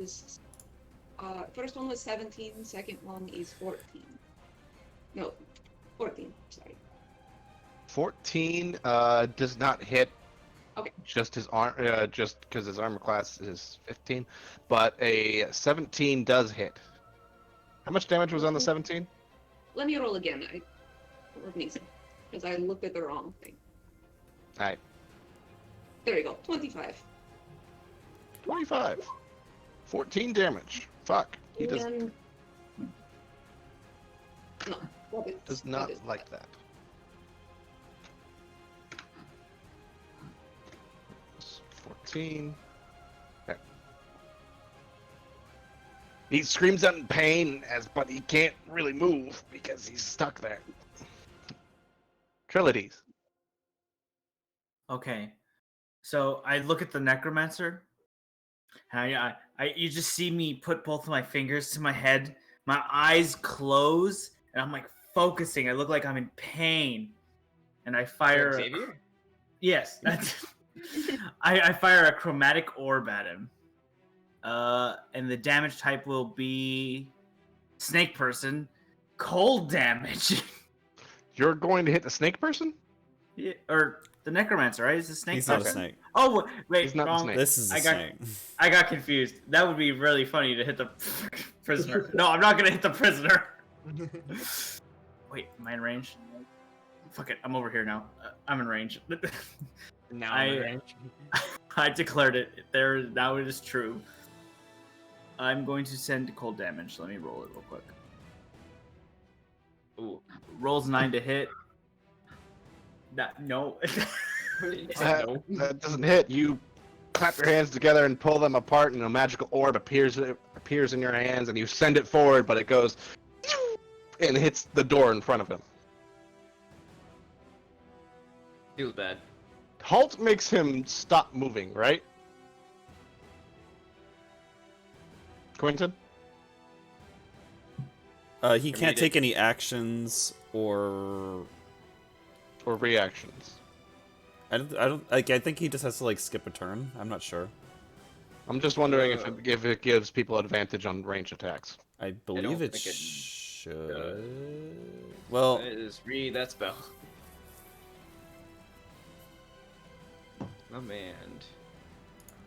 This first one was 17, second one is 14. No, 14, sorry. 14 does not hit. Okay. Just just because his armor class is 15, but a 17 does hit. How much damage was on the 17? Let me roll again. Let me see, because I looked at the wrong thing. All right. There we go. 25. 25. 14 damage. Fuck. He does No, does not like that. It's 14. Okay. He screams out in pain, but he can't really move because he's stuck there. Trilogies. Okay. So I look at the necromancer. And you just see me put both of my fingers to my head. My eyes close, and I'm like focusing. I look like I'm in pain, and I fire. Xavier? Yes, that's. I fire a chromatic orb at him. And the damage type will be snake person, cold damage. You're going to hit the snake person? Yeah, or the necromancer, right? Is the snake? He's not a person? snake. Oh wait, He's not the wrong. snake. This is a snake. I got confused. That would be really funny to hit the prisoner. No, I'm not gonna hit the prisoner. Wait, am I in range? Fuck it, I'm over here now. I'm in range. Now I'm in range. I declared it. There, now it is true. I'm going to send cold damage. Let me roll it real quick. Ooh, rolls 9 to hit. No. That doesn't hit. You clap your hands together and pull them apart, and a magical orb appears in your hands, and you send it forward, but it goes and hits the door in front of him. Feels bad. Halt makes him stop moving, right? Quentin? He can't take any actions or reactions. I don't like. I think he just has to like skip a turn. I'm not sure. I'm just wondering if it gives people advantage on range attacks. I believe it think it should. Well, Just read that spell. Oh man.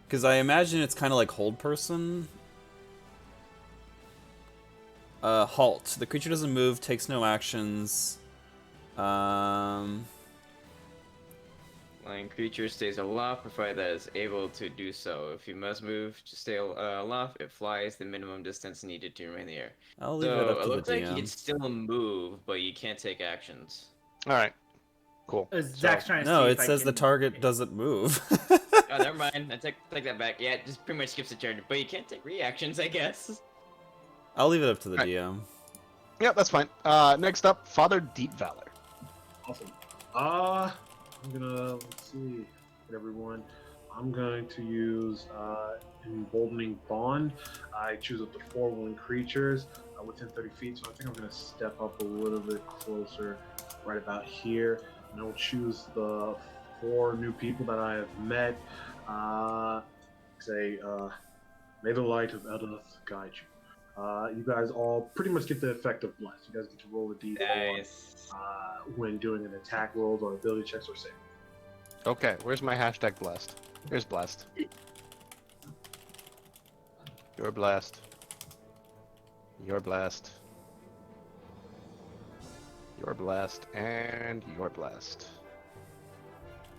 because I imagine it's kind of like hold person. Halt. The creature doesn't move, takes no actions. Flying creature stays aloft, provided that it's able to do so. If you must move to stay aloft, it flies the minimum distance needed to remain in the air. I'll leave it up to it the looks like you DM. can still move, but you can't take actions. All right. Cool. Zach's trying to No, see it if I says the can- target doesn't move. Oh, never mind. I take that back. Yeah, it just pretty much skips a turn, but you can't take reactions, I guess. I'll leave it up to the Right. DM. Yeah, that's fine. Next up, Father Deep Valor. Awesome. I'm gonna let's see, everyone. I'm going to use emboldening bond. I choose up to 4 willing creatures within 30 feet, so I think I'm gonna step up a little bit closer, right about here, and I will choose the 4 new people that I have met. May the light of Edelith guide you. You guys all pretty much get the effect of bless. You guys get to roll a d4 Nice. when doing an attack rolls or ability checks or save. Okay, where's my hashtag blessed? Here's blessed. You're blessed. You're blessed. You're blessed. And you're blessed.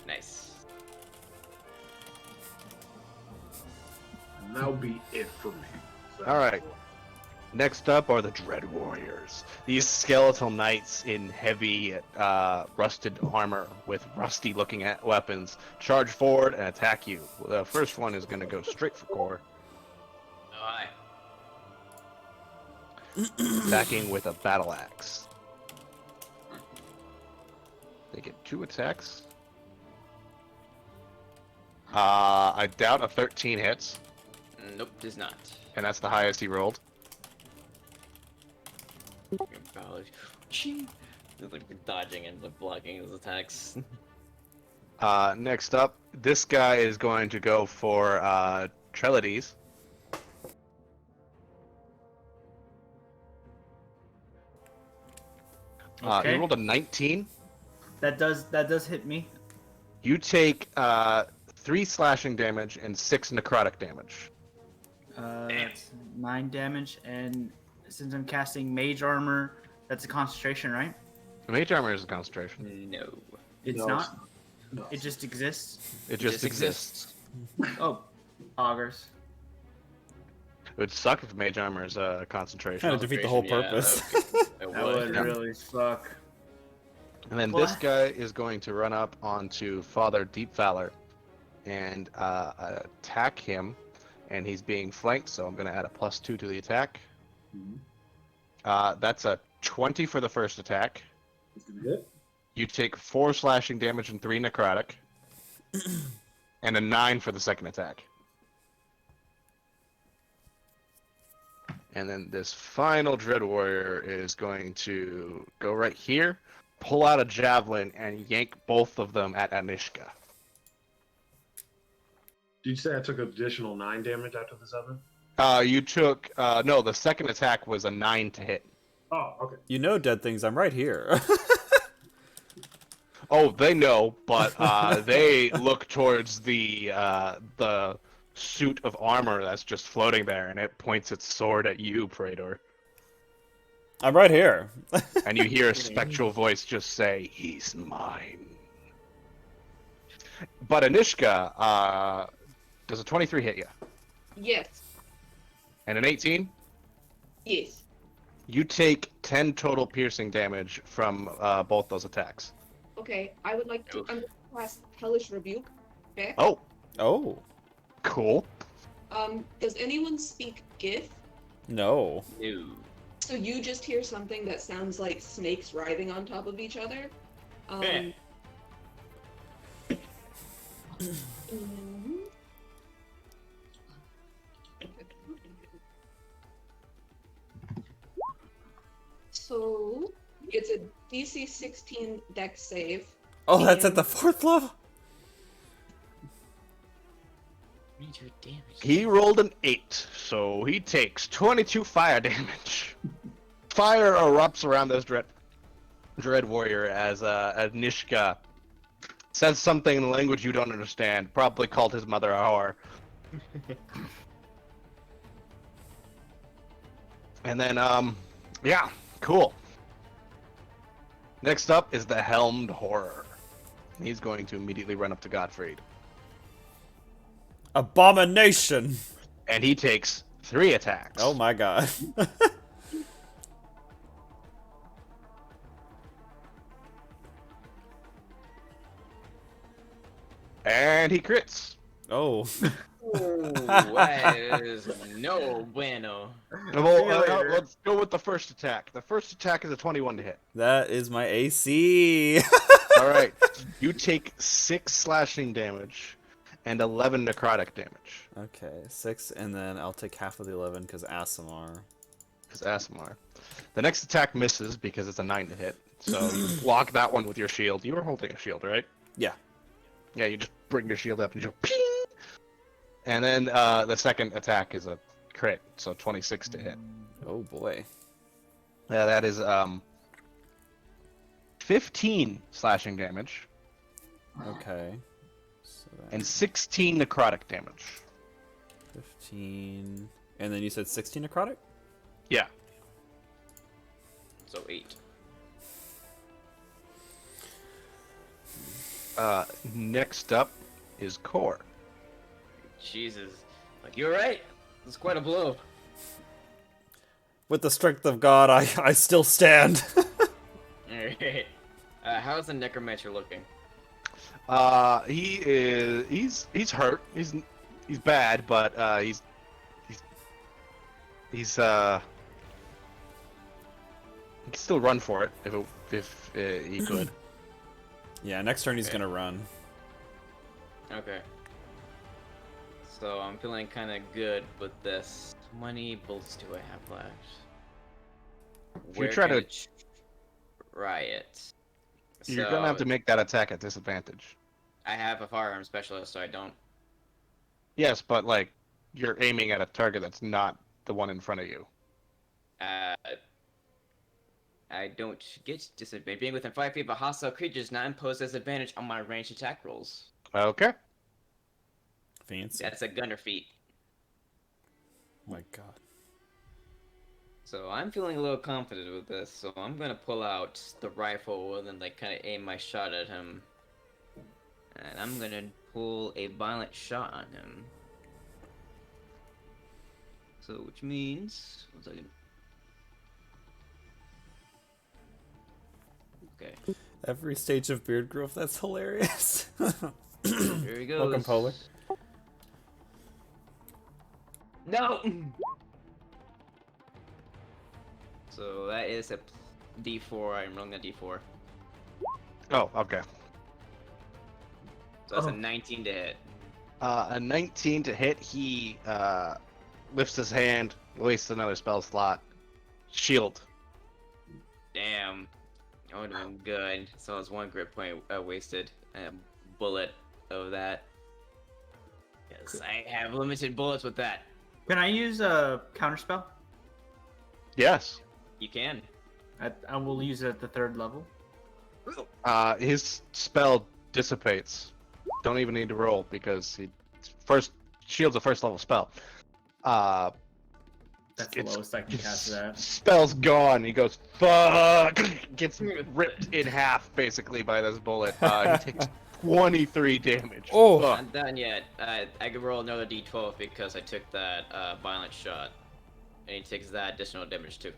Nice. And that'll be it for me. So, All right. Next up are the Dread Warriors. These skeletal knights in heavy, rusted armor with rusty-looking weapons charge forward and attack you. The first one is going to go straight for core, Oh, hi. attacking with a battle axe. They get 2 attacks. I doubt a 13 hits, Nope, does not. and that's the highest he rolled. Ching. It's like dodging and blocking his attacks. Next up, this guy is going to go for Trellides. Okay. You rolled a 19. That does hit me. You take 3 slashing damage and 6 necrotic damage. That's 9 damage, and since I'm casting Mage Armor, that's a concentration, right? Mage armor is a concentration. No. It's No, not. No. It just exists. It just exists. Oh, augers. It would suck if mage armor is a concentration. Kind of defeat the whole Concentration, purpose. It That would Yeah. really suck. And then What? this guy is going to run up onto Father Deepfowler and attack him. And he's being flanked, so I'm going to add a +2 to the attack. That's a 20 for the first attack. It's gonna hit. You take 4 slashing damage and 3 necrotic. And a 9 for the second attack. And then this final Dread Warrior is going to go right here, pull out a javelin, and yank both of them at Anishka. Did you say I took additional 9 damage after the 7? You took no. The second attack was a 9 to hit. Oh, okay. You know, dead things. I'm right here. Oh, they know, but they look towards the suit of armor that's just floating there, and it points its sword at you, Praetor. I'm right here. And you hear a spectral voice just say, "He's mine." But Anishka, does a 23 hit you? Yes. And an 18? Yes. You take 10 total piercing damage from both those attacks. Okay, I would like to. I'm going to cast Hellish Rebuke. Okay. Oh, Oh, cool. Does anyone speak Gith? no. No. So you just hear something that sounds like snakes writhing on top of each other. Eh. Mhm. So it's a DC 16 Dex save. Oh, that's at the 4th level? Read your damage. He rolled an 8, so he takes 22 fire damage. Fire erupts around this dread warrior as Nishka says something in a language you don't understand, probably called his mother a whore. And then, yeah, cool. Next up is the Helmed Horror. He's going to immediately run up to Gottfried. Abomination! And he takes 3 attacks. Oh my god. And he crits. Oh. Oh, that is no bueno. Well, let's go with the first attack. The first attack is a 21 to hit. That is my AC. All right. You take 6 slashing damage and 11 necrotic damage. Okay, 6, and then I'll take half of the 11 because Asimar. Because Asimar. The next attack misses because it's a 9 to hit. So you block that one with your shield. You were holding a shield, right? Yeah. Yeah, you just bring your shield up and you go ping! And then the second attack is a crit, so 26 to hit. Oh boy. Yeah, that is 15 slashing damage Okay. So and that's 16 necrotic damage. 15. And then you said 16 necrotic? Yeah. So 8. Next up is Core. Jesus. Like, you're right. It's quite a blow. With the strength of God, I still stand. Alright. How's the necromancer looking? He's hurt. He's bad, but he can still run for it if he could. Yeah, next turn he's Okay. gonna run. Okay. So I'm feeling kind of good with this. How many bullets do I have left? If you try to- try it. You're gonna have to make that attack at disadvantage. I have a firearm specialist, so I don't. Yes, but like you're aiming at a target that's not the one in front of you. I don't get disadvantage. Being within 5 feet of a hostile creature does not impose disadvantage on my ranged attack rolls. Okay. Fancy. That's a gunner feat. My God. So I'm feeling a little confident with this. So I'm gonna pull out the rifle and then like kind of aim my shot at him. And I'm gonna pull a violent shot on him. So which means 1 second. Okay. Every stage of beard growth, that's hilarious. Here he goes. Welcome, Polar. No. So that is a D4. I'm rolling a D4. Oh, okay. So that's Oh. a 19 to hit. A 19 to hit. He lifts his hand, wastes another spell slot. Shield. Damn. I would have been good. So it's 1 grit point wasted. And a bullet of that. Yes, I have limited bullets with that. Can I use a counterspell? Yes. You can. I will use it at the 3rd level. His spell dissipates. Don't even need to roll because shield's a first level spell. That's the It's- lowest I can cast that. Spell's gone. He goes, fuck! Gets ripped in half, basically, by this bullet. He takes 23 damage. Oh. Fuck. Not done yet. I could roll another D12 because I took that violent shot. And he takes that additional damage too.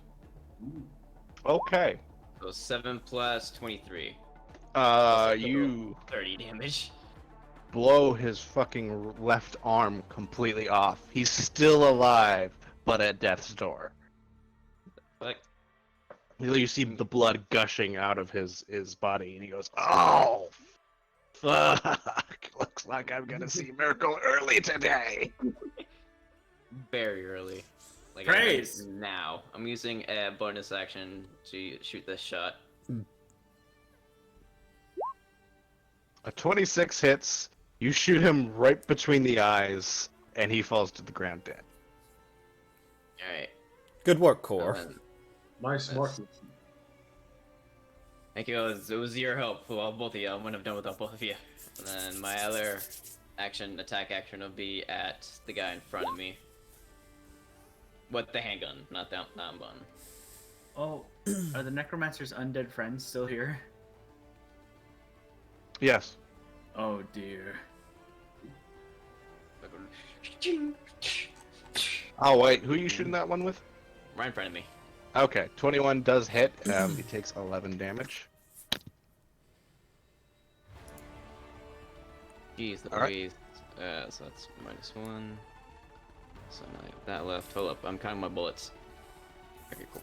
Okay. So 7 plus 23. You 30 damage. blow his fucking left arm completely off. He's still alive, but at death's door. Like, You see the blood gushing out of his body, and he goes, "Oh, fuck! Looks like I'm gonna see Miracle early today." very early. Like Praise! now. I'm using a bonus action to shoot this shot. A 26 hits. You shoot him right between the eyes, and he falls to the ground dead. Alright. Good work, Core. My smartness. Thank you. It was your help. Well, both of you. I wouldn't have done without both of you. And then my other attack action will be at the guy in front of me. With the handgun, not the non-bun. Oh, are the Necromancer's undead friends still here? Yes. Oh dear. Oh wait, who are you shooting that one with? Right in front of me. Okay, 21 does hit. He takes 11 damage. Jeez, the Alright. breeze. So that's -1. So now I have that left. Hold up, I'm counting my bullets. Okay, cool.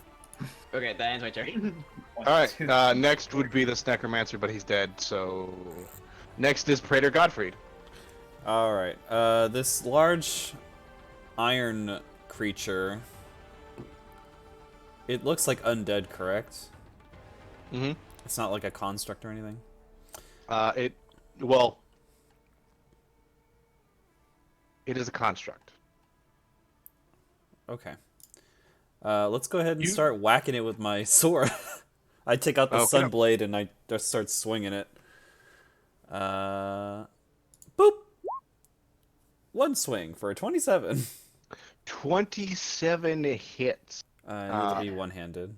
Okay, that ends my turn. One, All right. two. Next would be this necromancer, but he's dead. So next is Praetor Godfried. All right. This large iron creature. It looks like undead, correct? Mm-hmm. It's not like a construct or anything. It is a construct. Okay. Let's go ahead and You- start whacking it with my sword. I take out the Okay. sun blade and I just start swinging it. Boop. One swing for a 27. 27 hits. It'll be one-handed.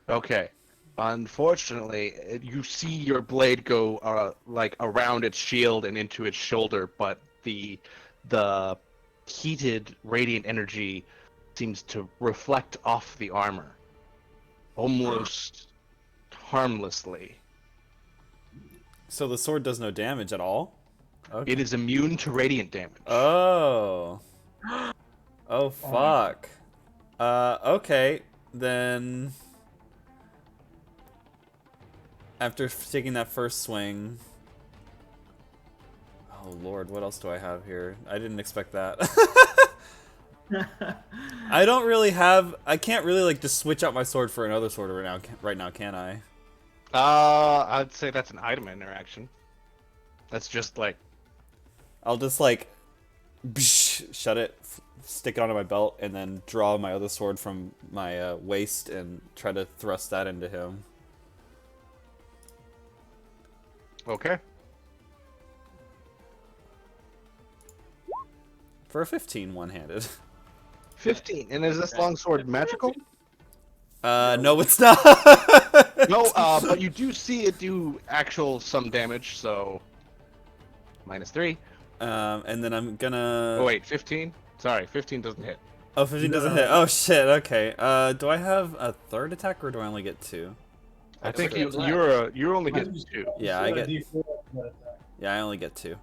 Okay. Unfortunately, you see your blade go like around its shield and into its shoulder, but the heated radiant energy seems to reflect off the armor, almost harmlessly. So the sword does no damage at all? Okay. It is immune to radiant damage. Oh. Oh, fuck. Okay. Then... After taking that first swing... Oh, Lord, what else do I have here? I didn't expect that. I don't really have... I can't really, like, just switch out my sword for another sword right now, can I? I'd say that's an item interaction. That's just like I'll just, like... shut it, stick it onto my belt, and then draw my other sword from my waist and try to thrust that into him. Okay. For a 15 one-handed. 15. And is this longsword magical? No, it's not. No, but you do see it do actual some damage, so -3. And then I'm gonna... Oh wait, 15? Sorry, 15 doesn't hit. Oh, 15 doesn't hit. Oh, shit, okay. Do I have a third attack, or do I only get 2? I think okay. you only get 2. Yeah, I get... D4 that attack. Yeah, I only get 2.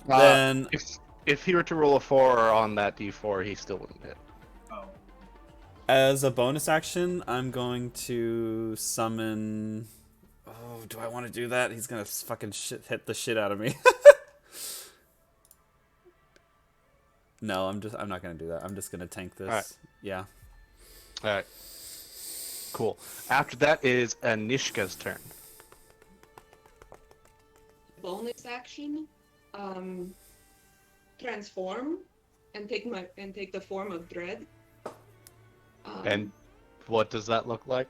Then... If he were to roll a 4 on that d4, he still wouldn't hit. Oh. As a bonus action, I'm going to summon... Oh, do I want to do that? He's gonna fucking hit the shit out of me. No, I'm not gonna do that. I'm just gonna tank this. Alright. Yeah. Alright. Cool. After that is Anishka's turn. Bonus action, transform and take the form of dread. And what does that look like?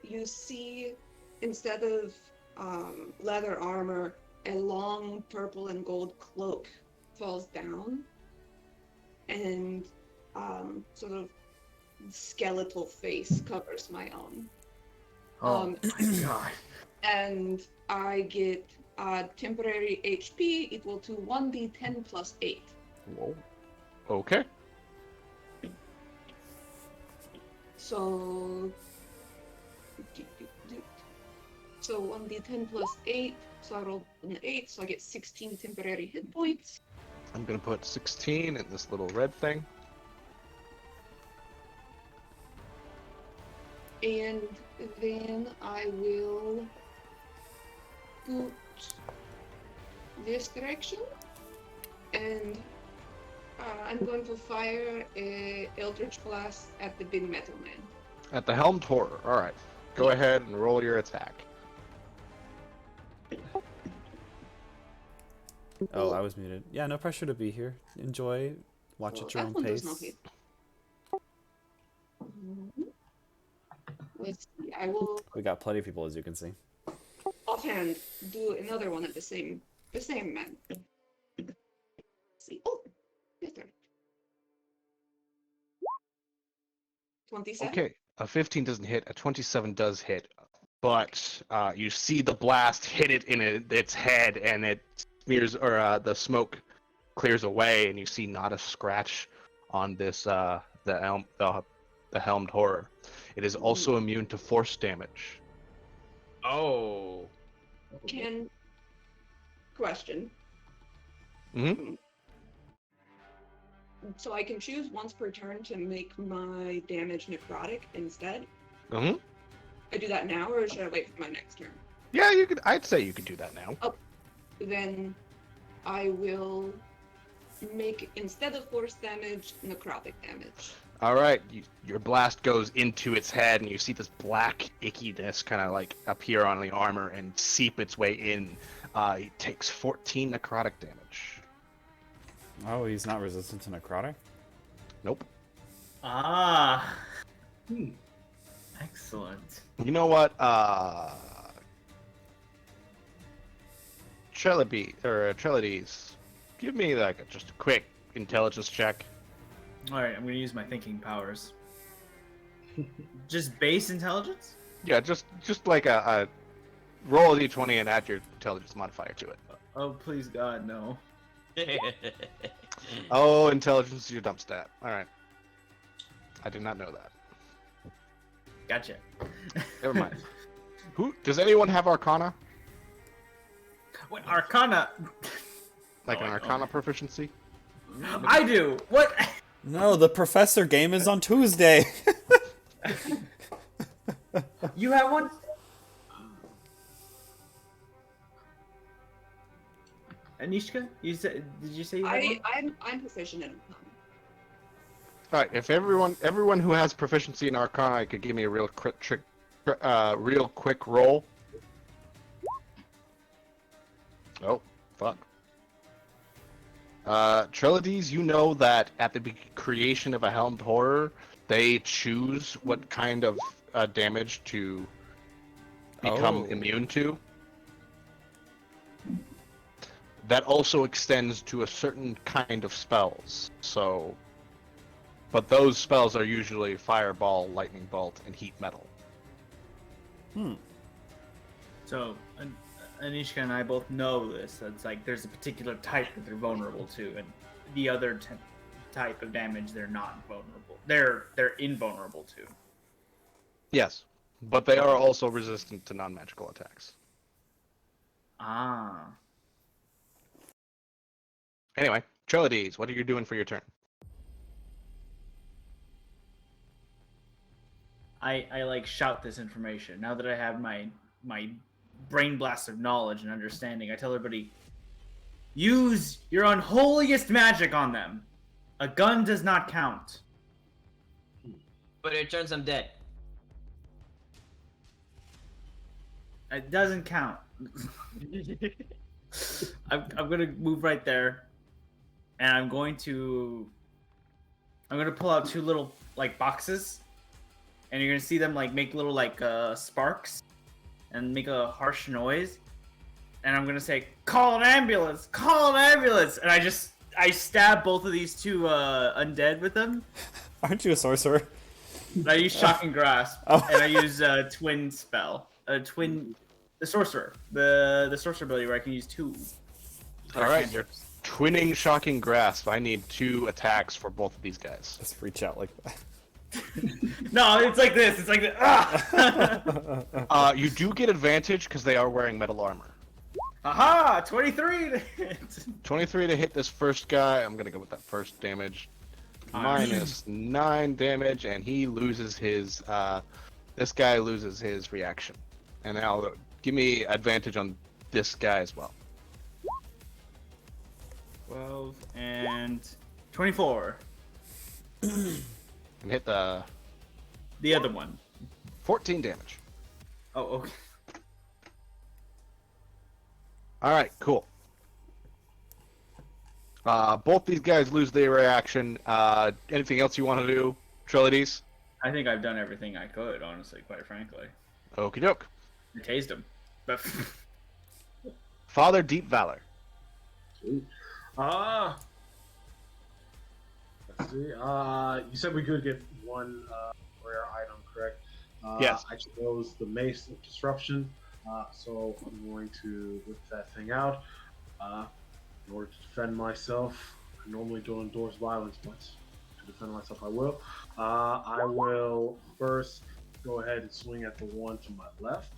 You see, instead of leather armor, a long purple and gold cloak falls down, and sort of skeletal face covers my own. Oh my god. And I get temporary HP equal to 1d10 plus 8. Whoa. Okay. So 1d10 plus 8, so I rolled an 8, so I get 16 temporary hit points. I'm gonna put 16 in this little red thing. And then I will put this direction, and I'm going to fire a Eldritch Blast at the big metal man. At the helmed horror. Alright. Go ahead and roll your attack. Oh, I was muted. Yeah, no pressure to be here. Enjoy. Watch at your own pace. Let's see. I will We got plenty of people, as you can see. offhand do another one at the same man. Let's see. Oh, his turn. 27. Okay. A 15 doesn't hit, a 27 does hit. But you see the blast hit it in its head, and it smears, or the smoke clears away, and you see not a scratch on this the helmed horror. It is also immune to force damage. Oh. Question. Mm-hmm. So I can choose once per turn to make my damage necrotic instead. Mm-hmm. I do that now, or should I wait for my next turn? Yeah, you could. I'd say you could do that now. Then I will make, instead of force damage, necrotic damage. All right, your blast goes into its head, and you see this black ickiness kind of like appear on the armor and seep its way in. It takes 14 necrotic damage. Oh, he's not resistant to necrotic? Nope. Ah. Excellent. You know what? Trelides, give me like just a quick intelligence check. All right, I'm gonna use my thinking powers. Just base intelligence? Yeah, just like a roll a d20 and add your intelligence modifier to it. Oh, please God, no. Oh, intelligence is your dump stat. All right. I did not know that. Gotcha. Never mind. Who does anyone have Arcana? What Arcana? Like Oh, an I Arcana don't. proficiency? I do. What? No, the professor game is on Tuesday. You have one? Anishka, you said? Did you say you had one? I'm proficient in Arcana. All right. If everyone who has proficiency in Arcana could give me a real quick roll. Oh, fuck. Trilogies, you know that at the creation of a helmed horror, they choose what kind of damage to become Oh. immune to. That also extends to a certain kind of spells. So, but those spells are usually fireball, lightning bolt, and heat metal. Hmm. So, Anishka and I both know this. It's like there's a particular type that they're vulnerable to, and the other type of damage they're not vulnerable. They're invulnerable to. Yes, but they are also resistant to non-magical attacks. Ah. Anyway, Trilogies, what are you doing for your turn? I like shout this information. Now that I have my brain blast of knowledge and understanding, I tell everybody, use your unholiest magic on them. A gun does not count. But it turns them dead. It doesn't count. I'm gonna move right there, and I'm gonna pull out two little like boxes, and you're gonna see them like make little like sparks, and make a harsh noise, and I'm gonna say, "Call an ambulance! Call an ambulance!" And I stab both of these two undead with them. Aren't you a sorcerer? And I use shocking grasp, Oh. and I use twin spell, the sorcerer, the sorcerer ability where I can use two. All right, you're twinning shocking grasp. I need 2 attacks for both of these guys. Just reach out like that. No, it's like this. It's like this. Ah! You do get advantage because they are wearing metal armor. Aha! 23. 23 to hit this first guy. I'm gonna go with that first damage. Minus 9 damage, and he loses his. This guy loses his reaction, and now give me advantage on this guy as well. 12 and 24. And hit the The other one. 14 damage. Oh, okay. All right, cool. Both these guys lose their reaction. Anything else you want to do, Trilogies? I think I've done everything I could, honestly, quite frankly. Okie doke. I tased him. But Father Deep Valor. Let's see. You said we could get one rare item, correct? Yes. I chose the Mace of Disruption, so I'm going to whip that thing out. In order to defend myself, I normally don't endorse violence, but to defend myself, I will. I will first go ahead and swing at the one to my left.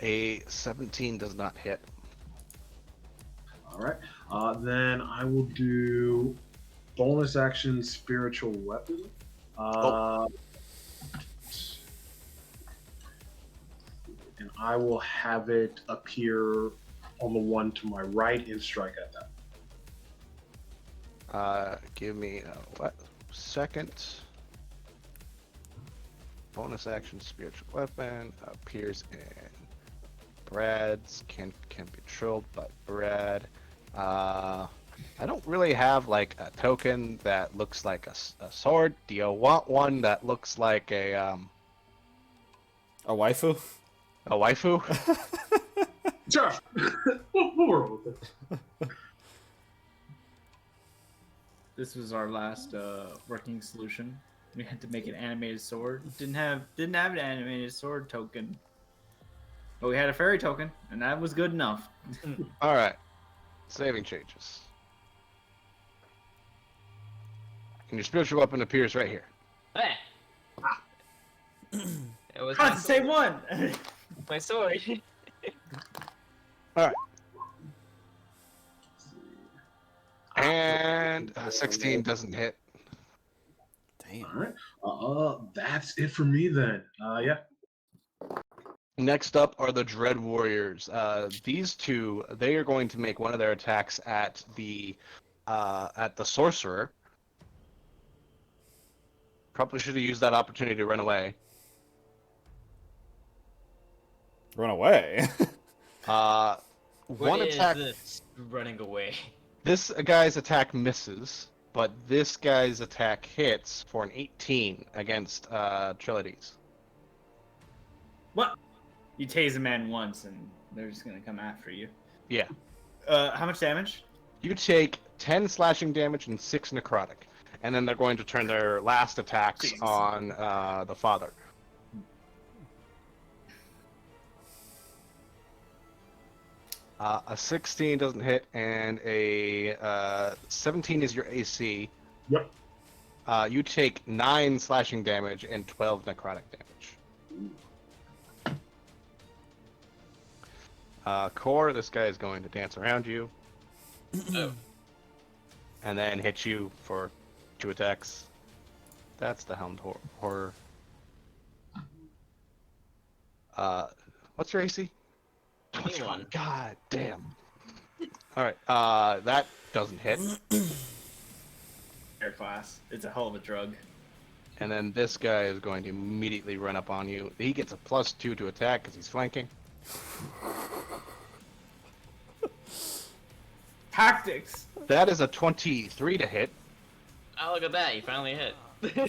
A 17 does not hit. All right. Then I will do bonus action spiritual weapon. And I will have it appear on the one to my right and strike at that. Give me a second. Bonus action spiritual weapon appears in Brad's can be controlled by Brad. I don't really have like a token that looks like a sword. Do you want one that looks like a waifu? waifu? Sure. we'll work with it. this was our last working solution. We had to make an animated sword. Didn't have an animated sword token. But we had a fairy token, and that was good enough. All right. Saving changes. And your spiritual weapon appears right here. Hey. It was God, same one! my sword. All right. And 16 doesn't hit. Damn. All right. That's it for me then. Yeah. Next up are the Dread Warriors. These two, they are going to make one of their attacks at the sorcerer. Probably should have used that opportunity to run away. Run away. One What is attack. this running away? This guy's attack misses, but this guy's attack hits for an 18 against Trilodes. What? You tase a man once, and they're just gonna come after you. Yeah. How much damage? You take 10 slashing damage and 6 necrotic. And then they're going to turn their last attacks Jesus. on the father. A 16 doesn't hit, and a 17 is your AC. Yep. You take 9 slashing damage and 12 necrotic damage. Core, this guy is going to dance around you. Oh. And then hit you for 2 attacks. That's the Helmed Horror. What's your AC? 21. God damn. Alright, that doesn't hit. Air class. It's a hell of a drug. And then this guy is going to immediately run up on you. He gets a +2 to attack because he's flanking. Tactics. That is a 23 to hit. Oh, look at that! You finally hit.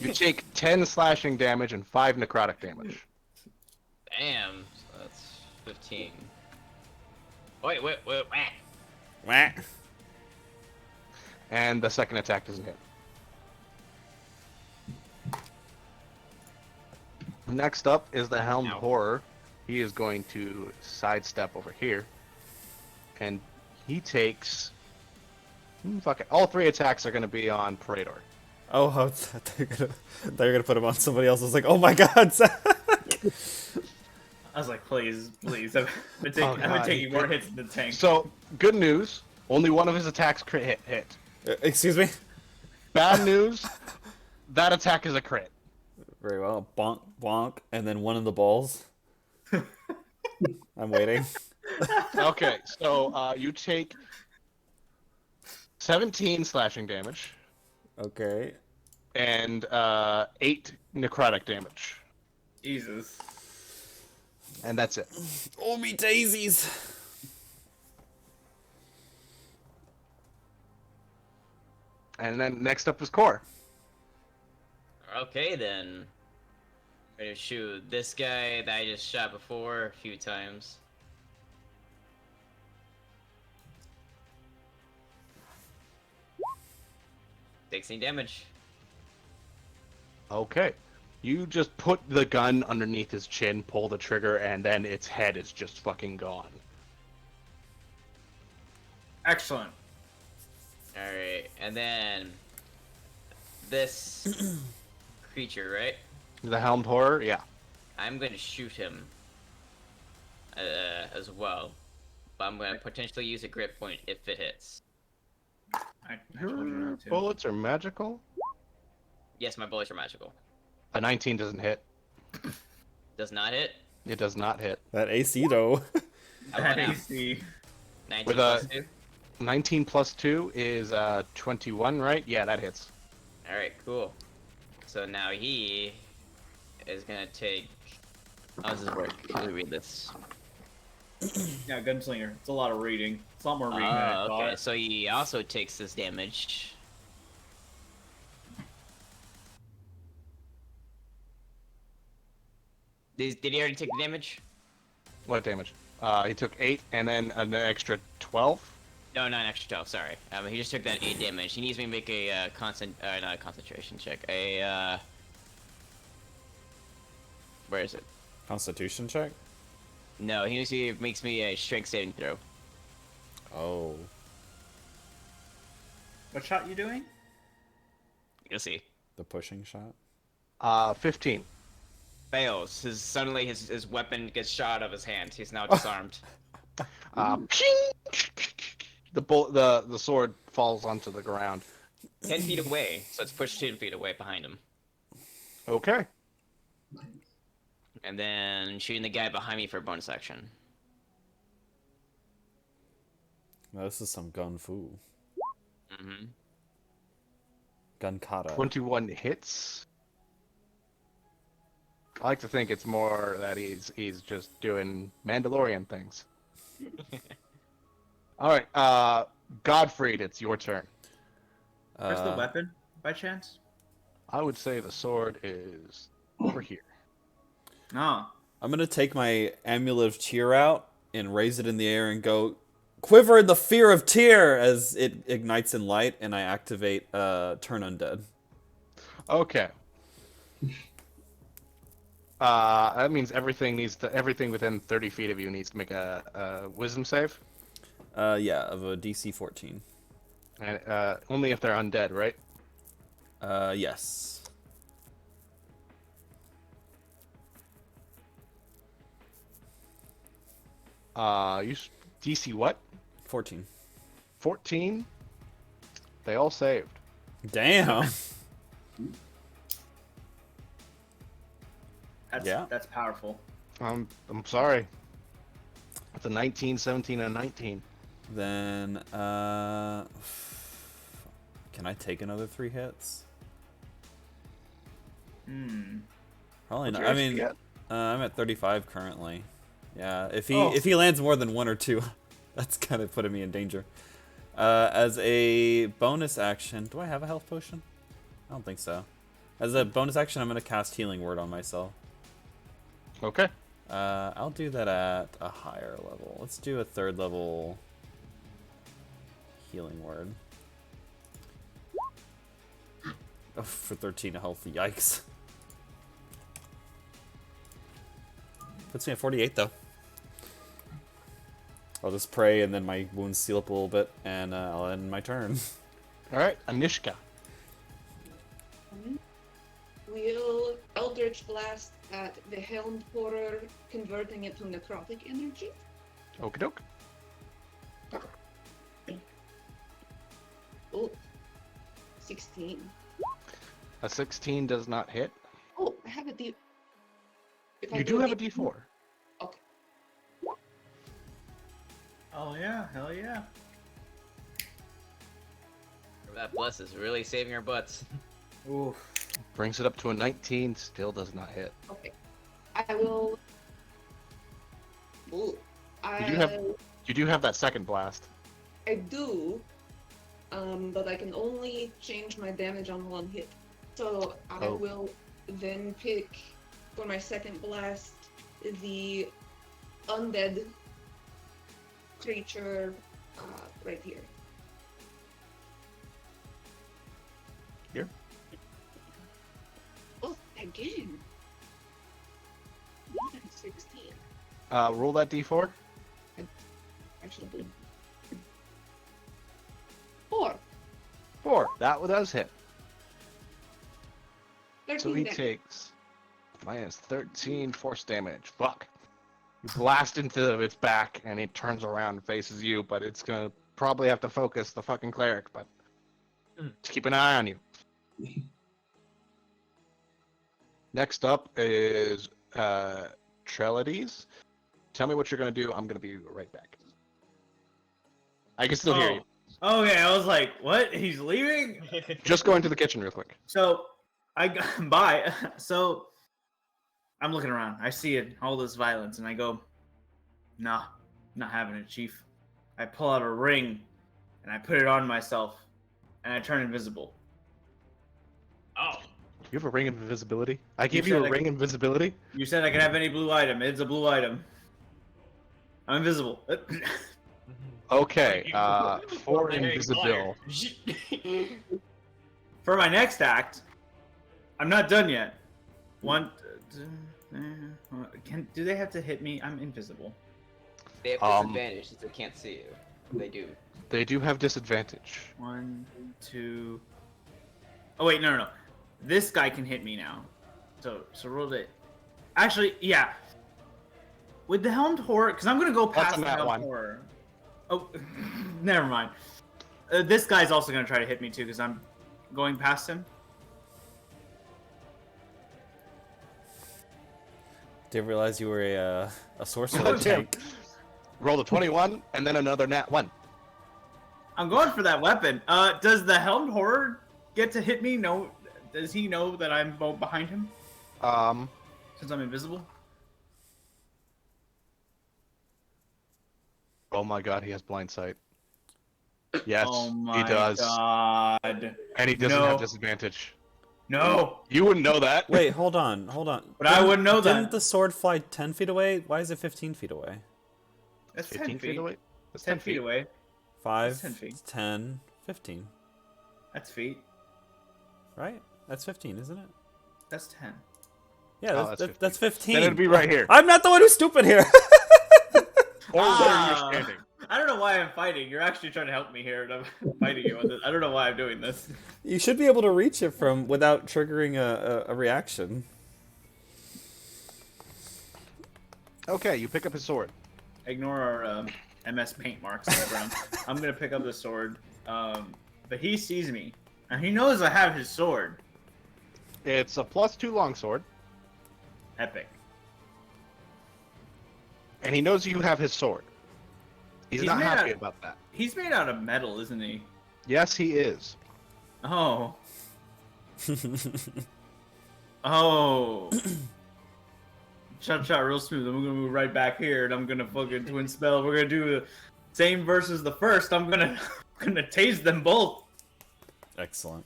You take 10 slashing damage and 5 necrotic damage. Damn. So that's 15. Wait. Wah. Wah. And the second attack doesn't hit. Next up is the Helmed Ow. Horror. He is going to sidestep over here. And he takes... fuck it. All 3 attacks are going to be on Parador. Oh, I thought you were gonna put him on somebody else. I was like, oh my god, Zach. I was like, please. I'm God. gonna take you more hits than the tank. So, good news. Only one of his attacks crit hit. Excuse me? Bad news. That attack is a crit. Very well. Bonk, bonk, and then one of the balls. I'm waiting. Okay, so you take 17 slashing damage Okay. and 8 necrotic damage. Jesus. And that's it. Oh, me daisies. And then next up is Core. Okay then. I'm gonna shoot this guy that I just shot before a few times. Sixteen damage. Okay. You just put the gun underneath his chin, pull the trigger, and then its head is just fucking gone. Excellent. Alright, and then this creature, right? The Helmed Horror? Yeah. I'm gonna shoot him as well. But I'm gonna potentially use a grip point if it hits. I told you Your not to. bullets are magical? Yes, my bullets are magical. A 19 doesn't hit. Does not hit. It does not hit. That AC though. How about now? AC. 19 With plus a- 2. 19 plus 2 is 21, right? Yeah, that hits. Alright, cool. So now he is gonna take. How does this work? Let me read this. Yeah, gunslinger. It's a lot of reading. It's a lot more reading than I Okay, thought. so he also takes this damage. Did he already take the damage? What damage? He took 8 and then an extra 12. No, not an extra 12, sorry. He just took that 8 damage. He needs me to make a not a concentration check. Where is it? Constitution check? No, makes me a strength saving throw. Oh. What shot you doing? You'll see. The pushing shot? 15. Fails. Suddenly his weapon gets shot out of his hand. He's now disarmed. Ping! The sword falls onto the ground. 10 feet away, so it's pushed 10 feet away behind him. Okay. And then shooting the guy behind me for a bonus action. Now, this is some gun fu. Mm-hmm. Gun kata. 21 hits. I like to think it's more that he's just doing Mandalorian things. All right. Godfrey, it's your turn. Where's the weapon, by chance? I would say the sword is over here. No. I'm gonna take my amulet of cheer out and raise it in the air and go, quiver in the fear of Tyr as it ignites in light, and I activate Turn Undead. Okay. That means everything within 30 feet of you needs to make a wisdom save. Yeah, of a DC 14. And only if they're undead, right? Yes. DC what? 14. 14. They all saved. Damn. That's powerful. I'm sorry. It's a 19, 17, and a 19. Then, can I take another 3 hits? Probably What's not. your I HP mean, at? I'm at 35 currently. Yeah, if he lands more than 1 or 2, that's kind of putting me in danger. As a bonus action, do I have a health potion? I don't think so. As a bonus action, I'm gonna cast Healing Word on myself. Okay. I'll do that at a higher level. Let's do a 3rd level Healing Word. Oh, for 13 health, yikes. Puts me at 48 though. I'll just pray and then my wounds seal up a little bit and I'll end my turn. Alright, Anishka. We'll Eldritch Blast at the Helmed Horror, converting it to necrotic energy. Okie doke. Oh, 16. A 16 does not hit. Oh, I have a D. If I You do have a D4. Okay. Oh yeah, hell yeah. That bless is really saving our butts. Oof. Brings it up to a 19. Still does not hit. Okay. I will. Ooh, You do have that second blast. I do, but I can only change my damage on 1 hit. So I Oh. will then pick for my second blast the undead creature right here. Here? Oh, again. 16. Roll that D4. Actually, 4. 4. That does hit. 13 So he damage. takes minus 13 force damage. Fuck. You blast into its back and it turns around and faces you, but it's gonna probably have to focus the fucking cleric, but just keep an eye on you. Next up is Trellides. Tell me what you're gonna do. I'm gonna be right back. I can still hear you. Okay, I was like, what? He's leaving? Just go into the kitchen real quick. So I got by. So I'm looking around. I see it, all this violence, and I go, nah, not having it, Chief. I pull out a ring and I put it on myself and I turn invisible. Oh. You have a ring of invisibility? I gave said you a I ring of invisibility? You said I could have any blue item. It's a blue item. I'm invisible. Okay, for invisible. For my next act, I'm not done yet. Do they have to hit me? I'm invisible. They have disadvantage since they can't see you. They do. They do have disadvantage. 1, 2. Oh wait, no. This guy can hit me now. So roll it. Actually, yeah. With the helmed horror, because I'm gonna go That's past a the nat helmed one. horror. Oh, never mind. This guy's also gonna try to hit me too, because I'm going past him. Didn't realize you were a sorcerer Oh, damn. tank. Roll a 21 and then another nat 1. I'm going for that weapon. Does the helmed horror get to hit me? No. Does he know that I'm behind him? Since I'm invisible? Oh my god, he has blind sight. Yes, Oh he my does. god. And he doesn't No. have disadvantage. No. You wouldn't know that. Wait, hold on. But I wouldn't know that. Didn't the sword fly 10 feet away? Why is it 15 feet away? That's 10 15 feet. feet away? That's 10 feet away. 5, 10 feet. 10, 15. That's feet. Right? That's 15, isn't it? That's 10. Yeah, Oh, that's 15. Then it'd be right here. I'm not the one who's stupid here. Or where Ah. you're standing. I don't know why I'm fighting. You're actually trying to help me here, and I'm fighting you on this. I don't know why I'm doing this. You should be able to reach it from without triggering a reaction. Okay, you pick up his sword. Ignore our MS paint marks on the ground. I'm gonna pick up the sword, but he sees me, and he knows I have his sword. It's a +2 longsword, Epic. and he knows you have his sword. He's He's not made happy out- about that. He's made out of metal, isn't he? Yes, he is. Oh. Oh. Shot real smooth. I'm gonna move right back here, and I'm gonna fucking twin spell. We're gonna do the same versus the first. I'm gonna tase them both Excellent.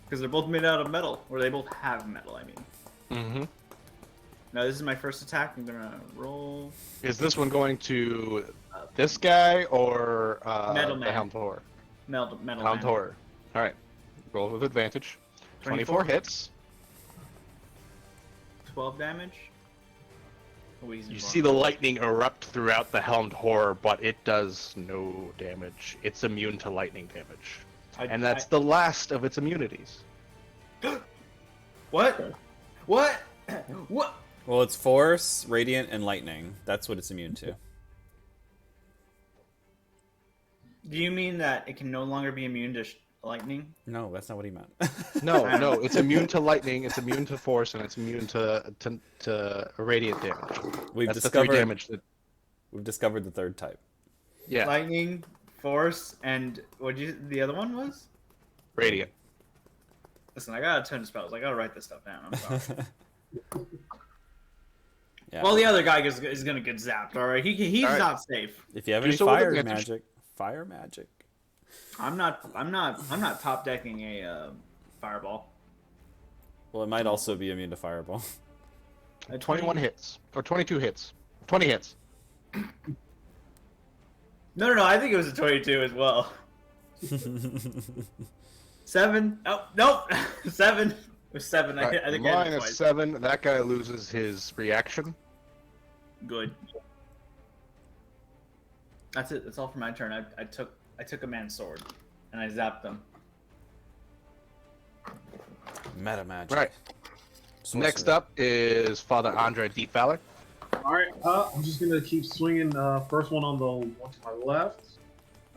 because they're both made out of metal, or they both have metal. I mean. Mm-hmm. Now this is my first attack. I'm gonna roll. Is this one going to this guy or Metal the Man. Hound Horror? Metal. Hound Man. Horror. All right. Roll with advantage. 24 hits. 12 damage. Oh, he's You involved. see the lightning erupt throughout the Helmed Horror, but it does no damage. It's immune to lightning damage. And that's the last of its immunities. What? What? What? Well, it's force, radiant, and lightning. That's what it's immune to. Do you mean that it can no longer be immune to lightning? No, that's not what he meant. No, it's immune to lightning, it's immune to force, and it's immune to radiant damage. We've That's the 3 discovered damage that. we've discovered the third type. Yeah, Lightning, force, and the other one was? radiant. Listen, I got a ton of spells. I gotta write this stuff down. I'm sorry. Yeah. Well, the other guy is gonna get zapped. All right, he's All right. not safe. If you have Do any so with fire advantage. magic. I'm not top decking a fireball. Well, it might also be immune to fireball. 21 hits. Or 22 hits. 20 hits. No. I think it was a 22 as well. 7. Oh, nope. 7. It was 7. All right, I think I hit it minus twice. 7. That guy loses his reaction. Good. That's it. That's all for my turn. I took a man's sword, and I zapped them. Meta magic. Right. Next up is Father Andre Deep Valor. All right, I'm just gonna keep swinging. First one on the one to my left.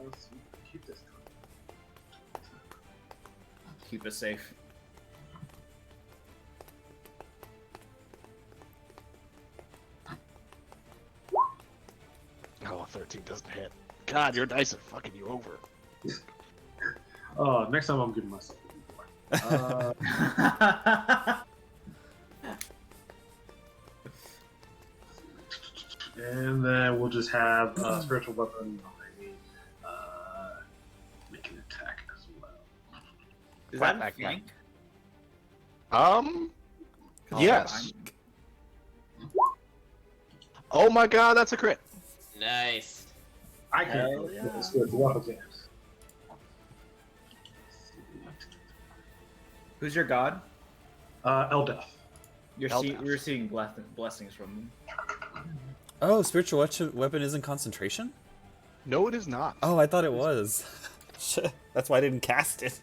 Let's see, keep this. Keep it safe. Oh, 13 doesn't hit. God, your dice are fucking you over. Next time I'm giving myself a D4. And then we'll just have spiritual weapon behind me. Make an attack as well. Is Flat that a back guy. flank? Yes. Oh my god, that's a crit. Nice. I can Hell with yeah. the spiritual weapon. Who's your god? Eldeth. Eldeath. We're seeing blessings from them. Oh, spiritual weapon isn't concentration? No, it is not. Oh, I thought it was. Shit. That's why I didn't cast it.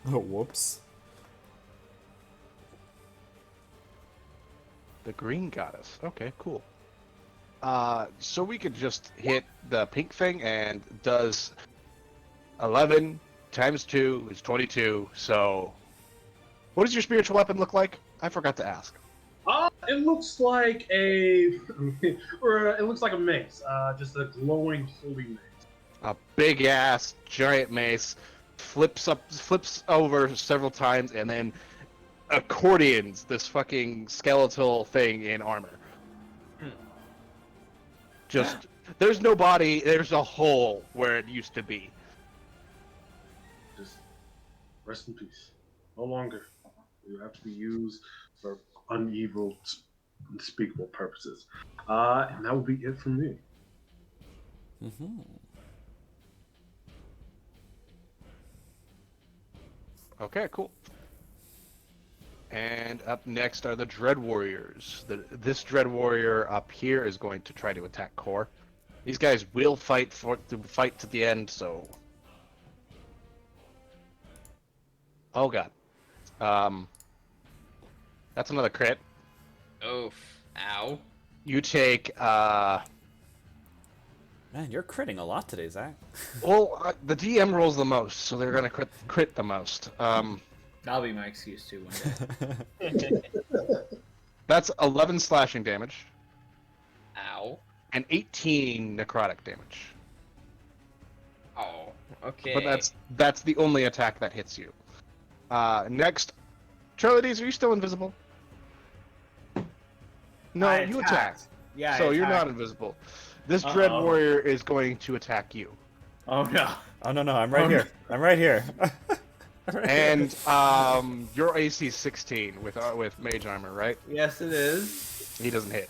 Oh, whoops. The green goddess. Okay, cool. So we could just hit the pink thing and does 11 times 2 is 22. So, what does your spiritual weapon look like? I forgot to ask. It looks like a, or it looks like a mace. Just a glowing holy mace. A big ass giant mace flips over several times and then accordions this fucking skeletal thing in armor. Just there's no body. There's a hole where it used to be. Just rest in peace. No longer. You have to be used for unevil, unspeakable purposes. And that will be it from me. Mm-hmm. Okay, cool. And up next are the Dread Warriors. This Dread Warrior up here is going to try to attack Core. These guys will fight to the end, so... Oh god. That's another crit. Oof. Ow. You take, Man, you're critting a lot today, Zach. well, the DM rolls the most, so they're gonna crit the most. That'll be my excuse too one day. That's 11 slashing damage Ow. and 18 necrotic damage. Oh. Okay. But that's the only attack that hits you. Next, Charlie, are you still invisible? No, I you attacked. attacked. Yeah. So I you're not attacked. invisible. This Dread Uh-oh. Warrior is going to attack you. Oh no. Oh no, I'm right here. I'm right here. I'm right here. And your AC is 16 with mage armor, right? Yes, it is. He doesn't hit.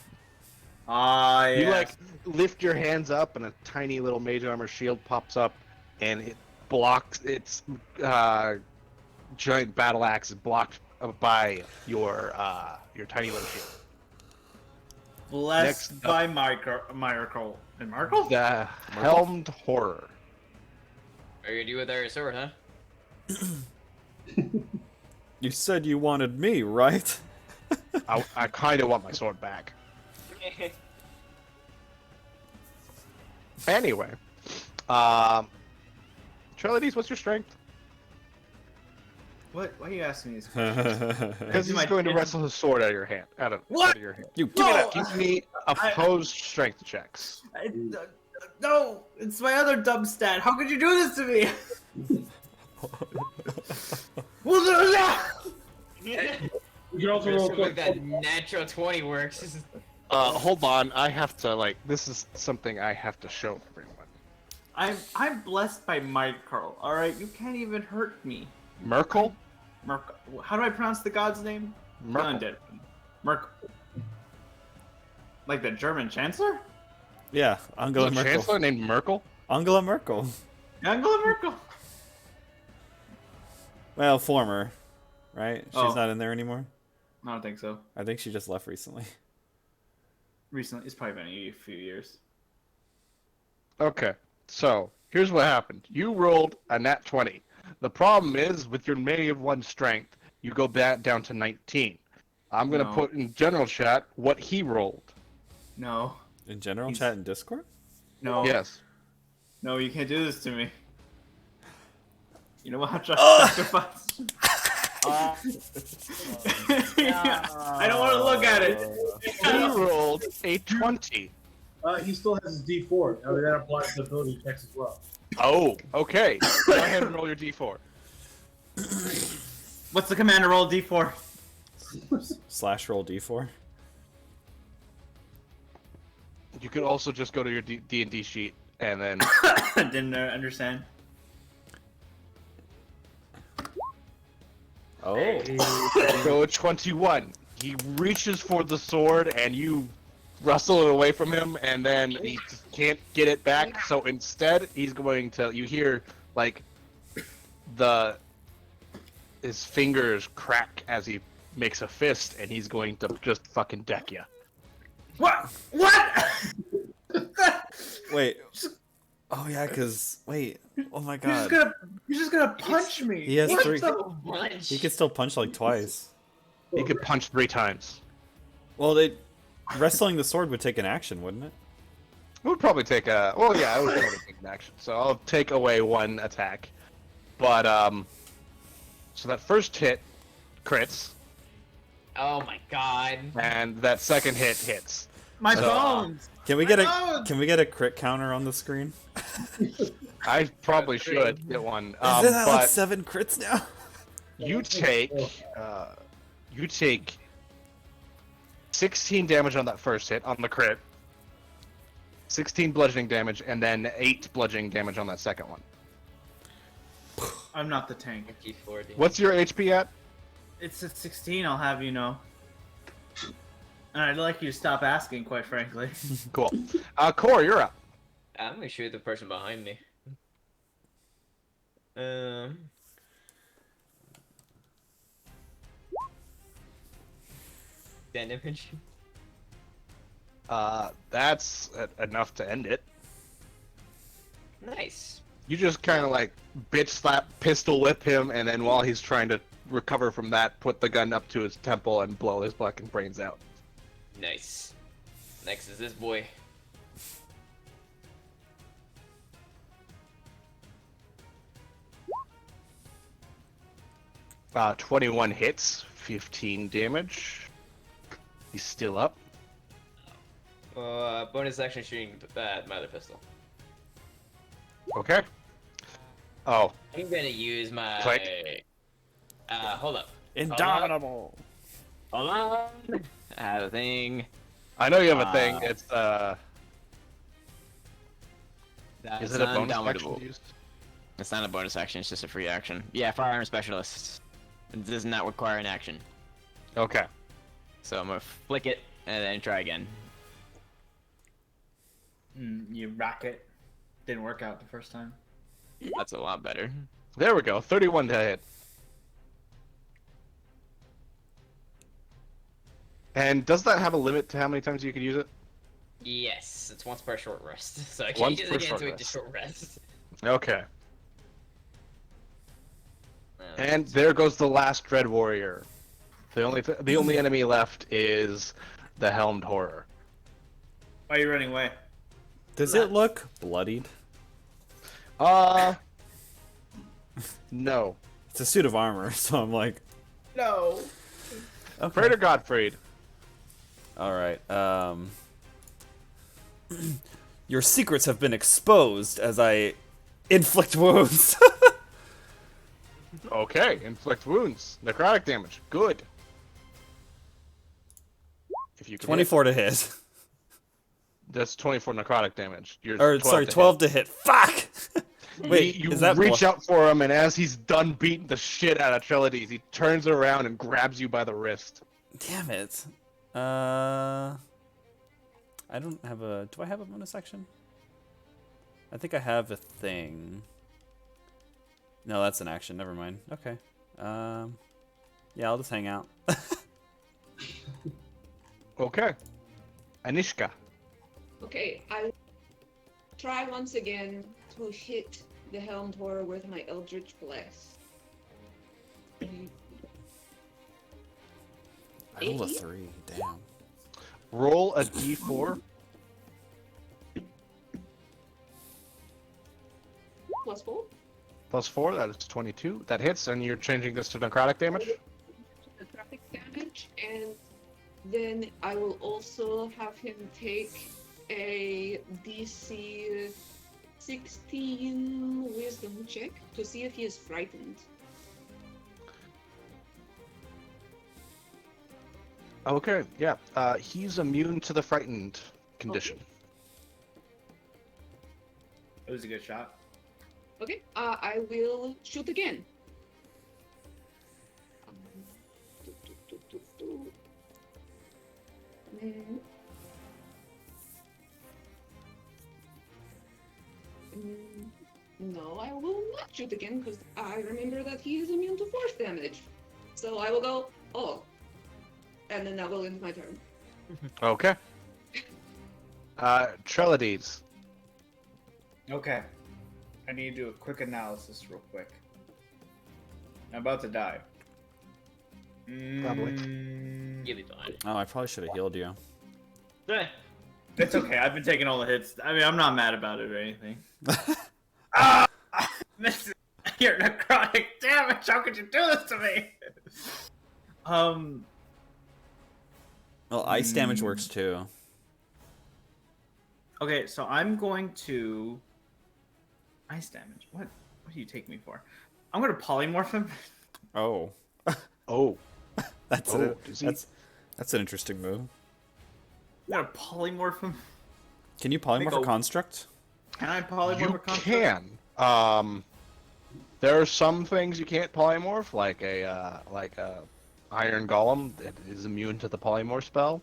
Ah, yes. You like lift your hands up, and a tiny little mage armor shield pops up, and it blocks its giant battle axe is blocked by your tiny little shield. Blessed Next by Miracle. And Miracle? The Helmed Horror. Are you gonna do with our sword, huh? You said you wanted me, right? I kind of want my sword back. Anyway, Trilodes, what's your strength? What? Why are you asking me this? Because he's my going to chin. wrestle his sword out of your hand. Out What? of your hand. You Give me No! that. Give me opposed strength checks. No, it's my other dumb stat. How could you do this to me? You can also roll Like quick. that natural 20 works. Hold on. I have to this is something I have to show everyone. I'm blessed by Miracle. All right, you can't even hurt me. Merkel? Merkel. How do I pronounce the god's name? Merkel. Undead. Merkel. Like the German chancellor? Yeah, Angela There's a Merkel. chancellor named Merkel? Angela Merkel. Angela Merkel. Well, former, right? She's Oh. not in there anymore. I don't think so. I think she just left recently. Recently, it's probably been a few years. Okay. So, here's what happened. You rolled a nat 20. The problem is, with your -1 strength, you go back down to 19. I'm going to No. put in general chat what he rolled. No. In general He's- chat and Discord? No. Yes. No, you can't do this to me. You know what? Sacrifice. I don't want to look at it. He rolled a 20. He still has his D4. Now that applies to ability checks as well. Oh, okay. Go ahead and roll your d4. What's the commander roll D4? Slash roll D4. You could also just go to your D&D sheet and then... Didn't understand. Oh. go 21. He reaches for the sword and you wrestle it away from him, and then he just can't get it back. So instead, he's going to... You hear, like, his fingers crack as he makes a fist, and he's going to just fucking deck you. What? What? Wait. Oh yeah, cause wait. Oh my You're god. just gonna punch me. He has What three. the- Punch. He could still punch like twice. He could punch 3 times. Well, wrestling the sword would take an action, wouldn't it? It would probably take a... Well, yeah, it would probably take an action. So I'll take away 1 attack. But, so that first hit crits, Oh my god. and that second hit hits. My So, bones. Can we get a bones! Can we get a crit counter on the screen? I probably should get one. Is it at like But 7 crits now? you take 16 damage on that first hit, on the crit. 16 bludgeoning damage, and then 8 bludgeoning damage on that second one. I'm not the tank. 2040. What's your HP at? It's at 16, I'll have you know. And I'd like you to stop asking, quite frankly. Cool. Core, you're up. I'm gonna shoot the person behind me. 10 damage. That's enough to end it. Nice. You just kind of like bitch slap, pistol whip him, and then while he's trying to recover from that, put the gun up to his temple and blow his fucking brains out. Nice. Next is this boy. Uh, 21 hits, 15 damage. He's still up. Bonus action shooting my other pistol. Okay. Oh, I'm gonna use my. Click. Hold up. Indomitable. Hold on. I have a thing. I know you have a thing. It's That's is it a bonus indomitable. action used? It's not a bonus action. It's just a free action. Yeah, firearm specialist. It does not require an action. Okay. So I'm gonna flick it and then try again. You rack it. Didn't work out the first time. That's a lot better. There we go. 31 to hit. And does that have a limit to how many times you can use it? Yes, it's once per short rest. So I can't Once use per it again short to rest. short rest. Okay. And there goes the last Dread Warrior. The only enemy left is the Helmed Horror. Why are you running away? Does it look bloodied? No. It's a suit of armor, so I'm like, No. okay. Praetor Godfried. All right. Your secrets have been exposed as I inflict wounds. Okay, inflict wounds. Necrotic damage. Good. If you can 24 to hit. That's 24 necrotic damage. You're Or sorry, 12 to hit. Fuck. Wait, you is that reach blo- out for him, and as he's done beating the shit out of Trelides, he turns around and grabs you by the wrist. Damn it. I don't have a. Do I have a bonus action? I think I have a thing. No, that's an action. Never mind. Okay. Yeah, I'll just hang out. Okay. Anishka. Okay, I try once again to hit the Helmed Horror with my Eldritch Blast. I rolled a 3. Damn. Roll a d4. +4. +4, that is 22. That hits, and you're changing this to necrotic damage? Necrotic damage, and then I will also have him take a DC 16 wisdom check to see if he is frightened. Okay, yeah. He's immune to the frightened condition. It was a good shot. Okay, I will shoot again. Mm. No, I will not shoot again because I remember that he is immune to force damage. So I will go, oh, and then that will end my turn. Okay. Trelides. Okay. I need to do a quick analysis real quick. I'm about to die. Probably. You'll be fine. Oh, I probably should have healed you. It's okay. I've been taking all the hits. I mean, I'm not mad about it or anything. This is your necrotic damage. How could you do this to me? Well, ice damage works too. Okay, so I'm going to ice damage. What do you take me for? I'm going to polymorph him. Oh. Oh. That's Oh, does he- that's an interesting move. I'm going to polymorph him. Can you polymorph a construct? Can I polymorph You a construct? can. There are some things you can't polymorph, like a iron golem that is immune to the polymorph spell.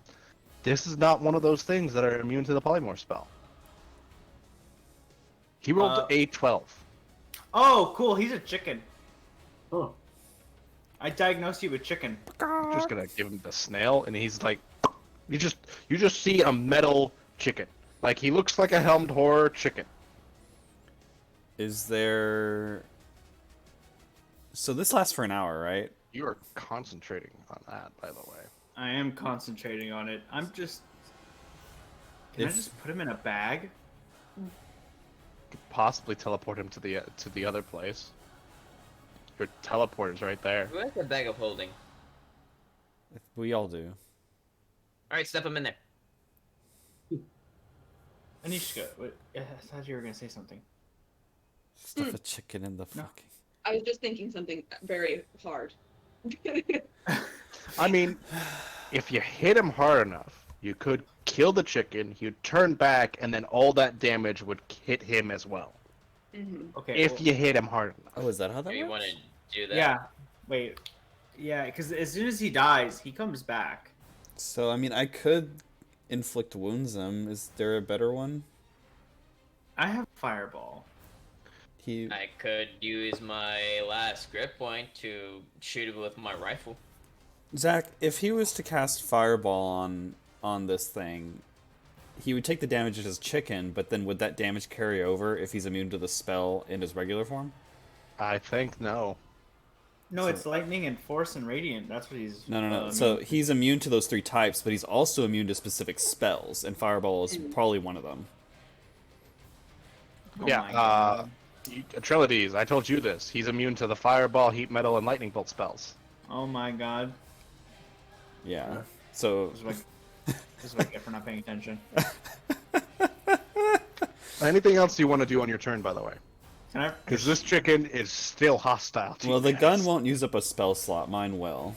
This is not one of those things that are immune to the polymorph spell. He rolled a 12. Oh, cool. He's a chicken. Huh. I diagnosed you with chicken. I'm just gonna give him the snail, and he's like, you just see a metal chicken. Like he looks like a helmed horror chicken. Is there... So this lasts for an hour, right? You are concentrating on that, by the way. I am concentrating on it. I'm just. Can I just put him in a bag? Could possibly teleport him to the other place. Your teleporter's right there. Who has a bag of holding? We all do. Alright, stuff him in there. Anishka, wait, I thought you were gonna say something. Stuff a chicken in the fucking... I was just thinking something very hard. I mean, if you hit him hard enough, you could kill the chicken, he'd turn back, and then all that damage would hit him as well. Okay. If well, you hit him hard enough. Oh, is that how that Do you works? want to do that? Yeah. Wait. Yeah, because as soon as he dies, he comes back. So, I mean, I could inflict wounds him. Is there a better one? I have fireball. I could use my last grip point to shoot him with my rifle. Zach, if he was to cast fireball on this thing, he would take the damage as his chicken, but then would that damage carry over if he's immune to the spell in his regular form? I think no. No, it's lightning and force and radiant. That's what he's. No. So he's immune to those 3 types, but he's also immune to specific spells, and fireball is probably one of them. Oh Yeah, my God. Trilodes, I told you this. He's immune to the fireball, heat metal, and lightning bolt spells. Oh my God. Yeah. So This is what I get for not paying attention. Anything else you want to do on your turn, by the way? Can I? Because this chicken is still hostile to well, you the guys. gun won't use up a spell slot. Mine will.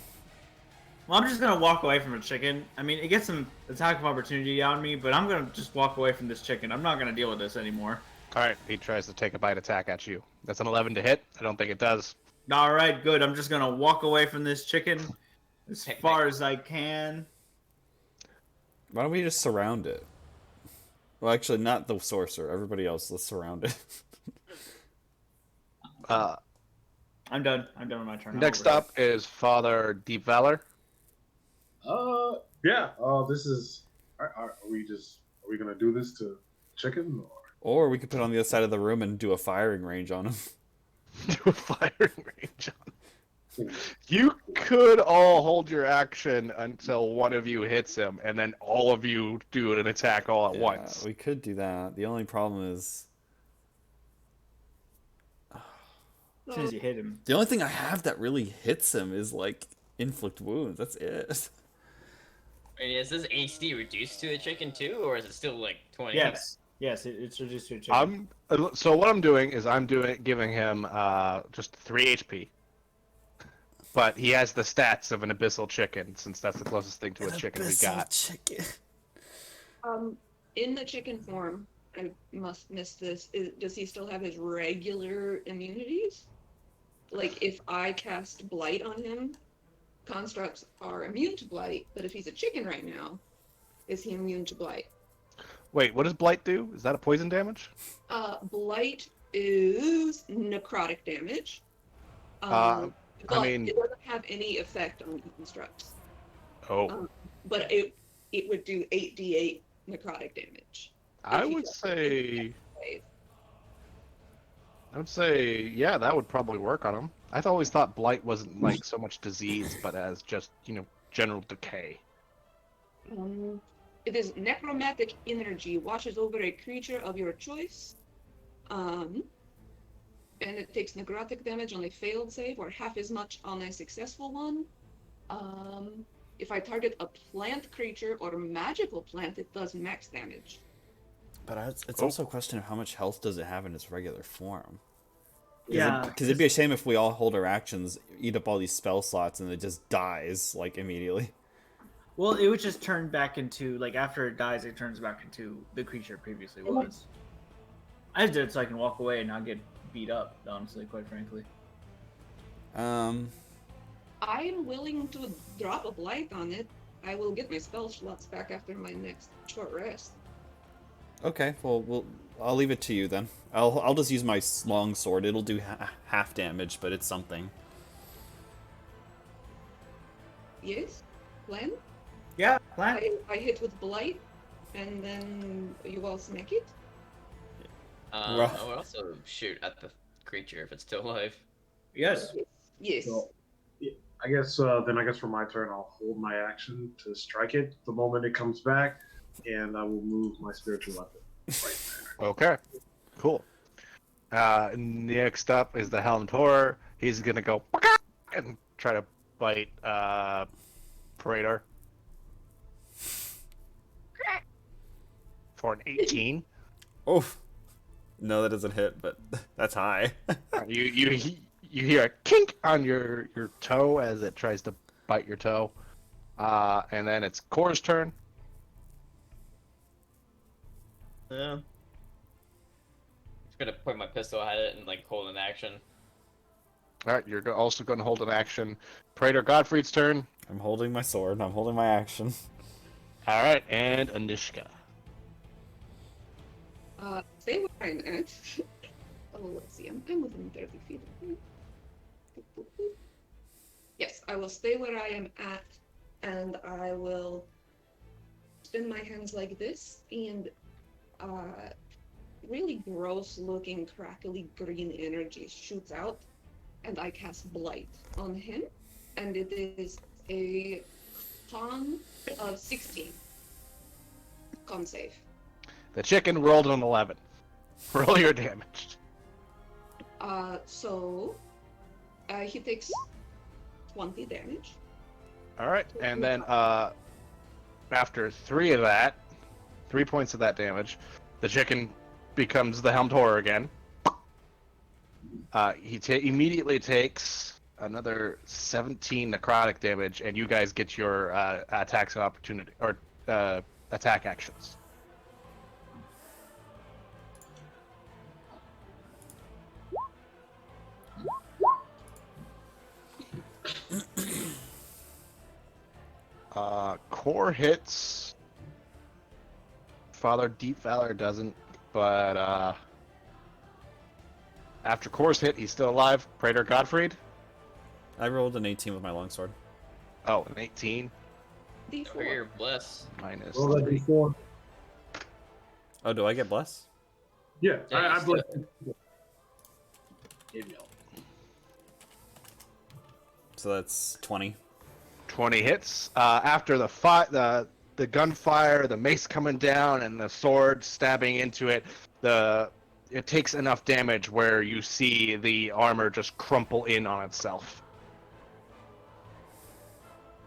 Well, I'm just gonna walk away from a chicken. I mean, it gets some attack of opportunity on me, but I'm gonna just walk away from this chicken. I'm not gonna deal with this anymore. Alright, he tries to take a bite attack at you. That's an 11 to hit. I don't think it does. All right, good. I'm just gonna walk away from this chicken as far as I can. Why don't we just surround it? Well, actually, not the sorcerer. Everybody else, let's surround it. I'm done. I'm done with my turn. I'm Next over it. up is Father Deep Valor. Yeah. This is. Are we gonna do this to chicken or? Or we could put it on the other side of the room and do a firing range on him. Do a firing range on him. You could all hold your action until one of you hits him, and then all of you do an attack all at once. We could do that. The only problem is... As soon as you hit him. The only thing I have that really hits him is, like, inflict wounds. That's it. I mean, is this HD reduced to a chicken too, or is it still like 20? Yes. Yes, it's reduced to a chicken. So what I'm doing is giving him just 3 HP. But he has the stats of an abyssal chicken, since that's the closest thing to a chicken we got. Chicken. In the chicken form, I must miss this. Does he still have his regular immunities? Like, if I cast Blight on him, constructs are immune to Blight, but if he's a chicken right now, is he immune to Blight? Wait, what does Blight do? Is that a poison damage? Blight is necrotic damage. I But mean- it doesn't have any effect on constructs. Oh. But it would do 8d8 necrotic damage. I if you would got say... Wave. I would say, yeah, that would probably work on him. I always thought Blight wasn't like so much disease, but as just, general decay. It is necromantic energy washes over a creature of your choice. And it takes necrotic damage on a failed save or half as much on a successful one. If I target a plant creature or a magical plant, it does max damage. But it's also a question of how much health does it have in its regular form. Yeah. Because it'd be a shame if we all hold our actions, eat up all these spell slots, and it just dies, like, immediately. Well, it would just turn back into like after it dies, it turns back into the creature it previously was. I just did it so I can walk away and not get beat up. Honestly, quite frankly. Um, I'm willing to drop a blight on it. I will get my spell slots back after my next short rest. okay, well, I'll leave it to you then. I'll just use my long sword. It'll do half damage, but it's something. Yes? Plan? Yeah, plan. I hit with blight, and then you all smack it? Rough. I would also shoot at the creature if it's still alive. Yes. Yes. So, I guess for my turn, I'll hold my action to strike it the moment it comes back, and I will move my spiritual weapon right there. Okay, cool. Next up is the Helmed Horror. He's gonna go and try to bite Praetor for an 18. Oof. No, that doesn't hit, but that's high. You hear a kink on your toe as it tries to bite your toe, and then it's Core's turn. Yeah. Just gonna point my pistol at it and like hold an action. All right, you're also going to hold an action. Praetor Godfrey's turn. I'm holding my sword. I'm holding my action. All right, and Anishka. Stay where I'm at. Oh, let's see. I'm within 30 feet. Yes, I will stay where I am at, and I will spin my hands like this, and really gross-looking, crackly green energy shoots out, and I cast Blight on him, and it is a con of 16. Con save. The chicken rolled an 11. Roll your damage. So he takes 20 damage. All right, and then after 3 points of that damage, the chicken becomes the Helmed Horror again. He immediately takes another 17 necrotic damage, and you guys get your attacks of opportunity or attack actions. Core hits. Father Deep Valor doesn't, but after Core's hit, he's still alive. Praetor Godfried. I rolled an 18 with my longsword. Oh, an 18 D4. Figure bless. minus. Roll that 3. d4. Oh, do I get bless? Yeah, Yeah, I you bless. So that's 20. 20 hits. After the gunfire, the mace coming down, and the sword stabbing into it, it takes enough damage where you see the armor just crumple in on itself.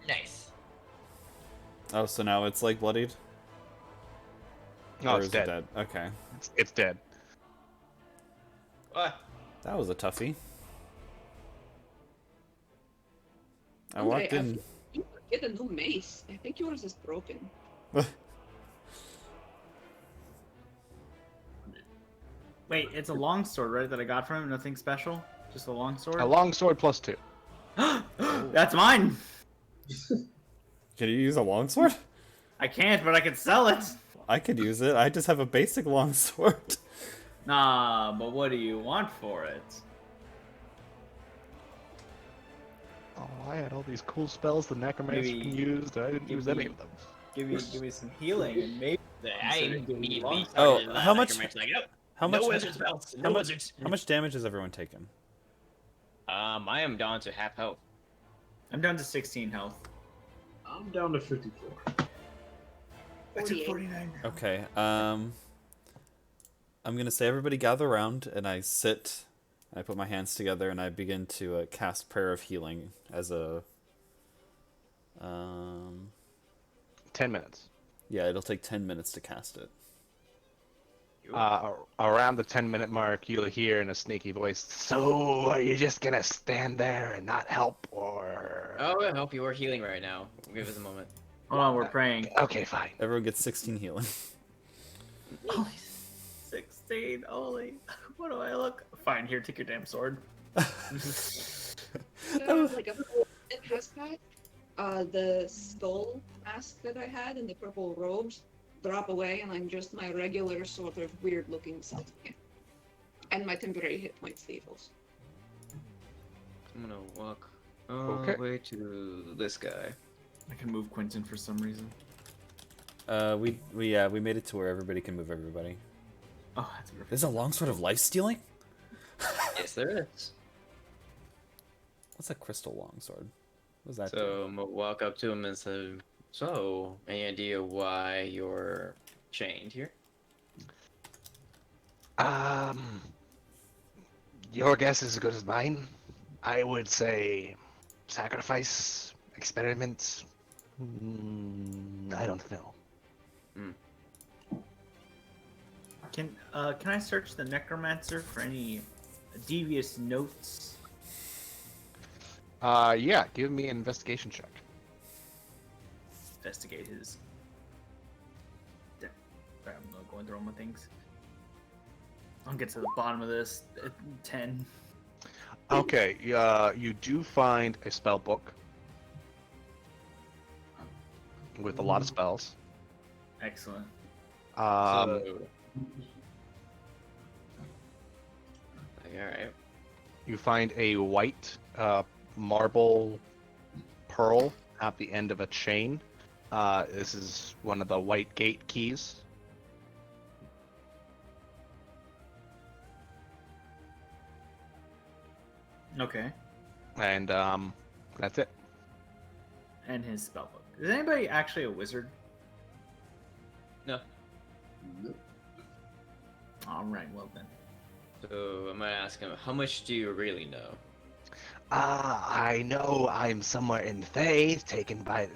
Nice. Oh, so now it's like bloodied? No, Or it's is dead. it dead? Okay. It's dead. What? That was a toughie. I Andre, walked in. You could get a new mace. I think yours is broken. Wait, it's a long sword, right? That I got from him. Nothing special. Just a long sword. A longsword plus 2. That's mine. Can you use a longsword? I can't, but I can sell it. I could use it. I just have a basic longsword. Nah, but what do you want for it? Oh, I had all these cool spells the necromancer Maybe- can use. I didn't use any maybe- of them. Give me some healing and maybe. I Consider doing immediately long- started Oh, that how much- necromancer, Like, nope, How much? no wizard spells. No much- wizards. How much damage has everyone taken? I am down to half health. I'm down to 16 health. I'm down to 54. I took 48. 49. Okay. I'm gonna say everybody gather around, and I sit. I put my hands together, and I begin to cast Prayer of Healing as a. 10 minutes. Yeah, it'll take 10 minutes to cast it. Around the 10-minute mark, you'll hear in a sneaky voice, "So, are you just gonna stand there and not help, or?" Oh, I help you. We're healing right now. Give us a moment. Hold on, we're praying. Okay, fine. Everyone gets 16 healing. Holy 16, holy. What do I look? Fine, here, take your damn sword. Like a full has that. The skull mask that I had and the purple robes drop away, and I'm just my regular sort of weird looking self again. And my temporary hit points staples. I'm gonna walk all Okay. the way to this guy. I can move Quentin for some reason. We made it to where everybody can move everybody. Oh, that's perfect. There's a longsword of life stealing? Yes, there is. What's a crystal longsword? What does that do? So I'm gonna walk up to him and say, "So, any idea why you're chained here?" Your guess is as good as mine. I would say sacrifice, experiment. I don't know. Can I search the necromancer for any devious notes? Yeah, give me an investigation check. Investigate his. Sorry, I'm not going through all my things. I'll get to the bottom of this. 10. Okay, you do find a spell book with a lot of spells. Excellent. Um, Alright. You find a white marble pearl at the end of a chain. This is one of the white gate keys. Okay. And that's it. And his spellbook. Is anybody actually a wizard? No. Alright, well then. So I'm gonna ask him, how much do you really know? I know I'm somewhere in Thay, taken by,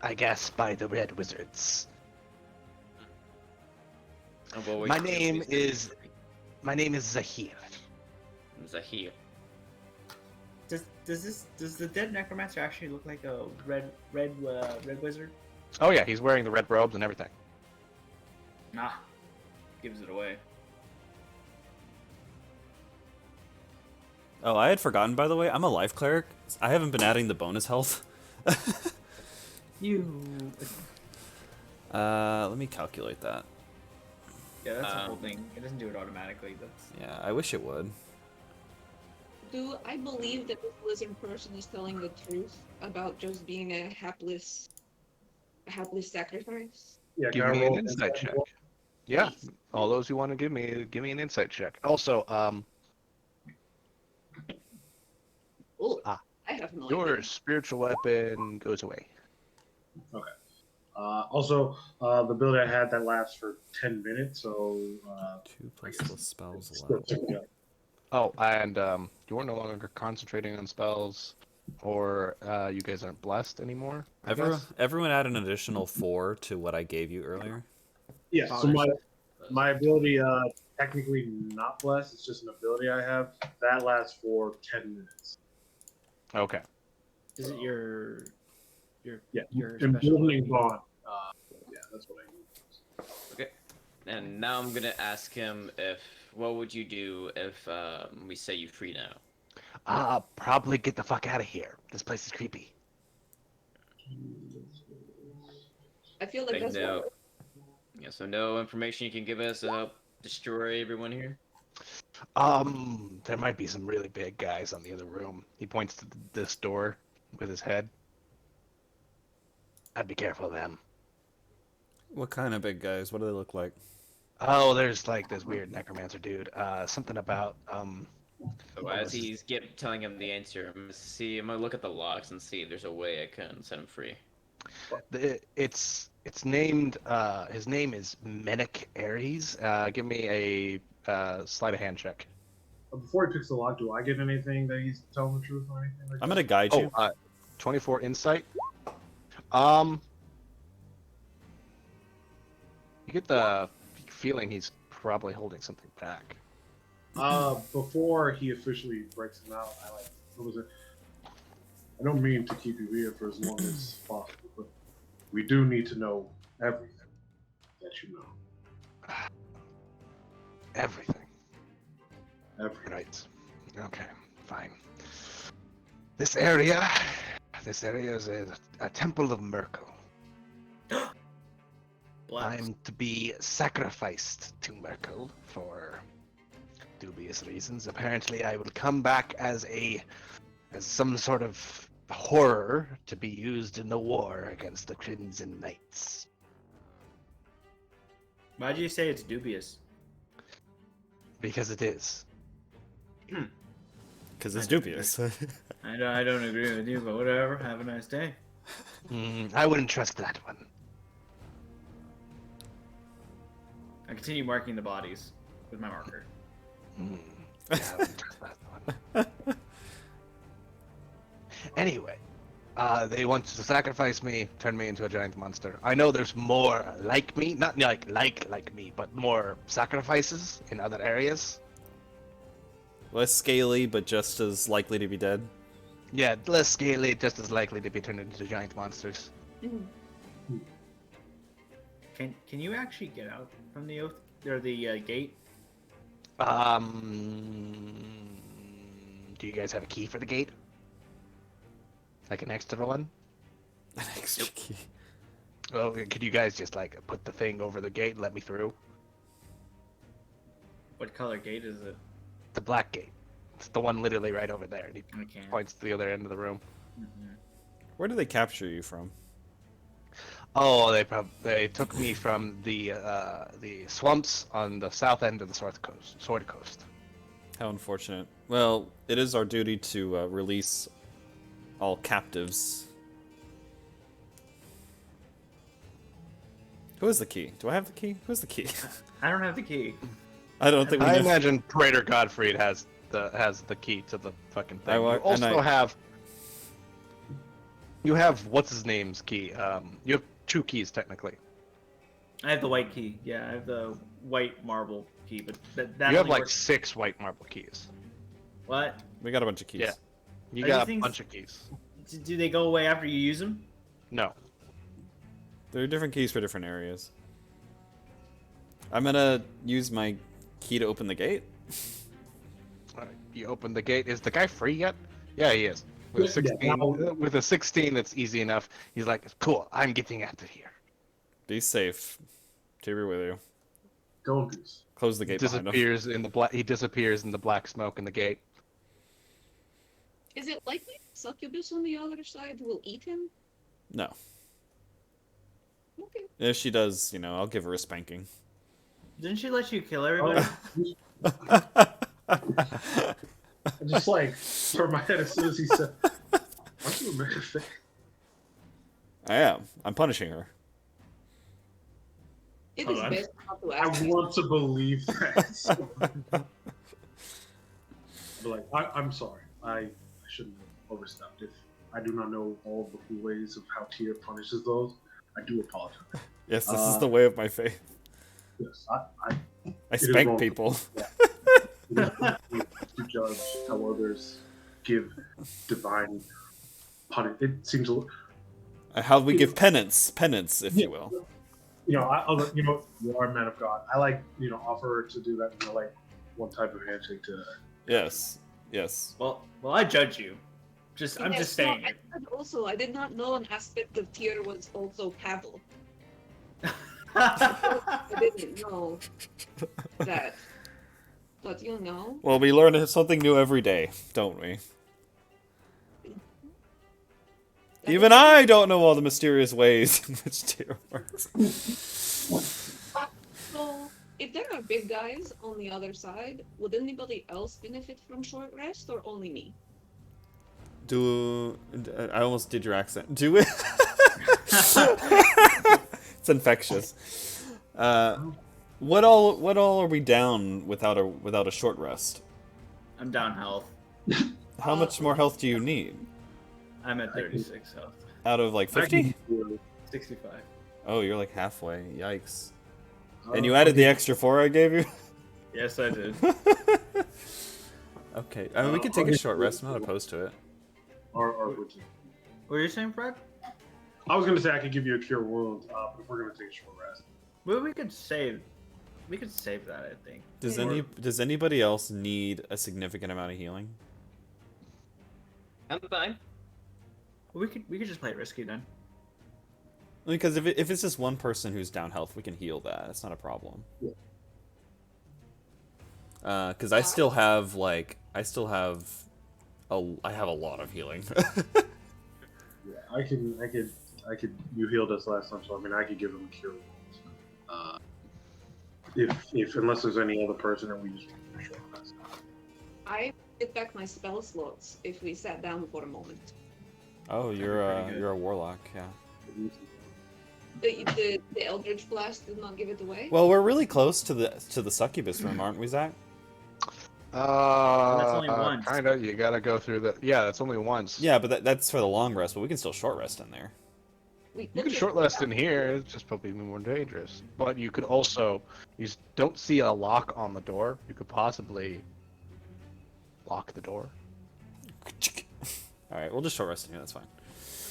I guess, by the Red Wizards. And what would My you do name if he's is- My name is Zahir. Zahir. Does the dead necromancer actually look like a red wizard? Oh yeah, he's wearing the red robes and everything. Nah. Gives it away. Oh, I had forgotten, by the way, I'm a life cleric. I haven't been adding the bonus health. You. Let me calculate that. Yeah, that's the whole thing. It doesn't do it automatically. That's. Yeah, I wish it would. Do I believe that this lizard person is telling the truth about just being a hapless sacrifice? Yeah, Give can I me an roll insight check. roll? Yeah, all those who want to give me an insight check. Also, Oh, Ah. I have no your idea. spiritual weapon goes away. Okay. Also, the ability I had that lasts for 10 minutes, so 2 plus the spells still allowed. took me up. Oh, and you're no longer concentrating on spells, or you guys aren't blessed anymore. I guess? Everyone add an additional 4 to what I gave you earlier. Yeah, so my ability, technically not blessed, it's just an ability I have. That lasts for 10 minutes. Okay. Is it your Yeah, your emboldening bond. Yeah, that's what I use. Okay. And now I'm gonna ask him what would you do if we say you free now? Probably get the fuck out of here. This place is creepy. I feel like Like, that's no. Yeah, so no information you can give us to help destroy everyone here? There might be some really big guys on the other room. He points to this door with his head. I'd be careful of them. What kind of big guys? What do they look like? Oh, there's like this weird necromancer dude. Something about So as he's telling him the answer, I'm gonna look at the locks and see if there's a way I can set him free. It's named. His name is Menic Ares. Give me a sleight of hand check. Before he picks the lock, do I get anything that he's telling the truth or anything like I'm that? gonna guide you. 24 insight. You get the feeling he's probably holding something back. Before he officially breaks him out, what was it? I don't mean to keep you here for as long as possible, but We do need to know everything that you know. Everything. Everything. Right. Okay, fine. This area is a temple of Merkel. Blacks. I'm to be sacrificed to Merkel for dubious reasons. Apparently, I will come back as some sort of horror to be used in the war against the Crimson Knights. Why do you say it's dubious? Because it is. Because it's dubious. I don't agree with you, but whatever. Have a nice day. I wouldn't trust that one. I continue marking the bodies with my marker. Yeah, I wouldn't trust that one. Anyway, they want to sacrifice me, turn me into a giant monster. I know there's more like me, not like me, but more sacrifices in other areas. Less scaly, but just as likely to be dead. Yeah, less scaly, just as likely to be turned into giant monsters. Can you actually get out from the oath or the gate? Do you guys have a key for the gate? Like an extra one? An extra key. Well, could you guys just like put the thing over the gate and let me through? What color gate is it? The black gate. It's the one literally right over there. And he I can't. points to the other end of the room. Where do they capture you from? Oh, they took me from the swamps on the south end of the Sword Coast. How unfortunate. Well, it is our duty to release all captives. Who has the key? Do I have the key? Who's the key? I don't have the key. I don't think we I know. imagine Praetor Godfried has the key to the fucking thing. You have what's his name's key. You have 2 keys technically. I have the white key. Yeah, I have the white marble key, but that You have only like works- 6 white marble keys. What? We got a bunch of keys. Yeah. You Are got these a things- bunch of keys. Do they go away after you use them? No. There are different keys for different areas. I'm gonna use my key to open the gate. Alright, you open the gate. Is the guy free yet? Yeah, he is. With a 16, with a 16, it's easy enough. He's like, cool, I'm getting out of here. Be safe. Tibber with you. Don't do this. Close the gate behind him. He disappears in the black smoke in the gate. Is it likely Succubus on the other side will eat him? No. Okay. If she does, I'll give her a spanking. Didn't she let you kill everybody? I just like turned my head as soon as he said, "Aren't you a man of faith?" I am. I'm punishing her. It Hold is on. best not to I ask. want to believe that. But I'm sorry. I shouldn't have overstepped. If I do not know all the cool ways of how Tyr punishes those, I do apologize. Yes, this is the way of my faith. Yes, I It is spank wrong. people. it is wrong to judge how others give divine punishment. It seems a little. How we give penance, if you will. You are a man of God. I offer to do that. One type of handshake to. Yes. Well, I judge you. I'm Yes, just saying no, it. I did not know an aspect of Tyr was also Pavel. I I didn't know that. But Well, we learn something new every day, don't we? that Even is- I don't know all the mysterious ways in which Tyr works. So, if there are big guys on the other side, would anybody else benefit from short rest or only me? I almost did your accent. Do it. It's infectious. What all are we down without a short rest? I'm down health. How much more health do you need? I'm at 36 health. Out of like 50? 65. Oh, you're like halfway. Yikes. And you added the extra 4 I gave you? Yes, I did. Okay. I mean, we could take a short rest. I'm not opposed to it. Or routine. What are you saying, Fred? I was gonna say I could give you a cure wounds, but we're gonna take a short rest. Well, we could save that, I think. Does anybody else need a significant amount of healing? I'm fine. We could just play it risky then. Because if it's just one person who's down health, we can heal that. It's not a problem. Yeah. Because I still have a lot of healing. Yeah, I could. You healed us last time, so I mean, I could give them a cure wounds. If unless there's any other person, then we just take a short rest. I get back my spell slots if we sat down for a moment. Oh, you're a warlock, yeah. The Eldritch Blast did not give it away. Well, we're really close to the succubus room, aren't we, Zach? That's only once. Kinda. You gotta go through the. Yeah, that's only once. Yeah, but that's for the long rest. But we can still short rest in there. You can short rest in here. It's just probably more dangerous. But you could also. You don't see a lock on the door. You could possibly lock the door. All right, we'll just short rest in here. That's fine.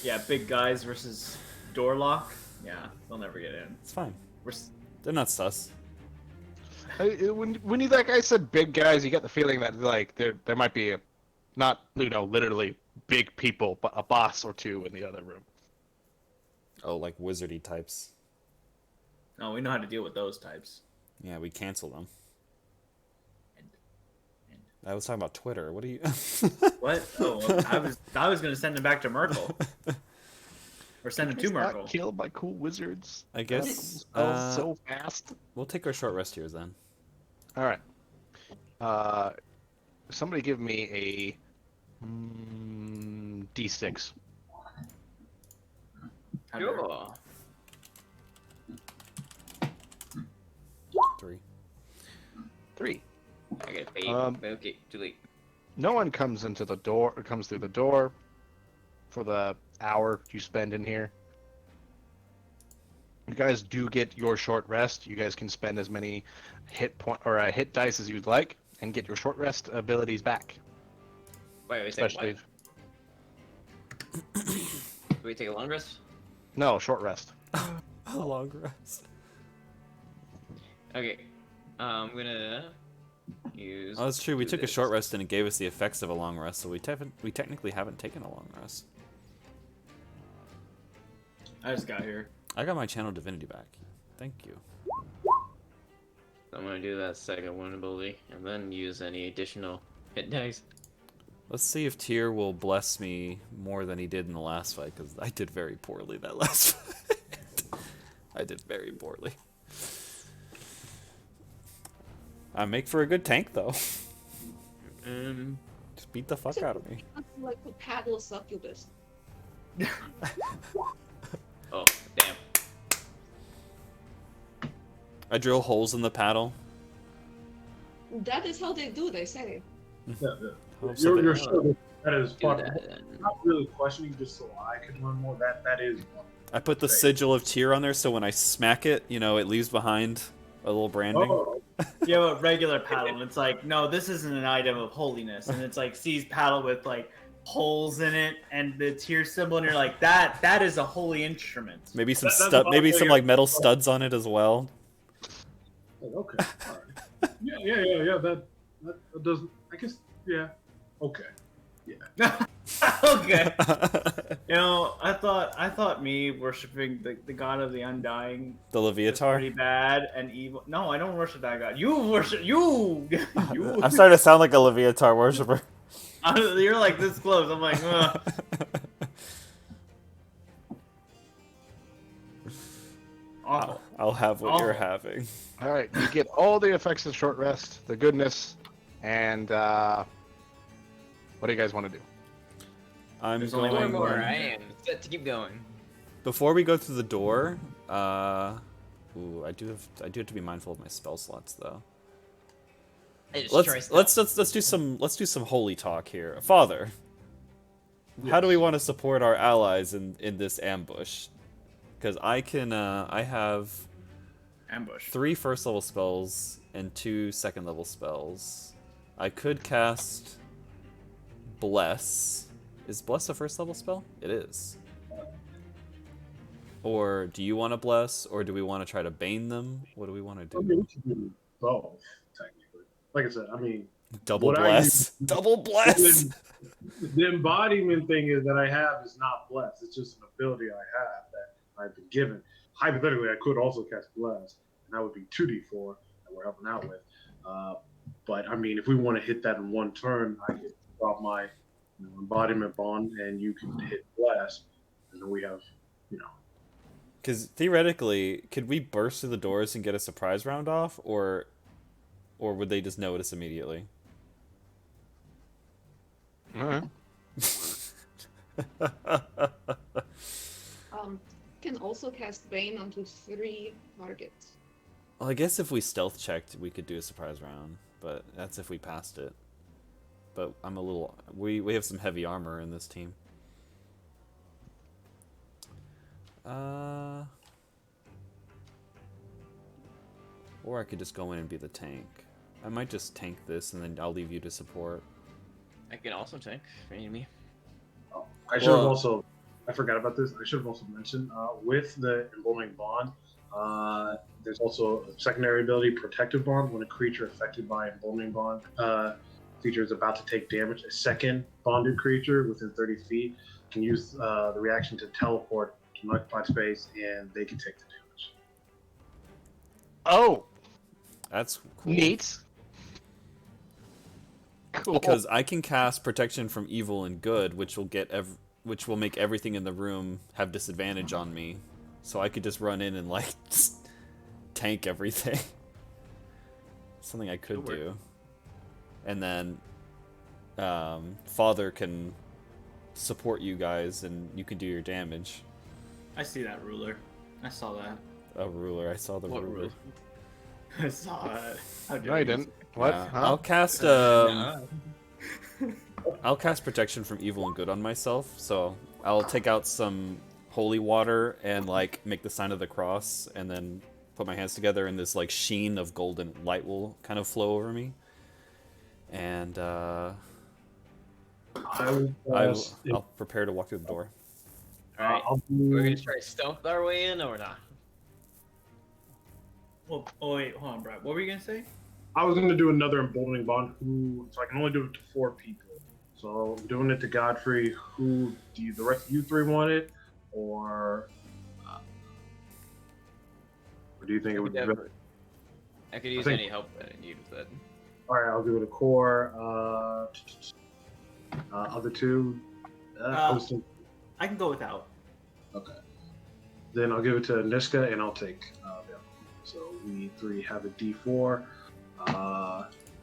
Yeah, big guys versus door lock. Yeah, they'll never get in. It's fine. We're They're not sus. When that guy said big guys, you get the feeling that like there might be not literally big people, but a boss or two in the other room. Oh, like wizardy types. No, we know how to deal with those types. Yeah, we cancel them. And I was talking about Twitter. What are you? what? Oh, well, I was gonna send him back to Merkel. Or send him to Merkel. Killed by cool wizards. I guess. So fast. We'll take our short rest here then. All right. Somebody give me a D6. Sure. 3. 3. I get paid. Okay, too late. No one comes through the door for the hour you spend in here. You guys do get your short rest. You guys can spend as many hit dice as you'd like and get your short rest abilities back. Wait, Especially do we take a long rest? No, short rest. A long rest. Okay. I'm gonna use. Oh, that's true. We took a this. short rest and it gave us the effects of a long rest, so we technically haven't taken a long rest. I just got here. I got my channel divinity back. Thank you. I'm gonna do that second one ability and then use any additional hit dice. Let's see if Tyr will bless me more than he did in the last fight, because I did very poorly that last fight. I did very poorly. I make for a good tank, though. Just beat the fuck out of me. Like the paddle succubus. Oh, damn. I drill holes in the paddle. That is how they do, they say. Yeah. Hope so You're they- sure that is Do fucking. that then. I'm not really questioning, just so I can learn more. That is. I put the sigil of Tyr on there, so when I smack it, it leaves behind a little branding. Oh, You have a regular paddle, and it's like, no, this isn't an item of holiness. And it's like, sees paddle with like holes in it and the Tyr symbol, and you're like, that is a holy instrument. Maybe some That's maybe some like metal fire. studs on it as well. okay. All right. Yeah. That doesn't. I guess. Yeah. Okay. Yeah. Okay. I thought me worshiping the god of the undying The was Leviatar. pretty bad and evil. No, I don't worship that god. You worship you. You. I'm starting to sound like a Leviatar worshiper. You're like this close. I'm like, ugh. Awful. I'll have what you're Awful. having. All right, you get all the effects of short rest, the goodness, and what do you guys want to do? I'm There's only going. one More, I am set to keep going. Before we go through the door, I do have to be mindful of my spell slots though. I just try Let's stuff. do some holy talk here, Father. How do we want to support our allies in this ambush? Because I have Ambush. 3 first level spells and 2 second level spells. I could cast Bless. Is Bless a first level spell? It is. Or do you want to bless, or do we want to try to bane them? What do we want to I do? mean, we should do both, technically. Like I said, I mean, Double what I use, bless. Double bless. the embodiment thing is that I have is not blessed. It's just an ability I have that I've been given. Hypothetically, I could also cast bless, and that would be 2d4 that we're helping out with. But I mean, if we want to hit that in one turn, I could drop my embodiment bond, and you can hit bless, and then we have, Because theoretically, could we burst through the doors and get a surprise round off, or would they just notice immediately? Alright. Can also cast Bane onto 3 targets. Well, I guess if we stealth checked, we could do a surprise round, but that's if we passed it. But I'm a little... We have some heavy armor in this team. Or I could just go in and be the tank. I might just tank this, and then I'll leave you to support. I can also tank if you need me. I should have also, I forgot about this. I should have also mentioned with the emboldening bond, there's also a secondary ability, protective bond. When a creature affected by emboldening bond creature is about to take damage, a second bonded creature within 30 feet can use the reaction to teleport to an occupied space, and they can take the damage. Oh, That's cool. neat. Cool. Because I can cast protection from evil and good, which will make everything in the room have disadvantage on me. So I could just run in and like just tank everything. Something I could do. And then Father can support you guys, and you can do your damage. I see that ruler. I saw that. A ruler. I saw the What ruler. ruler? I saw it. How No, dare I you. didn't. What? Yeah. Huh? I'll cast protection from evil and good on myself. So I'll take out some holy water and like make the sign of the cross, and then put my hands together, and this like sheen of golden light will kind of flow over me. And I'll prepare to walk through the door. Alright. We're gonna try to stealth our way in or not? Well, oh wait, hold on, Brad. What were you gonna say? I was going to do another emboldening bond, so I can only do it to 4 people. So I'm doing it to Godfrey. Who do the rest of you 3 want it, or do you think it would be better? I could use think- any help that I need with that. All right, I'll give it a core. Other 2. Posting. I can go without. Okay. Then I'll give it to Niska, and I'll take them. So we 3 have a D4.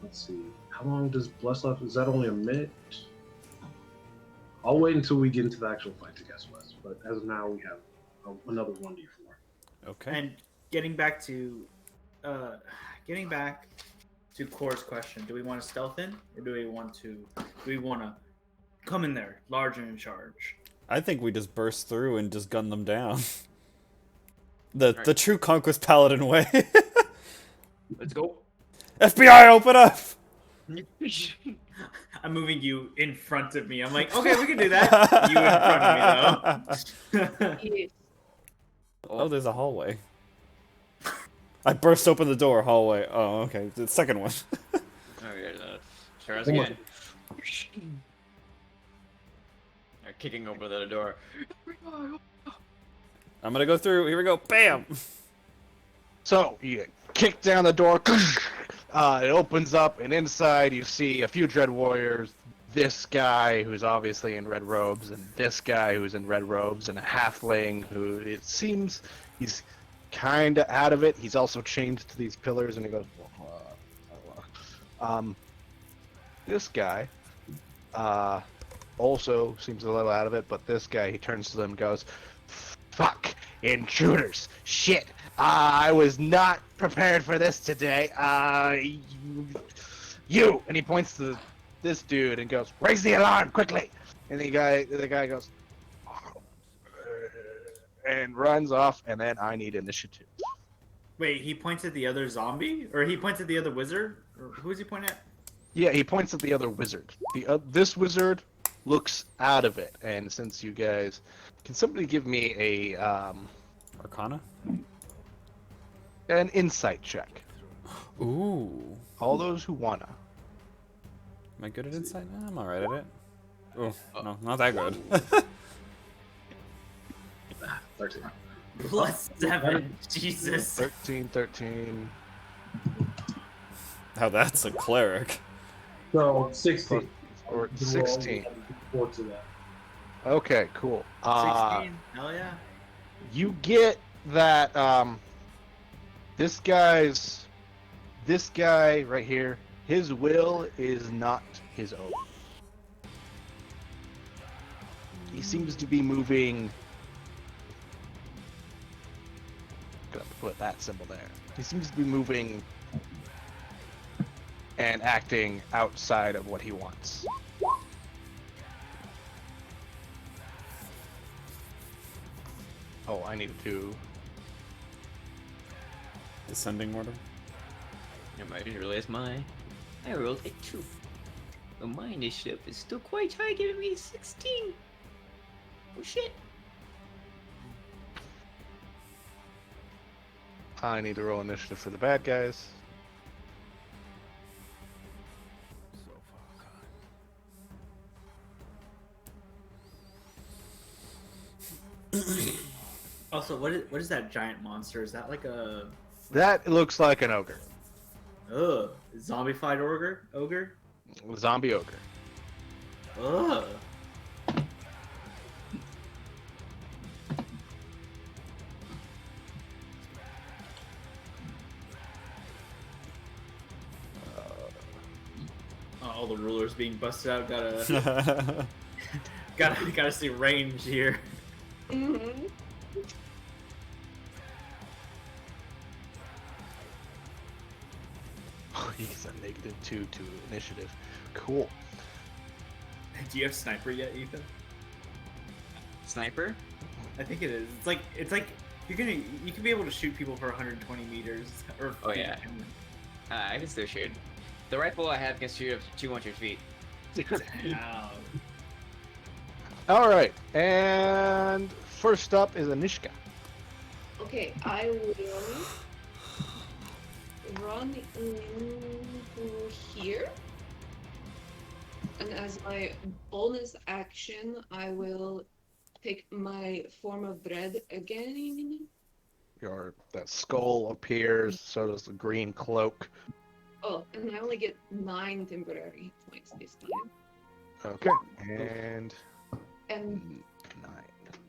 Let's see. How long does Bless left? Is that only a minute? I'll wait until we get into the actual fight to guess Bless. But as of now, we have another 1D4. Okay. And getting back to Core's question, do we want to stealth in, or do we want to come in there large and in charge? I think we just burst through and just gun them down. The true Conquest Paladin way. Let's go. FBI, open up! I'm moving you in front of me. I'm like, okay, we can do that. You in front of me, though. Yes. Oh, there's a hallway. I burst open the door, hallway. Oh, okay. The second one. Okay, try us again. They're kicking over the door. I'm gonna go through. Here we go. Bam! So you kick down the door. It opens up, and inside you see a few Dread Warriors. This guy who's obviously in red robes, and this guy who's in red robes, and a halfling who it seems he's kind of out of it. He's also chained to these pillars, and he goes. This guy also seems a little out of it, but this guy, he turns to them and goes, "Fuck, intruders, shit. I was not prepared for this today. You," and he points to this dude and goes, "Raise the alarm quickly!" And the guy goes, and runs off. And then I need initiative. Wait, he points at the other zombie, or he points at the other wizard, or who is he pointing at? Yeah, he points at the other wizard. This wizard looks out of it, and since you guys, can somebody give me a Arcana? An insight check. Ooh. All those who wanna. Am I good at insight? I'm alright at it. Oh, no, not that good. +7. Jesus. 13. Now that's a cleric. So 16. Or You can roll 16. 4 to that. Okay, cool. 16. Hell yeah. You get that this guy right here, his will is not his own. He seems to be moving. Gonna put that symbol there. He seems to be moving and acting outside of what he wants. Oh, I needed to. Descending order. I didn't realize I rolled a 2. But my initiative is still quite high, giving me 16. Oh shit. I need to roll initiative for the bad guys. Also, what is that giant monster? Is that like a That looks like an ogre. zombified ogre? Zombie ogre. Ugh. All the rulers being busted out. Gotta see range here. Mm-hmm. Oh, he's a -2 to initiative. Cool. Do you have sniper yet, Ethan? Sniper? I think it is. It's like you can be able to shoot people for 120 meters or. Oh, yeah. I can still shoot. The rifle I have can shoot up to 200 feet. Wow. All right, and first up is Anishka. Okay, I will run into here. And as my bonus action, I will take my form of dread again. That skull appears, so does the green cloak. Oh, and I only get 9 temporary points this time. Okay, and And 9,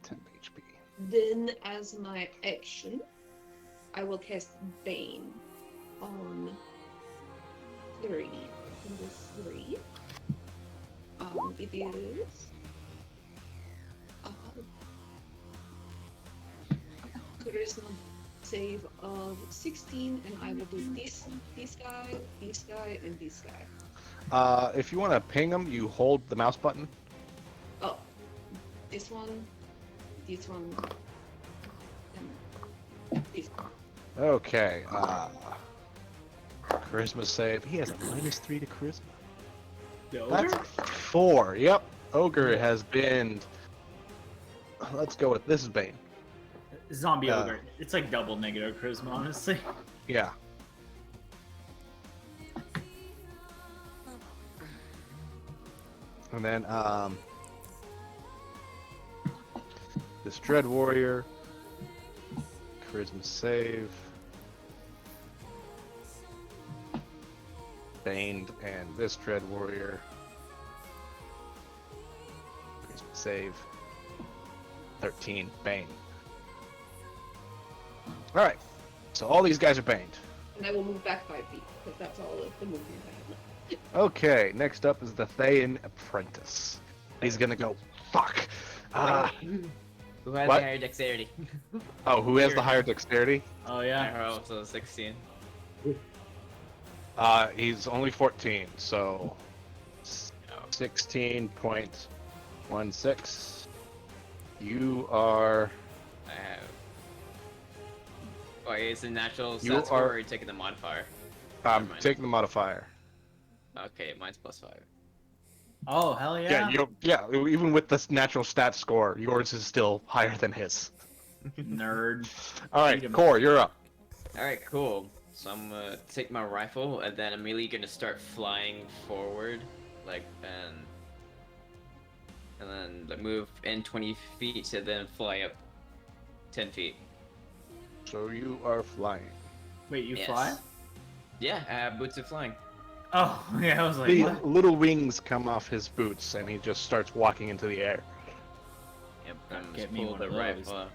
10 HP. then as my action, I will cast Bane on 3. Number 3. It is charisma save of 16, and I will do this guy, and this guy. If you want to ping them, you hold the mouse button. Oh, this one, and this one. Okay, charisma save. He has a -3 to charisma. The That's ogre? 4. Yep, ogre has been. Let's go with this is Bane. Zombie ogre. It's like double negative charisma, honestly. Yeah. And then this Dread Warrior, charisma save, Bane, and this Dread Warrior, charisma save, 13, Bane. All right, so all these guys are baned. And I will move back 5 feet, because that's all of the movement I have left. Okay, next up is the Thayan Apprentice. He's gonna go, fuck. Who has What? the higher dexterity? Oh, who has the higher dexterity? Oh I yeah. rolled so 16. He's only 14, so 16.16. You are. I have. Oh, it's a natural You stat score, are- or are you taking the modifier? I'm Never mind. taking the modifier. Okay, mine's +5. Oh hell Yeah, yeah. even with this natural stat score, yours is still higher than his. Nerd. All right, Beat 'em. Core, you're up. All right, cool. So I'm gonna take my rifle and then immediately gonna start flying forward, like and then like, move in 20 feet to then fly up 10 feet. So you are flying. Wait, you Yes. fly? Yeah, I have boots of flying. Oh, yeah, I was like, The what? little wings come off his boots, and he just starts walking into the air. Yep, I'm Get just me pull one the of those. rifle out.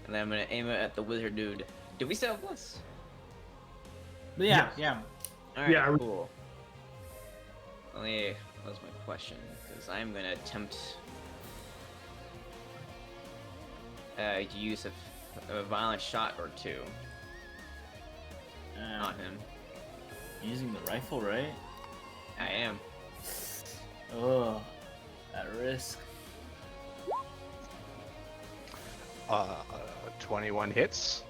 And then I'm gonna aim it at the wizard dude. Do we still have bliss? Yeah, Yes. yeah. Alright, Yeah, cool. Only that was my question, because I'm gonna attempt to use a violent shot or two on him. Using the rifle, right? I am. Oh, at risk. 21 hits.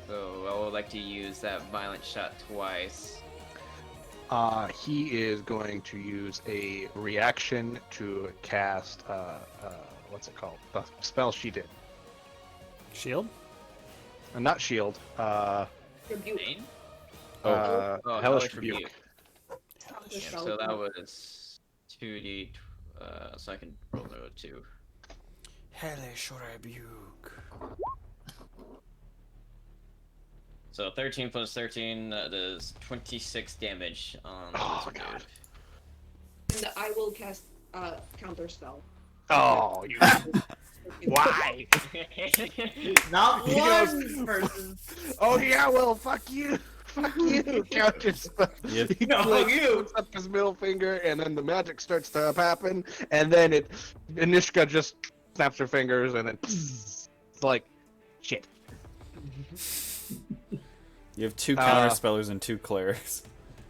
So I would like to use that violent shot twice. He is going to use a reaction to cast, what's it called? The spell she did. Shield? Not shield. Rebuke. Pain? Hellish Hellish Rebuke. Yeah, so that was 2d. So I can roll a 2. Hellish Rebuke. So 13 plus 13 does 26 damage on the Oh, wizard God. And I will cast counter spell. Oh, you. Why? dude. Not He one person. Oh, yeah, well, fuck you. Fuck you. Counter spell. Yep. He No, like, fuck you. puts up his middle finger, and then the magic starts to happen, and then Anishka just snaps her fingers, and then it's like, shit. You have 2 counterspellers and 2 clerics.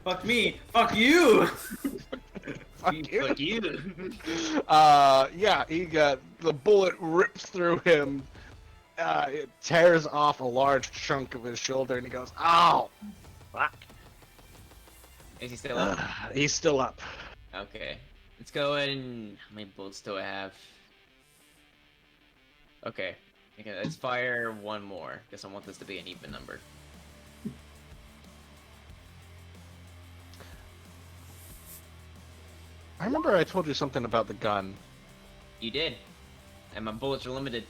Fuck me. Fuck you. Fuck you. Fuck you. Yeah, he got the bullet rips through him. It tears off a large chunk of his shoulder, and he goes, "Ow!" Fuck. Is he still up? He's still up. Okay. Let's go ahead and... How many bullets do I have? Okay. Let's fire one more, because I want this to be an even number. I remember I told you something about the gun. You did. And my bullets are limited.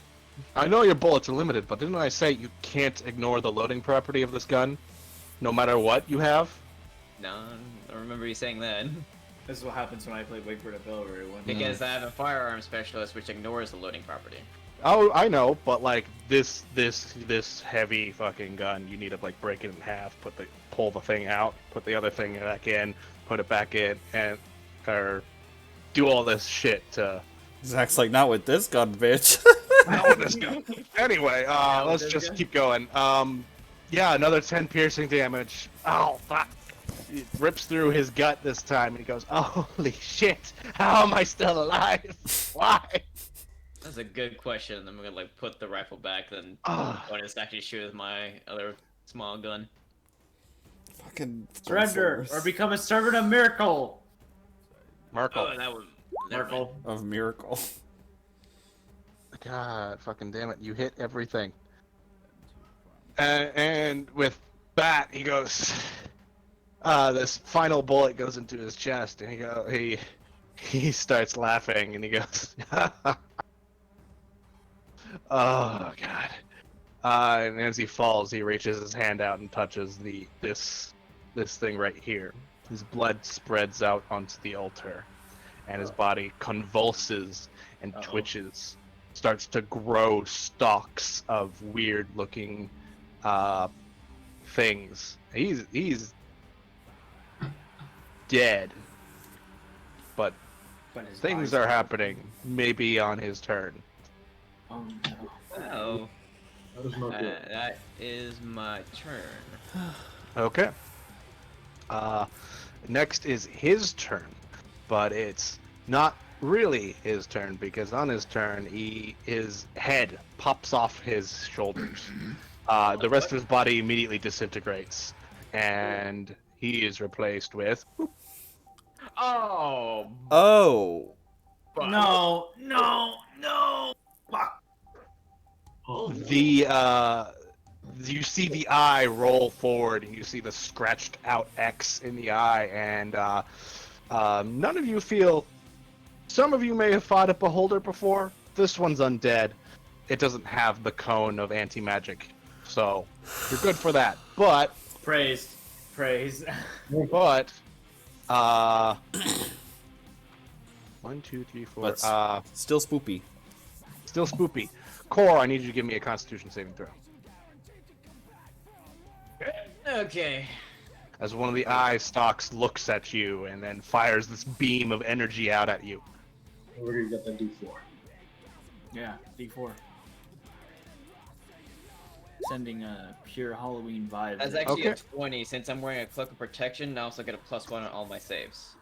I know your bullets are limited, but didn't I say you can't ignore the loading property of this gun, no matter what you have? No, I don't remember you saying that. This is what happens when I play Wakeford at Belvery. Because I have a firearm specialist which ignores the loading property. Oh, I know, but like this heavy fucking gun, you need to like break it in half, pull the thing out, put the other thing back in, put it back in, and or do all this shit to. Zach's like, not with this gun, bitch. Not with this gun. Anyway, let's just keep going. Yeah, another 10 piercing damage. Oh fuck! It rips through his gut this time, and he goes, oh, "Holy shit! How am I still alive? Why?" That's a good question. I'm gonna like put the rifle back, then Ah. when it's actually shoot with my other small gun. Fucking Surrender or become a servant of miracle. Markle. Oh, that was never mind. Miracle. of miracle. God, fucking damn it! You hit everything. And with that, he goes. This final bullet goes into his chest, and he starts laughing, and he goes, "Oh God!" And as he falls, he reaches his hand out and touches this thing right here. His blood spreads out onto the altar, and his body convulses and twitches, starts to grow stalks of weird-looking things. He's dead, but But his things eyes are happening. Maybe on his turn. Oh no. Oh, That is not good. that is my turn. Okay. Next is his turn, but it's not really his turn because on his turn, his head pops off his shoulders. The rest of his body immediately disintegrates, and he is replaced with. Oh, Oh. fuck. No. Fuck. Oh, You see the eye roll forward, and you see the scratched out X in the eye, and none of you feel. Some of you may have fought a beholder before. This one's undead. It doesn't have the cone of anti-magic, so you're good for that. But Praise. But, uh, 1, 2, 3, 4. But still spoopy. Still spoopy. Core, I need you to give me a Constitution saving throw. Okay. As one of the eye stalks looks at you and then fires this beam of energy out at you. Where do you get that D4? Yeah, D4. Sending a pure Halloween vibe. That's actually Okay. a 20. Since I'm wearing a cloak of protection, I also get a +1 on all my saves.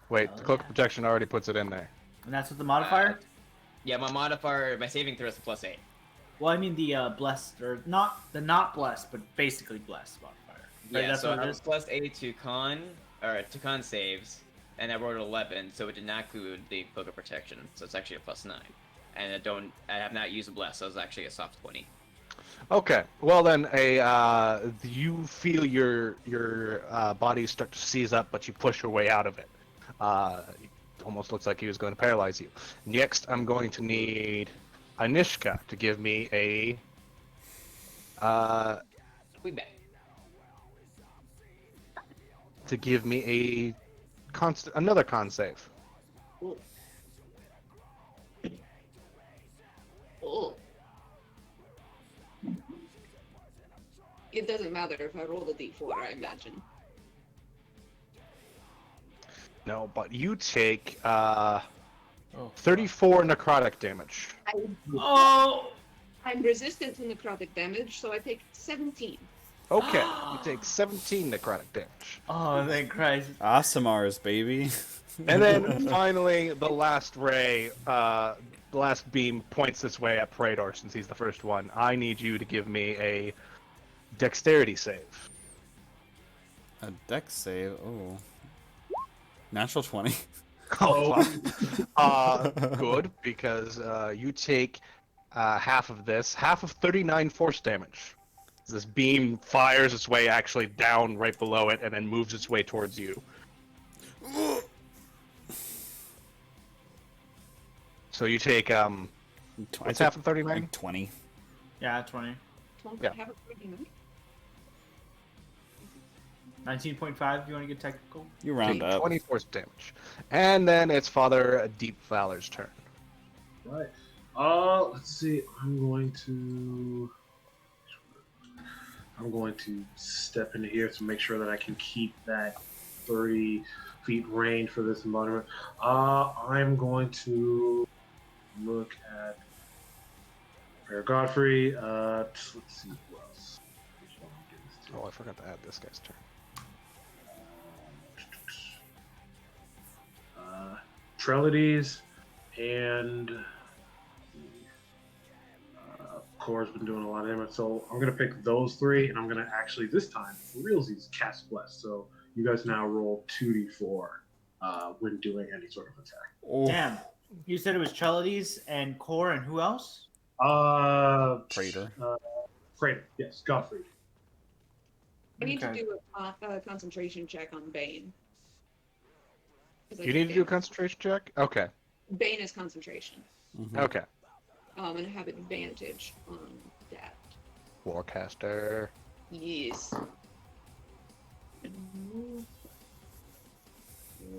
Wait, Oh, the Cloak of yeah. Protection already puts it in there. And that's with the modifier? Yeah, my modifier, my saving throw is a +8. Well, I mean the blessed, or not blessed, but basically blessed modifier. Right, Yeah, that's so what I it have is? +8 to con saves, and I rolled 11, so it did not include the cloak of protection, so it's actually a +9. And I have not used a bless, so it's actually a soft 20. Okay, well then, you feel your body start to seize up, but you push your way out of it. It almost looks like he was going to paralyze you. Next, I'm going to need Anishka to give me a We back. another con save. Oh. Oh. It doesn't matter if I roll the d4, I imagine. No, but you take Oh. 34 necrotic damage. Oh! I'm resistant to necrotic damage, so I take 17. Okay, you take 17 necrotic damage. Oh, thank Christ. Awesomears, baby. And then finally, the last ray, the last beam points this way at Praetor since he's the first one. I need you to give me a dexterity save. A dex save. Oh. Natural 20. Oh, fuck. Good, because you take half of this, half of 39 force damage. This beam fires its way actually down right below it and then moves its way towards you. So you take, what's half of 39? Like 20. Yeah, 20. Yeah. Have a pretty night. 19.5, if you want to get technical. You round Take up. 20 force damage. And then it's Father Deep Valor's turn. Right. Let's see. I'm going to step into here to make sure that I can keep that 30 feet range for this embodiment. I'm going to look at Fair Godfrey. Let's see who else. Which one I'll give this to. Oh, I forgot to add this guy's turn. Trelides and Core's been doing a lot of damage, so I'm gonna pick those three, and I'm gonna actually this time for realsies cast Bless. So you guys now roll 2d4 when doing any sort of attack. Oh. Damn. You said it was Trelides and Core and who else? Praetor. Praetor, yes, Godfrey. I need to Okay. do a concentration check on Bane. 'Cause I You think need to do a concentration check? Okay. Bane is concentration. Mhm. Okay. And I have advantage on that. Warcaster. Yes.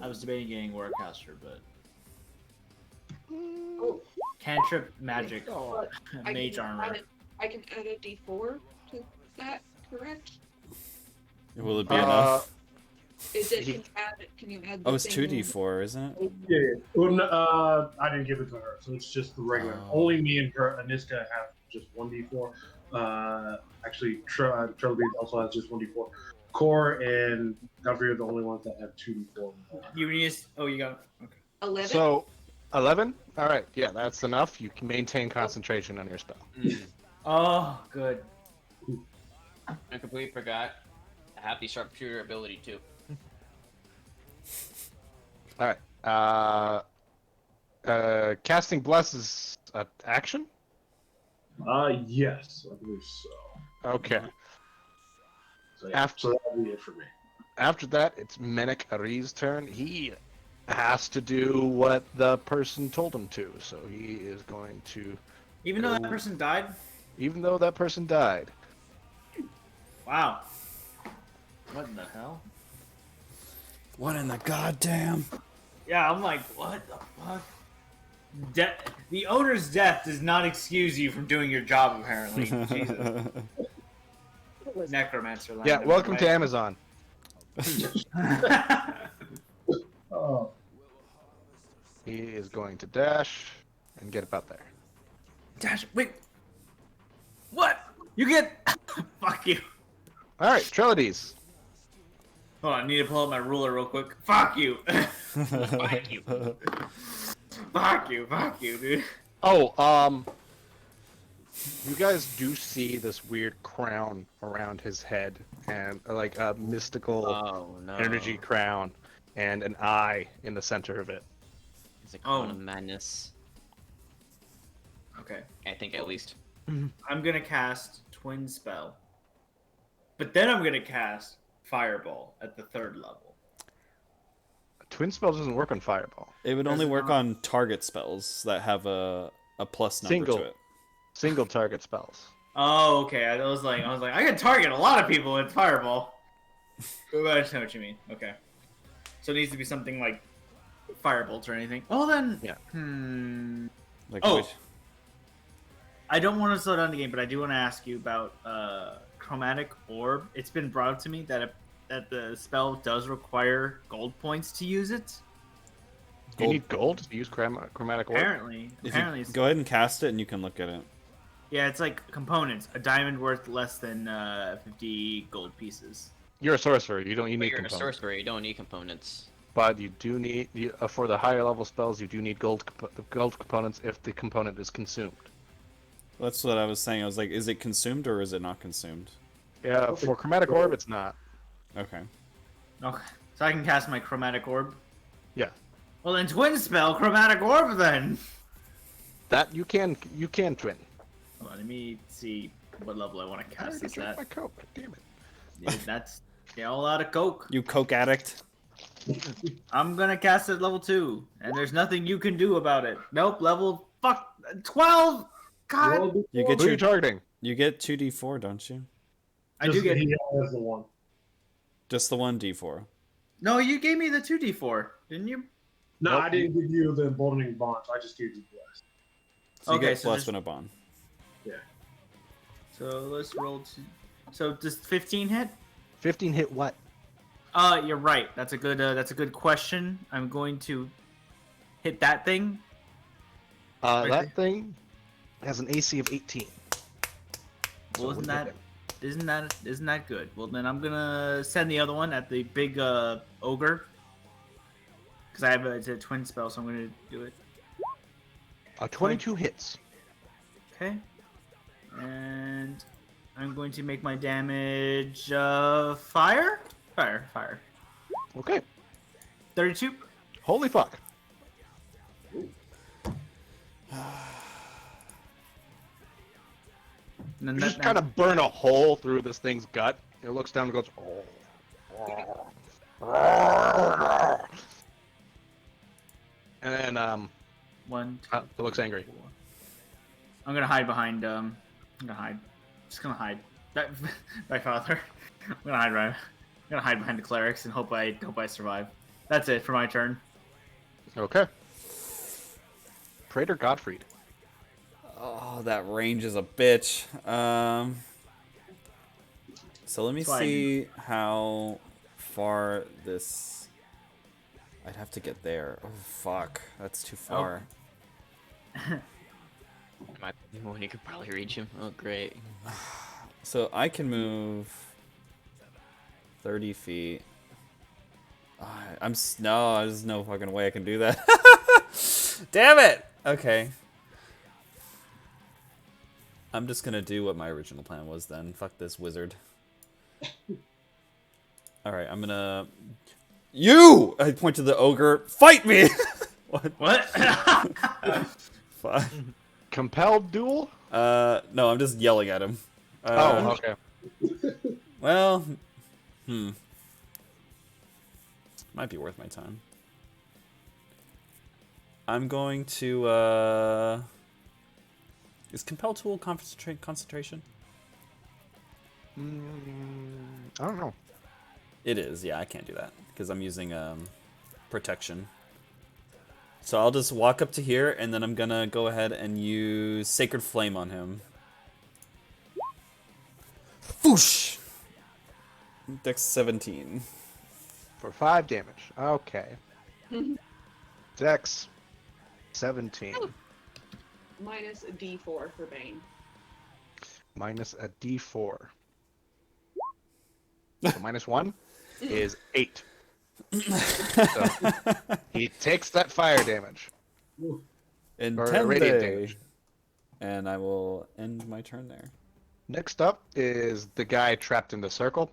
I was debating getting Warcaster, but Oh, cantrip magic, but I mage can armor. I can add a d4 to that, correct? Will it be enough? Is it can you add the Oh, it's thing 2d4, isn't it? Yeah, yeah. Well, no, I didn't give it to her, so it's just the regular. Oh. Only me and her, Aniska, have just 1d4. Actually, Trelides also has just 1d4. Core and Godfrey are the only ones that have 2d4. You need to, oh, you got, okay. 11? So, 11? Alright, yeah, that's enough. You can maintain concentration on your spell. Oh, good. I completely forgot. I have the sharpshooter ability too. Alright. Casting Bless is an action? Yes, I believe so. Okay. So, yeah, After- so that'll be it for me. After that, it's Menek Ari's turn. He has to do what the person told him to, so he is going to, Even though that Go. person died? even though that person died. Wow. What in the hell? What in the goddamn? Yeah, I'm like, what the fuck? The owner's death does not excuse you from doing your job, apparently. Jesus. Necromancer land. Yeah, welcome to Amazon. Oh, He is going to dash and get about there. Dash, wait. What? You get. Fuck you. All right, Trellides. Hold on, I need to pull out my ruler real quick. Fuck you. Fuck you. Fuck you. Fuck you, dude. Oh, you guys do see this weird crown around his head, and like a mystical Oh no. energy crown, and an eye in the center of it. It's a crown Oh. of madness. Okay. I think at least. I'm gonna cast Twin Spell. But then I'm gonna cast Fireball at the 3rd level. Twin spell doesn't work on fireball. It would Does only it work not? on target spells that have a plus number Single. to it. Single target spells. Oh, okay. I was like, I can target a lot of people with Fireball. But I just know what you mean. Okay. So it needs to be something like Firebolt or anything. Oh, then. Yeah. Like Oh. which, I don't want to slow down the game, but I do want to ask you about Chromatic Orb. It's been brought up to me that the spell does require gold points to use it. Do you need gold to use chromatic orb? Apparently, if apparently, you it's, go ahead and cast it and you can look at it. yeah, it's like components. A diamond worth less than 50 gold pieces. You're a sorcerer. You But need you're a components. sorcerer, you don't need components. But you do need for the higher level spells. You do need gold components if the component is consumed. That's what I was saying. I was like, is it consumed or is it not consumed? Yeah, for chromatic orb, it's not. Okay. Okay, so I can cast my Chromatic Orb. Yeah, Well, then Twin Spell Chromatic Orb then. that you can twin. Hold on, let me see what level I want to I cast already this drank at. my coke. Damn it. Yeah, that's all out of coke. You coke addict. I'm gonna cast it at level 2, and there's nothing you can do about it. Nope, level 12. God, well, You get Who are you your targeting? you get 2d4, don't you? I do get. He has the one. Just the one d4. No, you gave me the 2d4, didn't you? No, Nope. I didn't give you the emboldening bond. So I just gave you bless. So you Okay, get so plus just- when a bond. So let's roll. So does 15 hit? 15 hit what? You're right. That's a good question. I'm going to hit that thing. Right there. That thing has an AC of 18. Well, So isn't that good? Well, then I'm gonna send the other one at the big ogre, because I have it's a twin spell, so I'm gonna do it. 22 hits. Okay, and I'm going to make my damage fire. Okay. 32. Holy fuck. And then You that, just kind of burn a hole through this thing's gut. It looks down and goes, and then one. Two, it looks angry. four. I'm gonna hide behind. I'm gonna hide. Just gonna hide. My father. I'm gonna hide right. I'm gonna hide behind the clerics and hope I survive. That's it for my turn. Okay. Praetor Gottfried. Oh, that range is a bitch. So let me Fine. see how far this. I'd have to get there. Oh fuck, that's too far. My when you could probably reach him. Oh great. So I can move 30 feet. No, there's no fucking way I can do that. Damn it! Okay. I'm just gonna do what my original plan was then. Fuck this wizard. Alright, I'm gonna... You! I point to the ogre. Fight me! What? What? Fuck. Compelled duel? No, I'm just yelling at him. Oh, okay. Well, might be worth my time. I'm going to, is Compel Tool concentration? I don't know. It is, yeah, I can't do that, because I'm using, protection. So I'll just walk up to here, and then I'm gonna go ahead and use Sacred Flame on him. Whoosh! Dex 17. For 5 damage. Okay. Dex 17. Minus a D4 for Bane. Minus a d4. So minus 1 is 8. So he takes that fire damage. Or radiant Intende. damage. And I will end my turn there. Next up is the guy trapped in the circle.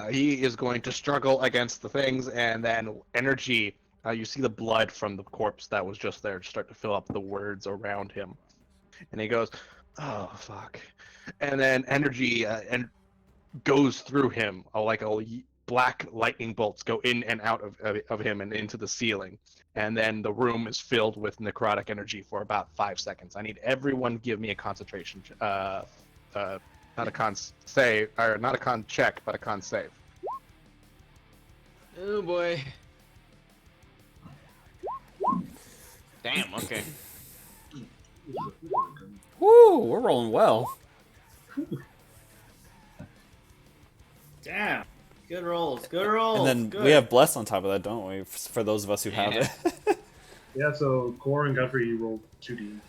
He is going to struggle against the things, and then energy. You see the blood from the corpse that was just there start to fill up the words around him. And he goes, oh, fuck. And then energy and goes through him. Like black lightning bolts go in and out of him and into the ceiling. And then the room is filled with necrotic energy for about 5 seconds. I need everyone give me a concentration. Not a con save, or not a con check, but a con save. Oh boy. Damn, okay. Woo, we're rolling well. Damn. Good rolls. Good rolls. And then good. we have Bless on top of that, don't we? For those of us who have it. Yeah, so Core and Godfrey, you rolled 2d4.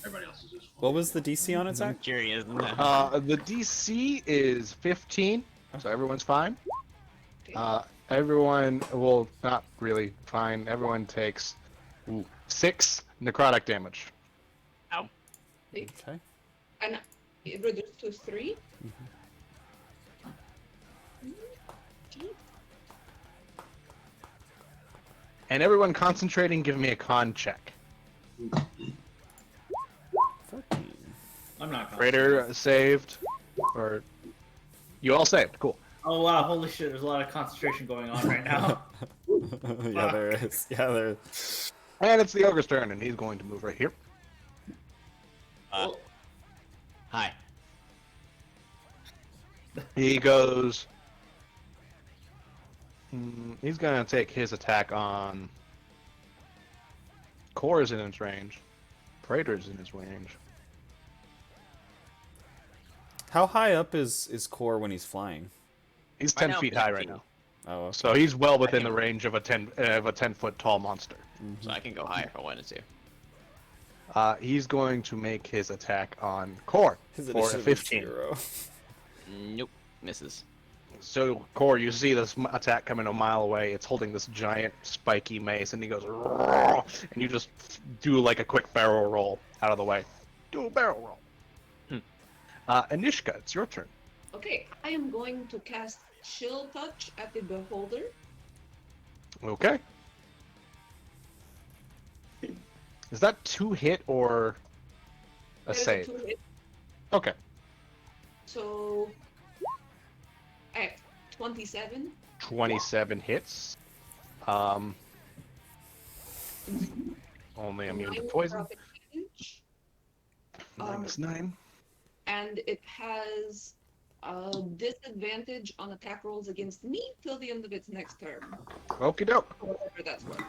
Everybody else is just 1. What was the DC on it, Zach? Curious. The DC is 15, so everyone's fine. Everyone, well, not really fine. Everyone takes 6 necrotic damage. Okay. And it reduced to 3. And everyone concentrating, give me a con check. 14. I'm not. Raider saved, or you all saved. Cool. Oh wow! Holy shit! There's a lot of concentration going on right now. Yeah, there is. Yeah, there is. And it's the ogre's turn, and he's going to move right here. Hi. He goes. He's gonna take his attack on. Core is in his range. Praetor's in his range. How high up is Core when he's flying? He's Right 10 now, feet high 15. right now. Oh, okay. So he's well within can- the range of a 10-foot tall monster. So I can go higher if I wanted to. He's going to make his attack on Core His for a initiative is 15. 0. Nope. Misses. So Core, you see this attack coming a mile away. It's holding this giant spiky mace, and he goes, "Roar!" And you just do like a quick barrel roll out of the way. Do a barrel roll. Anishka, it's your turn. Okay, I am going to cast Chill Touch at the Beholder. Okay. Is that 2 hit or a That is save? 2 hit. Okay. So, at 27. 27 hits. Only immune to 9 poison. necrotic damage, -9. and it has a disadvantage on attack rolls against me till the end of its next turn. Okie doke. Whatever that's worth.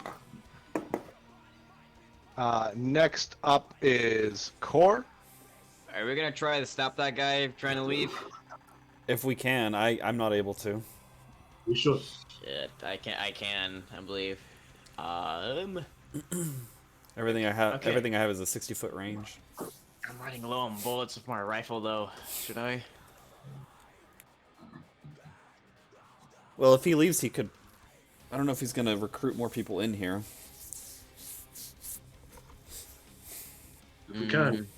Next up is Core. Are we gonna try to stop that guy trying to leave? If we can, I'm not able to. We should. Shit, I can, I believe. Everything I have, Okay. everything I have is a 60-foot range. I'm running low on bullets with my rifle, though. Should I? Well, if he leaves, he could. I don't know if he's gonna recruit more people in here. If we can.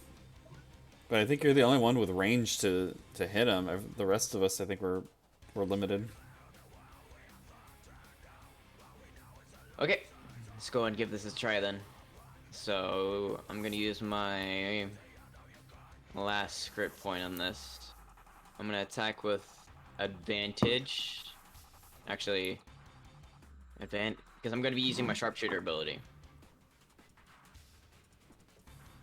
But I think you're the only one with range to hit him. The rest of us, I think, we're limited. Okay, let's go and give this a try then. So I'm gonna use my last script point on this. I'm gonna attack with advantage. Actually, because I'm gonna be using my sharpshooter ability.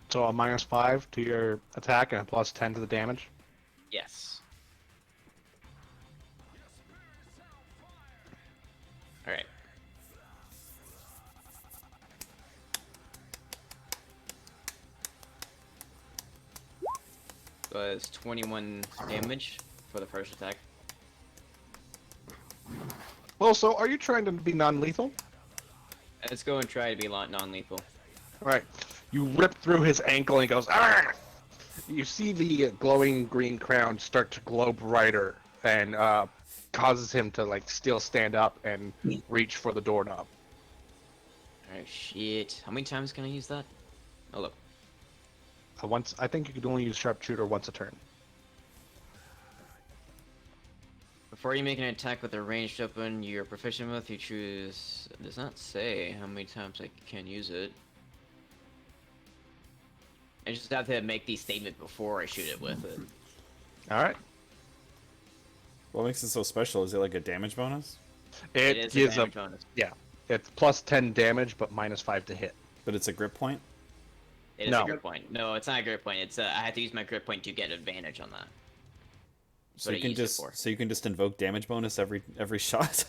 So a -5 to your attack and a +10 to the damage. Yes. All right. So it's 21 damage for the first attack. Well, so are you trying to be non-lethal? Let's go and try to be non-lethal. Right. You rip through his ankle and he goes, "Argh!" You see the glowing green crown start to glow brighter and causes him to like still stand up and reach for the doorknob. Alright, shit. How many times can I use that? Oh, look. Once, I think you could only use sharpshooter once a turn. Before you make an attack with a ranged weapon you're proficient with, you choose... It does not say how many times I can use it. I just have to make the statement before I shoot it with it. All right. What makes it so special? Is it like a damage bonus? It It is gives a damage bonus. yeah. It's +10 damage, but -5 to hit. But it's a grip point? It is No. a grip point. No, it's not a grip point. It's I have to use my grip point to get advantage on that. So What you I can used it just for. so you can just invoke damage bonus every shot?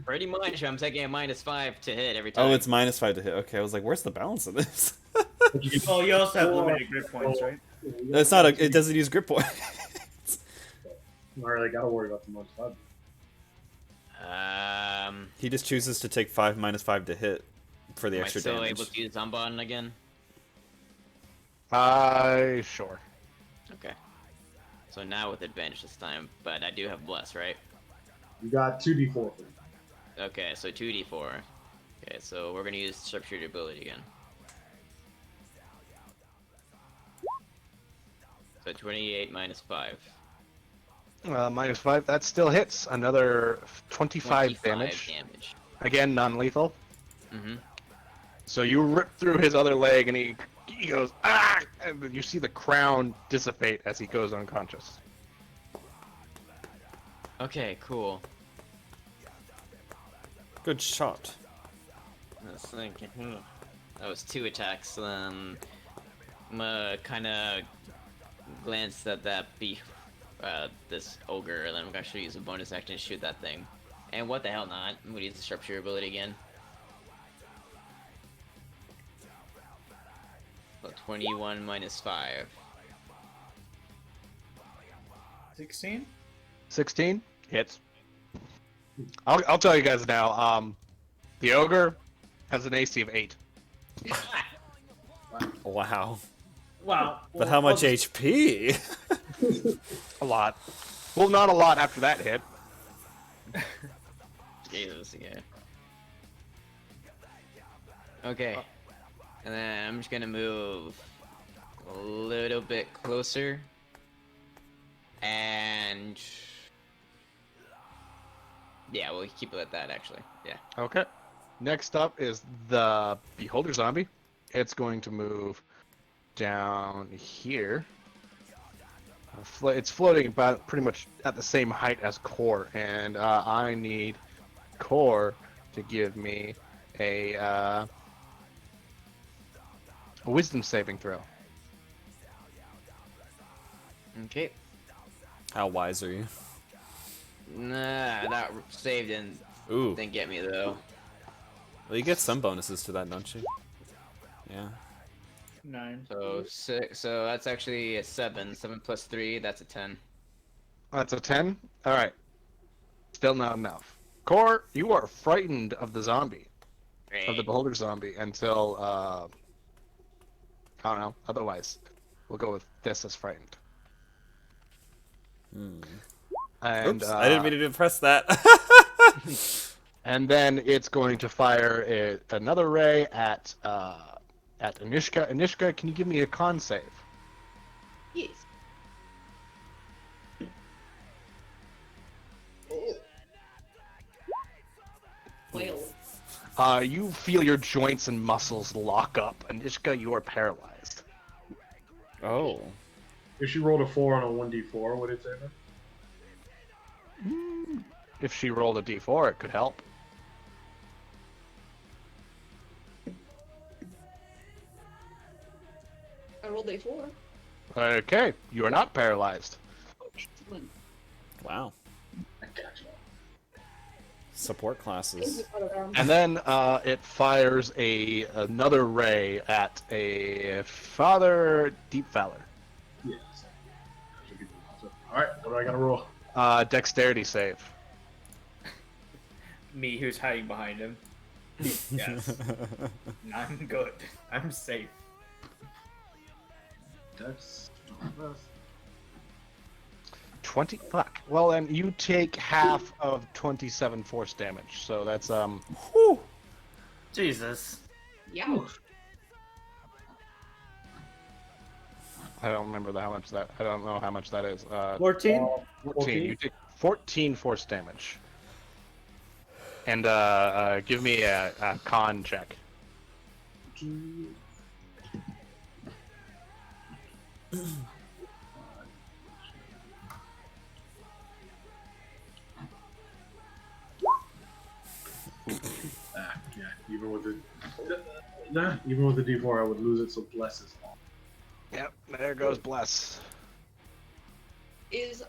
Pretty much, I'm taking a -5 to hit every time. Oh, it's -5 to hit. Okay, I was like, where's the balance of this? Oh, you also have limited grip points, right? It's not a. It doesn't use grip point. Not really gotta worry about the most fun. He just chooses to take 5 -5 to hit for the Am I extra still damage. able to use Zambon again? Sure. Okay. So now with advantage this time, but I do have bless, right? You got 2d4 for it. Okay, so 2d4. Okay, so we're gonna use sharpshooter ability again. So 28 -5. -5. That still hits. Another 25 damage. Again, non-lethal. Mm-hmm. So you rip through his other leg, and he goes, "Ah!" And then you see the crown dissipate as he goes unconscious. Okay, cool. Good shot. I was thinking, that was 2 attacks. Then I'm gonna kind of glance at this ogre, and then I'm gonna actually use a bonus action to shoot that thing. And what the hell not? I'm gonna use the sharpshooter ability again. So 21 -5. 16? 16 hits. I'll tell you guys now. The ogre has an AC of 8. Wow. Wow. But how much HP? A lot. Well, not a lot after that hit. Jesus, yeah. Okay. And then I'm just gonna move a little bit closer. And yeah, we'll keep it at that actually. Yeah. Okay. Next up is the Beholder Zombie. It's going to move down here. It's floating about pretty much at the same height as Core, and I need Core to give me a Wisdom saving throw. Okay. How wise are you? Nah, that save Ooh. didn't get me though. Well, you get some bonuses to that, don't you? Yeah. 9. So 6. So that's actually a 7. 7 plus 3. That's a 10. That's a 10? Alright. Still not enough. Core, you are frightened of the zombie. Of the Beholder Zombie until, I don't know, otherwise. We'll go with this as frightened. And, Oops, I didn't mean to press that. and then it's going to fire another ray at Anishka. Anishka, can you give me a con save? Yes. Well, You feel your joints and muscles lock up. Anishka, you are paralyzed. Oh. If she rolled a 4 on a 1d4, would it save her? If she rolled a d4, it could help. I rolled a 4. Okay, you are not paralyzed. Excellent. Wow. I gotcha. Support classes. And then it fires another ray at a Father Deep Valor. Yes. Alright, what do I gotta roll? Dexterity save. Me, who's hiding behind him. Yes. I'm good. I'm safe. Dex. 20. Fuck. Well, then you take half of 27 force damage. So that's Whew. Jesus. Yeah. I don't remember how much that. I don't know how much that is. 14? 14. You take 14 force damage. And give me a con check. Yeah, even with the even with the D4, I would lose it. So bless is all. Yep. There goes bless. Is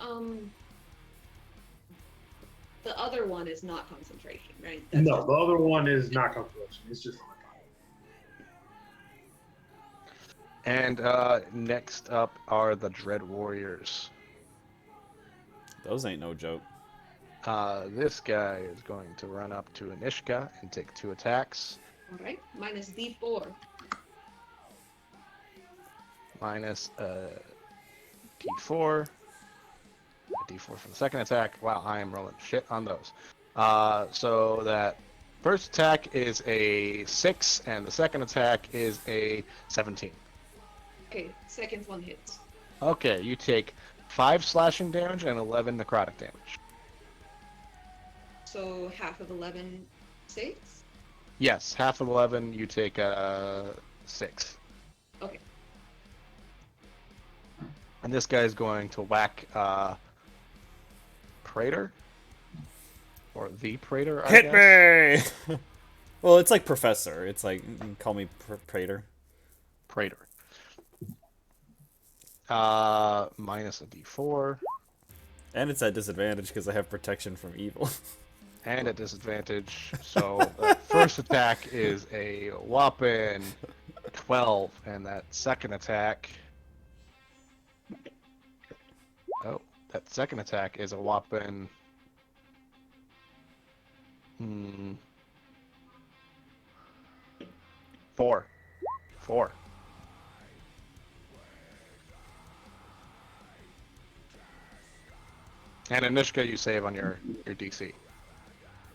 the other one is not concentration, right? No, the other one is not concentration. It's just on And next up are the Dread Warriors. Those ain't no joke. This guy is going to run up to Anishka and take 2 attacks. All right, minus D4. Minus D4. A D4 for the second attack. Wow, I am rolling shit on those. So that first attack is a 6, and the second attack is a 17. Okay, second one hits. Okay, you take 5 slashing damage and 11 necrotic damage. So half of 11 saves. Yes, half of 11, you take 6. Okay. And this guy's going to whack Praetor? Or the Praetor, I Hit guess? me! Well, it's like Professor. It's like, you can call me Praetor. Praetor. Minus a d4. And it's at disadvantage because I have protection from evil. And at disadvantage. So first attack is a whopping 12. And that second attack... Oh, that second attack is a whopping... 4. 4. And Anishka, you save on your DC.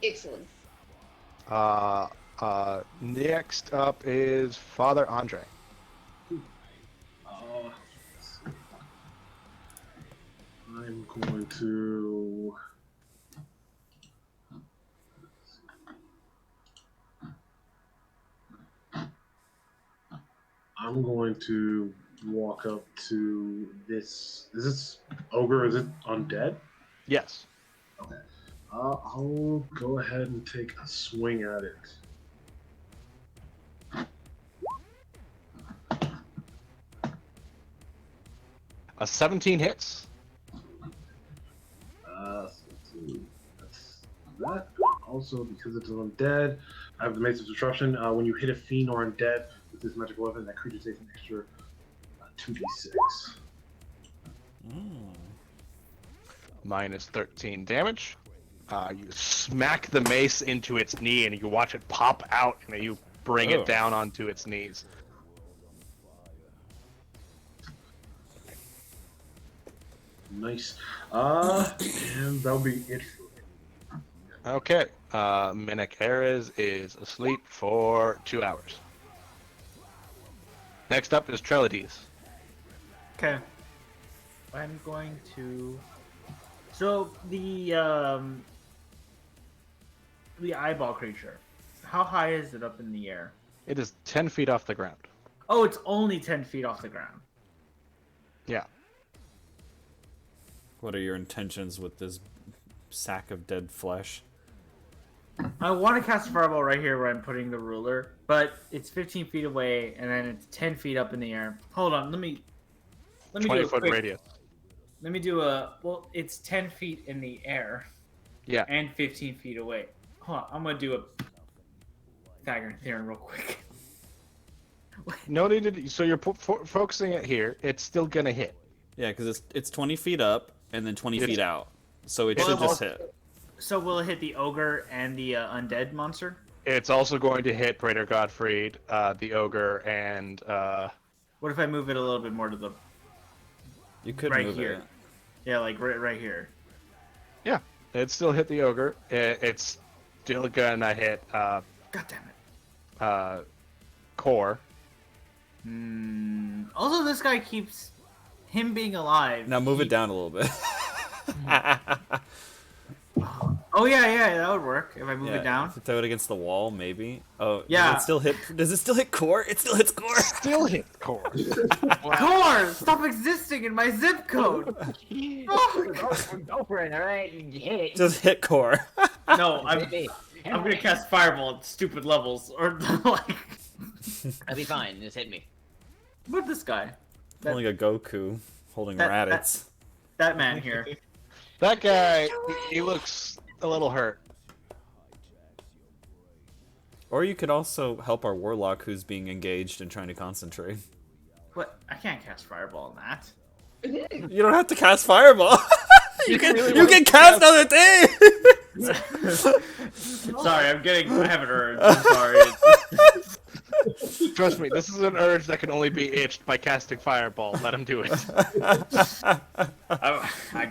Excellent. Next up is Father Andre. I'm going to. I'm going to walk up to this. Is this ogre? Is it undead? Yes. Okay. I'll go ahead and take a swing at it. A 17 hits. Let's see. That's that. Also, because it's undead, I have the Mace of Disruption. When you hit a fiend or undead with this magical weapon, that creature takes an extra 2d6. Minus 13 damage. You smack the mace into its knee and you watch it pop out and you bring it down onto its knees. Nice. And that'll be it for me. Okay. Minik Erez is asleep for 2 hours. Next up is Trelades. Okay. I'm going to. So the eyeball creature. How high is it up in the air? It is 10 feet off the ground. Oh, it's only 10 feet off the ground. Yeah. What are your intentions with this sack of dead flesh? I want to cast a fireball right here where I'm putting the ruler, but it's 15 feet away, and then it's 10 feet up in the air. Hold on, let me do 20-foot quick. radius. Let me do a. Well, it's 10 feet in the air. Yeah. And 15 feet away. Hold on, I'm gonna do a Pythagorean theorem real quick. No need to. So you're focusing it here. It's still gonna hit. Yeah, because it's 20 feet up and then 20 It's- feet out, so it Well, should just hit. So will it hit the ogre and the undead monster? It's also going to hit Praetor Gottfried, the ogre, and What if I move it a little bit more to the You could right move here? it. Yeah, like right here. yeah, it still hit the ogre. It's still gonna hit God damn it. core. Also, this guy keeps him being alive. Now move it down a little bit. Oh yeah, that would work if I move Yeah, it down. if you throw it against the wall, maybe. Oh, Yeah. Does it still hit? Does it still hit core? It still hits core. Still hit core. Core, stop existing in my zip code. Go for it, alright? Hit it. Just hit core. No, I'm gonna cast fireball at stupid levels, or like. I'll be fine, just hit me. What this guy? Pulling a Goku, holding that- Raditz. That man here. That guy, he looks a little hurt. Or you could also help our warlock who's being engaged and trying to concentrate. What? I can't cast fireball on that. You don't have to cast fireball. you can cast other things. Sorry, I have an urge. I'm sorry. Trust me, this is an urge that can only be itched by casting fireball. Let him do it. I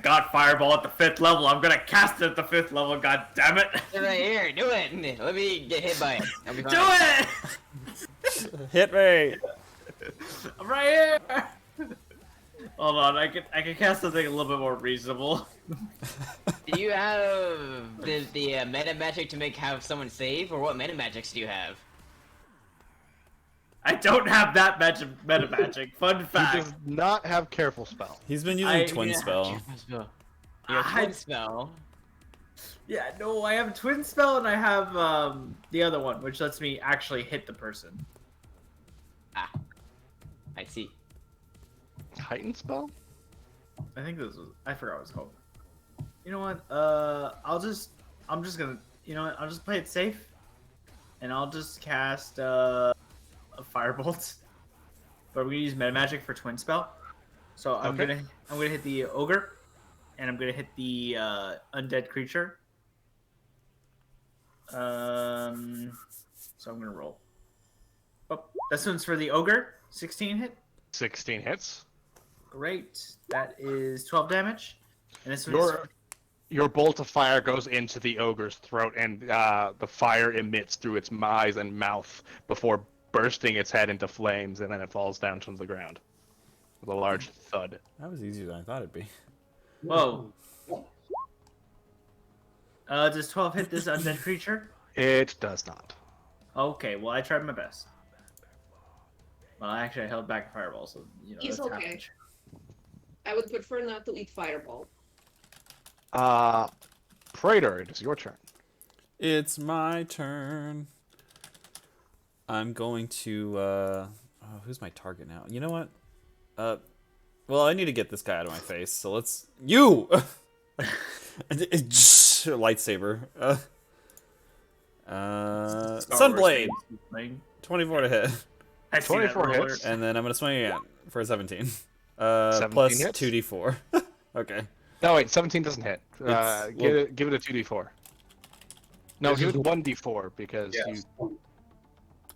got fireball at the 5th level. I'm gonna cast it at the 5th level. God damn it! Get right here, do it! Let me get hit by it. I'll be fine. Do it! Hit me. I'm right here. Hold on, I can cast something a little bit more reasonable. Do you have the meta magic to have someone save, or what meta magics do you have? I don't have that meta magic. Fun He fact. does not have careful spell. He's been using twin yeah. spell. You have I- twin spell. Yeah, no, I have a twin spell and I have the other one, which lets me actually hit the person. Ah, I see. Titan spell? I think this was. I forgot what it's called. You know what? I'm just gonna. You know what? I'll just play it safe, and I'll just cast a firebolt. But we're gonna use meta magic for twin spell. So I'm gonna hit the ogre, and I'm gonna hit the undead creature. So I'm gonna roll. Oh, this one's for the ogre. 16 hit. 16 hits. Great. That is 12 damage. And this one's Your bolt of fire goes into the ogre's throat, and the fire emits through its eyes and mouth before bursting its head into flames, and then it falls down to the ground with a large thud. That was easier than I thought it'd be. Whoa. Does 12 hit this undead creature? It does not. Okay, well, I tried my best. Well, actually, I held back a fireball, so, you know, It's that's okay. damage. I would prefer not to eat fireball. Praetor, it is your turn. It's my turn. I'm going to, oh, who's my target now? You know what? Well, I need to get this guy out of my face, so let's... You! Lightsaber. Sunblade! 24 to hit. I see that 24 roller. hits. And then I'm going to swing again for a 17. 17 Plus hits? 2d4. Okay. No, wait, 17 doesn't hit. It's- Give it a 2d4. No, give it 1d4 because Yes. you.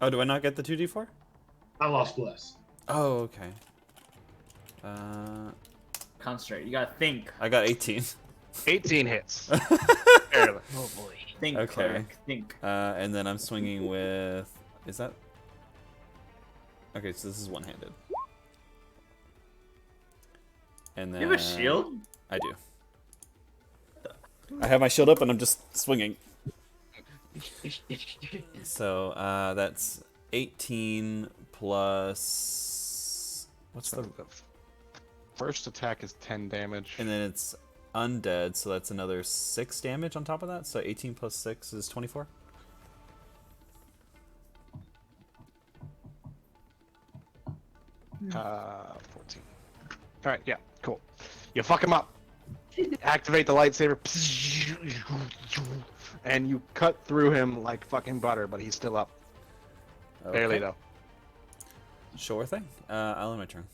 Oh, do I not get the 2d4? I lost bless. Oh, okay. Concentrate. You gotta think. I got 18. 18 hits. Barely. Oh boy. Think, Okay. cleric. Think. And then I'm swinging with... Is that... Okay, so this is one-handed. And then... You have a shield? I do. I have my shield up and I'm just swinging. So, that's 18 plus... What's the... first attack is 10 damage. And then it's undead, so that's another 6 damage on top of that. So 18 plus 6 is 24. Uh, 14. Alright, yeah, cool. You fuck him up. Activate the lightsaber. And you cut through him like fucking butter, but he's still up. Barely, though. Sure thing. I'll end my turn.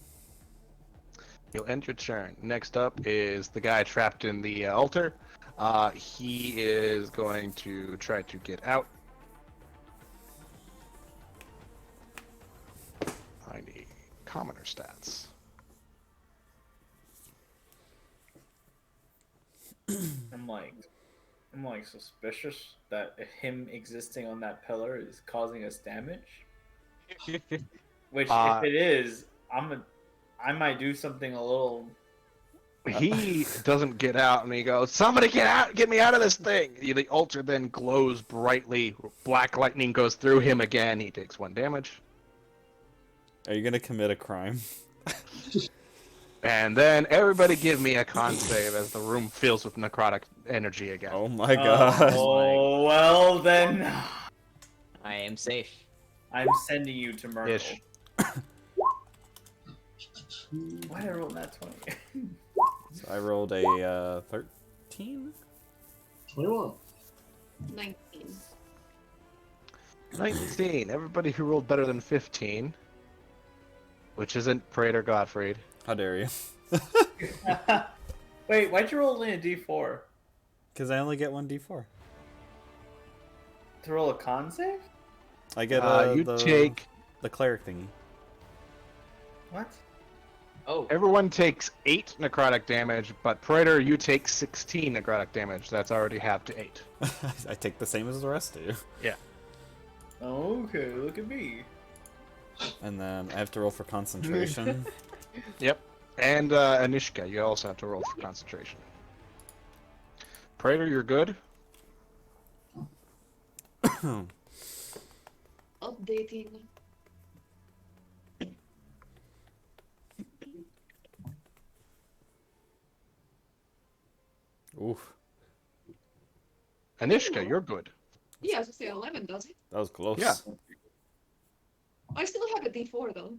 You'll end your turn. Next up is the guy trapped in the altar. He is going to try to get out. I need commoner stats. I'm like suspicious that him existing on that pillar is causing us damage. Which, if it is, I might do something a little. He doesn't get out, and he goes, "Somebody get out! Get me out of this thing!" The altar then glows brightly. Black lightning goes through him again. He takes 1 damage. Are you gonna commit a crime? And then everybody give me a con save as the room fills with necrotic energy again. Oh my god. Oh, well then. I am safe. I'm sending you to Myrtle. Ish. Why did I roll that 20? So I rolled a 13? 21. 19. 19. Everybody who rolled better than 15, which isn't Praetor Gottfried. How dare you? Wait, why'd you roll only a d4? Because I only get 1 d4. To roll a con save? I get You take. the cleric thingy. What? Oh, Everyone takes 8 necrotic damage, but Praetor, you take 16 necrotic damage. That's already half to 8. I take the same as the rest of you. Yeah. Okay, look at me. And then I have to roll for concentration. Yep. And Anishka, you also have to roll for concentration. Praetor, you're good. Updating. Oof. Anishka, you're good. Yeah, I was gonna say 11, does it? That was close. Yeah. I still have a D4 though.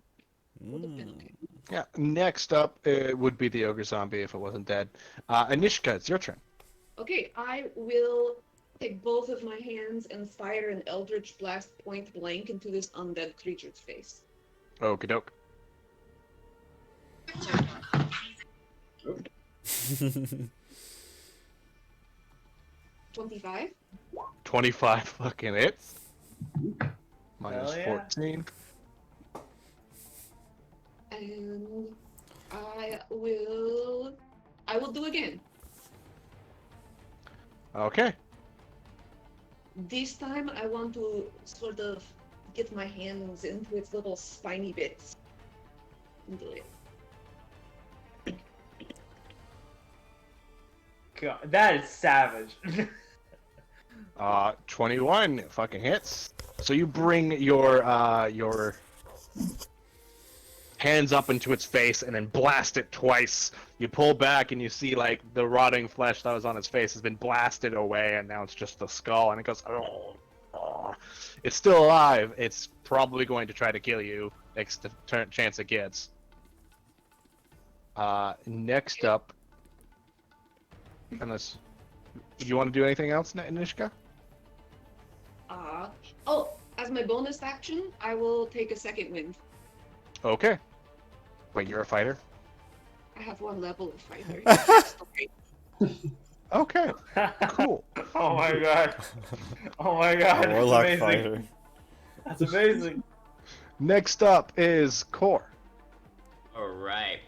Would have been Mm. okay. Yeah. Next up would be the ogre zombie if it wasn't dead. Anishka, it's your turn. Okay, I will take both of my hands and fire an eldritch blast point blank into this undead creature's face. Okie doke. 25. 25 fucking hits. Minus Hell yeah. 14. And I will do again. Okay. This time I want to sort of get my hands into its little spiny bits. And do it. God, that is savage. 21 fucking hits. So you bring your hands up into its face and then blast it twice. You pull back and you see like the rotting flesh that was on its face has been blasted away, and now it's just the skull. And it goes, oh, oh. It's still alive. It's probably going to try to kill you next chance it gets. Next up, unless you want to do anything else, Nishka? Oh, as my bonus action, I will take a second wind. Okay. Wait, you're a fighter? I have 1 level of fighter. That's okay. Okay, cool. Oh my god. Oh my god. A That's warlock amazing. fighter. That's amazing. Next up is Core. alright.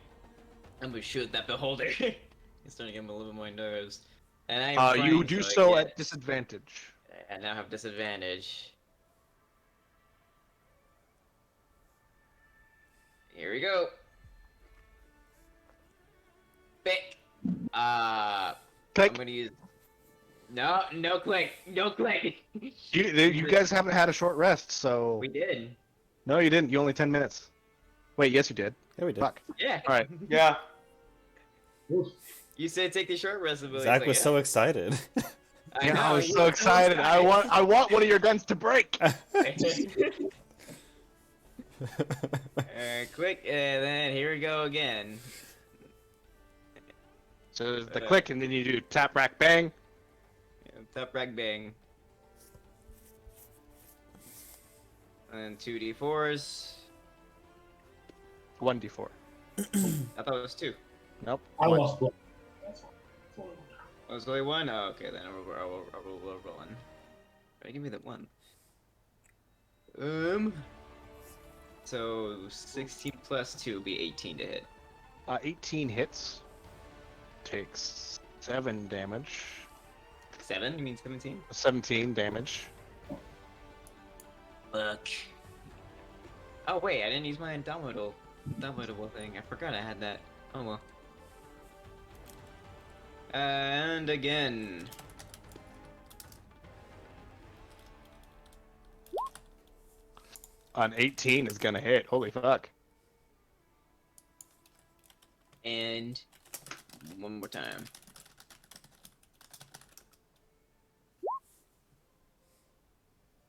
I'm gonna shoot that beholder. It's starting to get me a little bit more nerves. And I'm You praying, do I so get- at disadvantage. I now have disadvantage. Here we go. Pick. I'm Click. gonna use. No click. No click. You guys haven't had a short rest, so We did. no, you didn't. You only 10 minutes. Wait, yes, you did. Yeah, we did. Fuck. Yeah. All right. Yeah. Oof. You said take the short rest ability. Zach It's was like, so excited. Yeah, know, I was he so excited. I want one of your guns to break. Quick, and then here we go again. So there's the click, and then you do tap, rack, bang. Top rack bang. And 2d4s. 1d4. I thought it was 2. Nope. I one. lost blood. That's fine. Oh, it's only 1? Oh, okay, then I'll roll one. Right, give me that 1. So 16 plus 2 would be 18 to hit. 18 hits. Takes 7 damage. 7? You mean 17? 17 damage. Look. Oh wait, I didn't use my indomitable thing. I forgot I had that. Oh well. And again. On 18 is gonna hit. Holy fuck. And one more time.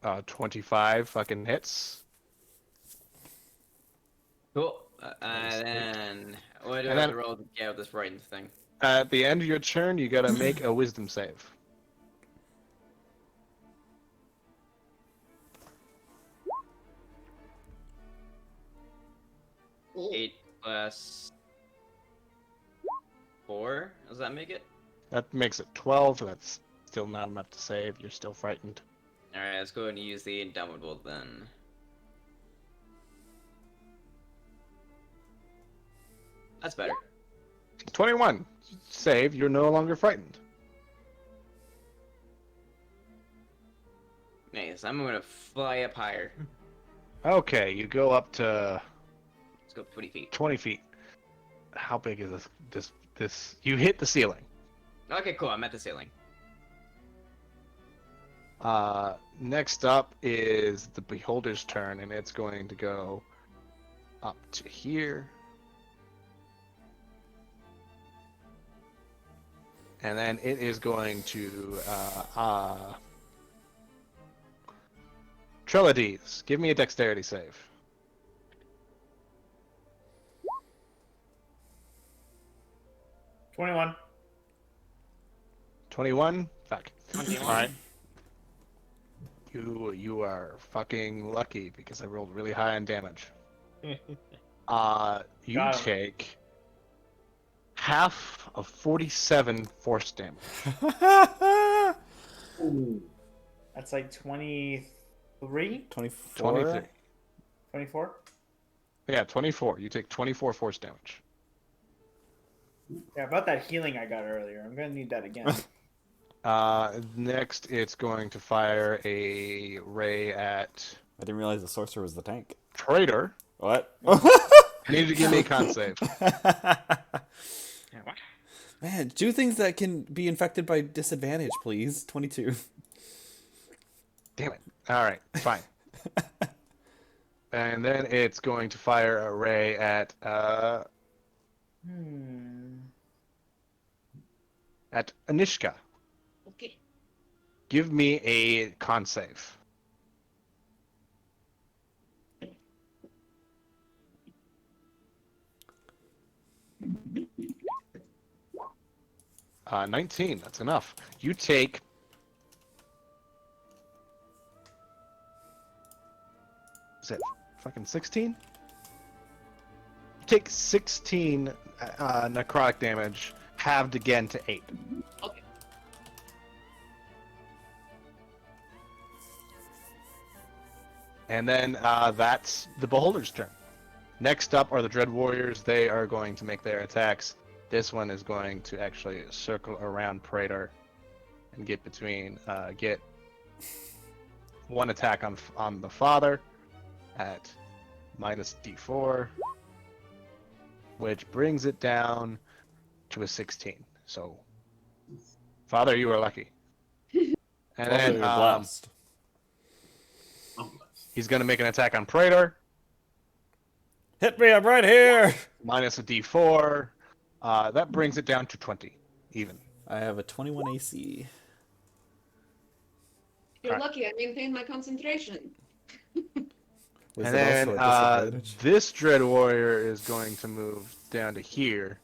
Uh, 25 fucking hits. Cool. Then what do I And have then- to roll to get out this frightened thing? At the end of your turn, you gotta make a wisdom save. Oh, 8 plus 4. Does that make it? That makes it 12. That's still not enough to save. You're still frightened. Alright, let's go ahead and use the indomitable then. That's better. 21. Save. You're no longer frightened. Nice. I'm gonna fly up higher. Okay, you go up to Let's go 20 feet. 20 feet. How big is this? You hit the ceiling. Okay, cool. I'm at the ceiling. Next up is the Beholder's turn, and it's going to go up to here. And then it is going to, Trelades, give me a dexterity save. 21. 21? Fuck. 21. Alright. You are fucking lucky because I rolled really high on damage. You Got him. take half of 47 force damage. Ooh. That's like 23? 24. 23. 24? Yeah, 24. You take 24 force damage. Yeah, about that healing I got earlier. I'm gonna need that again. Next, it's going to fire a ray at I didn't realize the sorcerer was the tank. Traitor. What? You need to give me a con save. Man, do things that can be infected by disadvantage, please. 22. Damn it. Alright, fine. And then it's going to fire a ray at Anishka. okay. Give me a con save. Uh, 19, that's enough. You take... Is it fucking 16? You take 16 necrotic damage, halved again to 8. Okay. And then that's the Beholder's turn. Next up are the Dread Warriors. They are going to make their attacks. This one is going to actually circle around Praetor and get between, get one attack on the Father at minus D4, which brings it down to a 16. So, Father, you are lucky. And then You're blessed. I'm blessed. he's going to make an attack on Praetor. Hit me, I'm right here! Minus a D4. That brings it down to 20, even. I have a 21 AC. You're Alright. lucky I maintained my concentration. Was And it then also a disadvantage? this Dread Warrior is going to move down to here,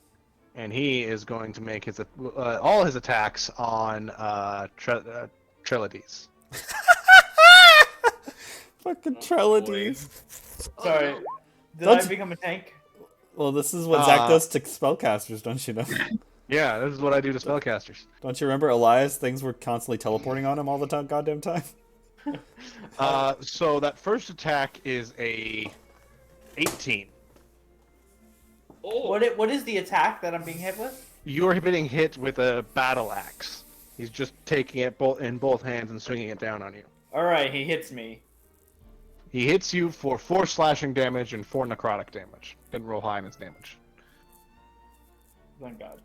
and he is going to make his all his attacks on Trelades. Fucking Oh, Trelades. Oh, Sorry, no. did Don't I you- become a tank? Well, this is what Zach Uh, does to spellcasters, don't you know? Yeah, this is what I do to spellcasters. Don't you remember Elias? Things were constantly teleporting on him all the time, goddamn time. So that first attack is a 18. Oh, What is the attack that I'm being hit with? You're being hit with a battle axe. He's just taking it in both hands and swinging it down on you. All right, he hits me. He hits you for 4 slashing damage and 4 necrotic damage. Didn't roll high in his damage. Thank God.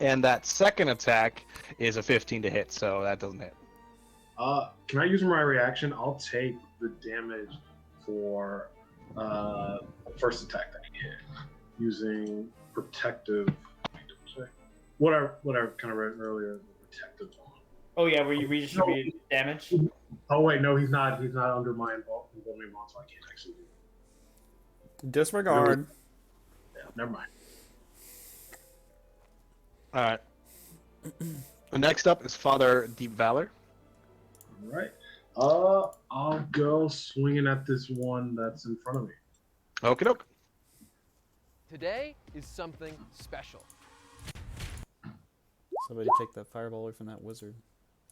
And that second attack is a 15 to hit, so that doesn't hit. Can I use my reaction? I'll take the damage for the first attack that he hit using protective. Whatever kind of read earlier, protective on. Oh yeah, where you redistribute damage. Oh wait, no, he's not. He's not under my involvement bond, so I can't actually do it. Disregard. Yeah, never mind. Alright. Next up is Father Deep Valor. All right. I'll go swinging at this one that's in front of me. Okie doke. Today is something special. Somebody take that fireball away from that wizard.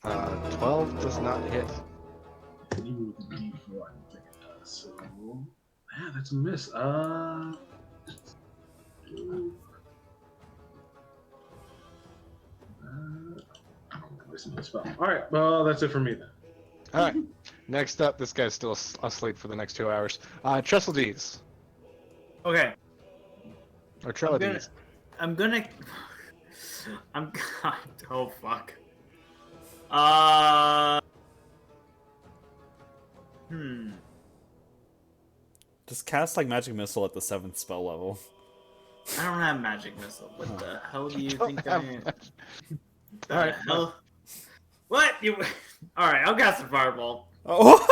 12 does not hit. Even with the D4, I don't think it does. So, yeah, that's a miss. All right. Well, that's it for me then. Alright. Next up, this guy's still asleep for the next 2 hours. Trestledes. Okay, Or Trelades. I'm gonna. God. Oh fuck. Just cast like magic missile at the 7th spell level. I don't have magic missile. What the hell do you don't think I have am? All right. Hell? What you? All right, I'll cast a fireball. Oh.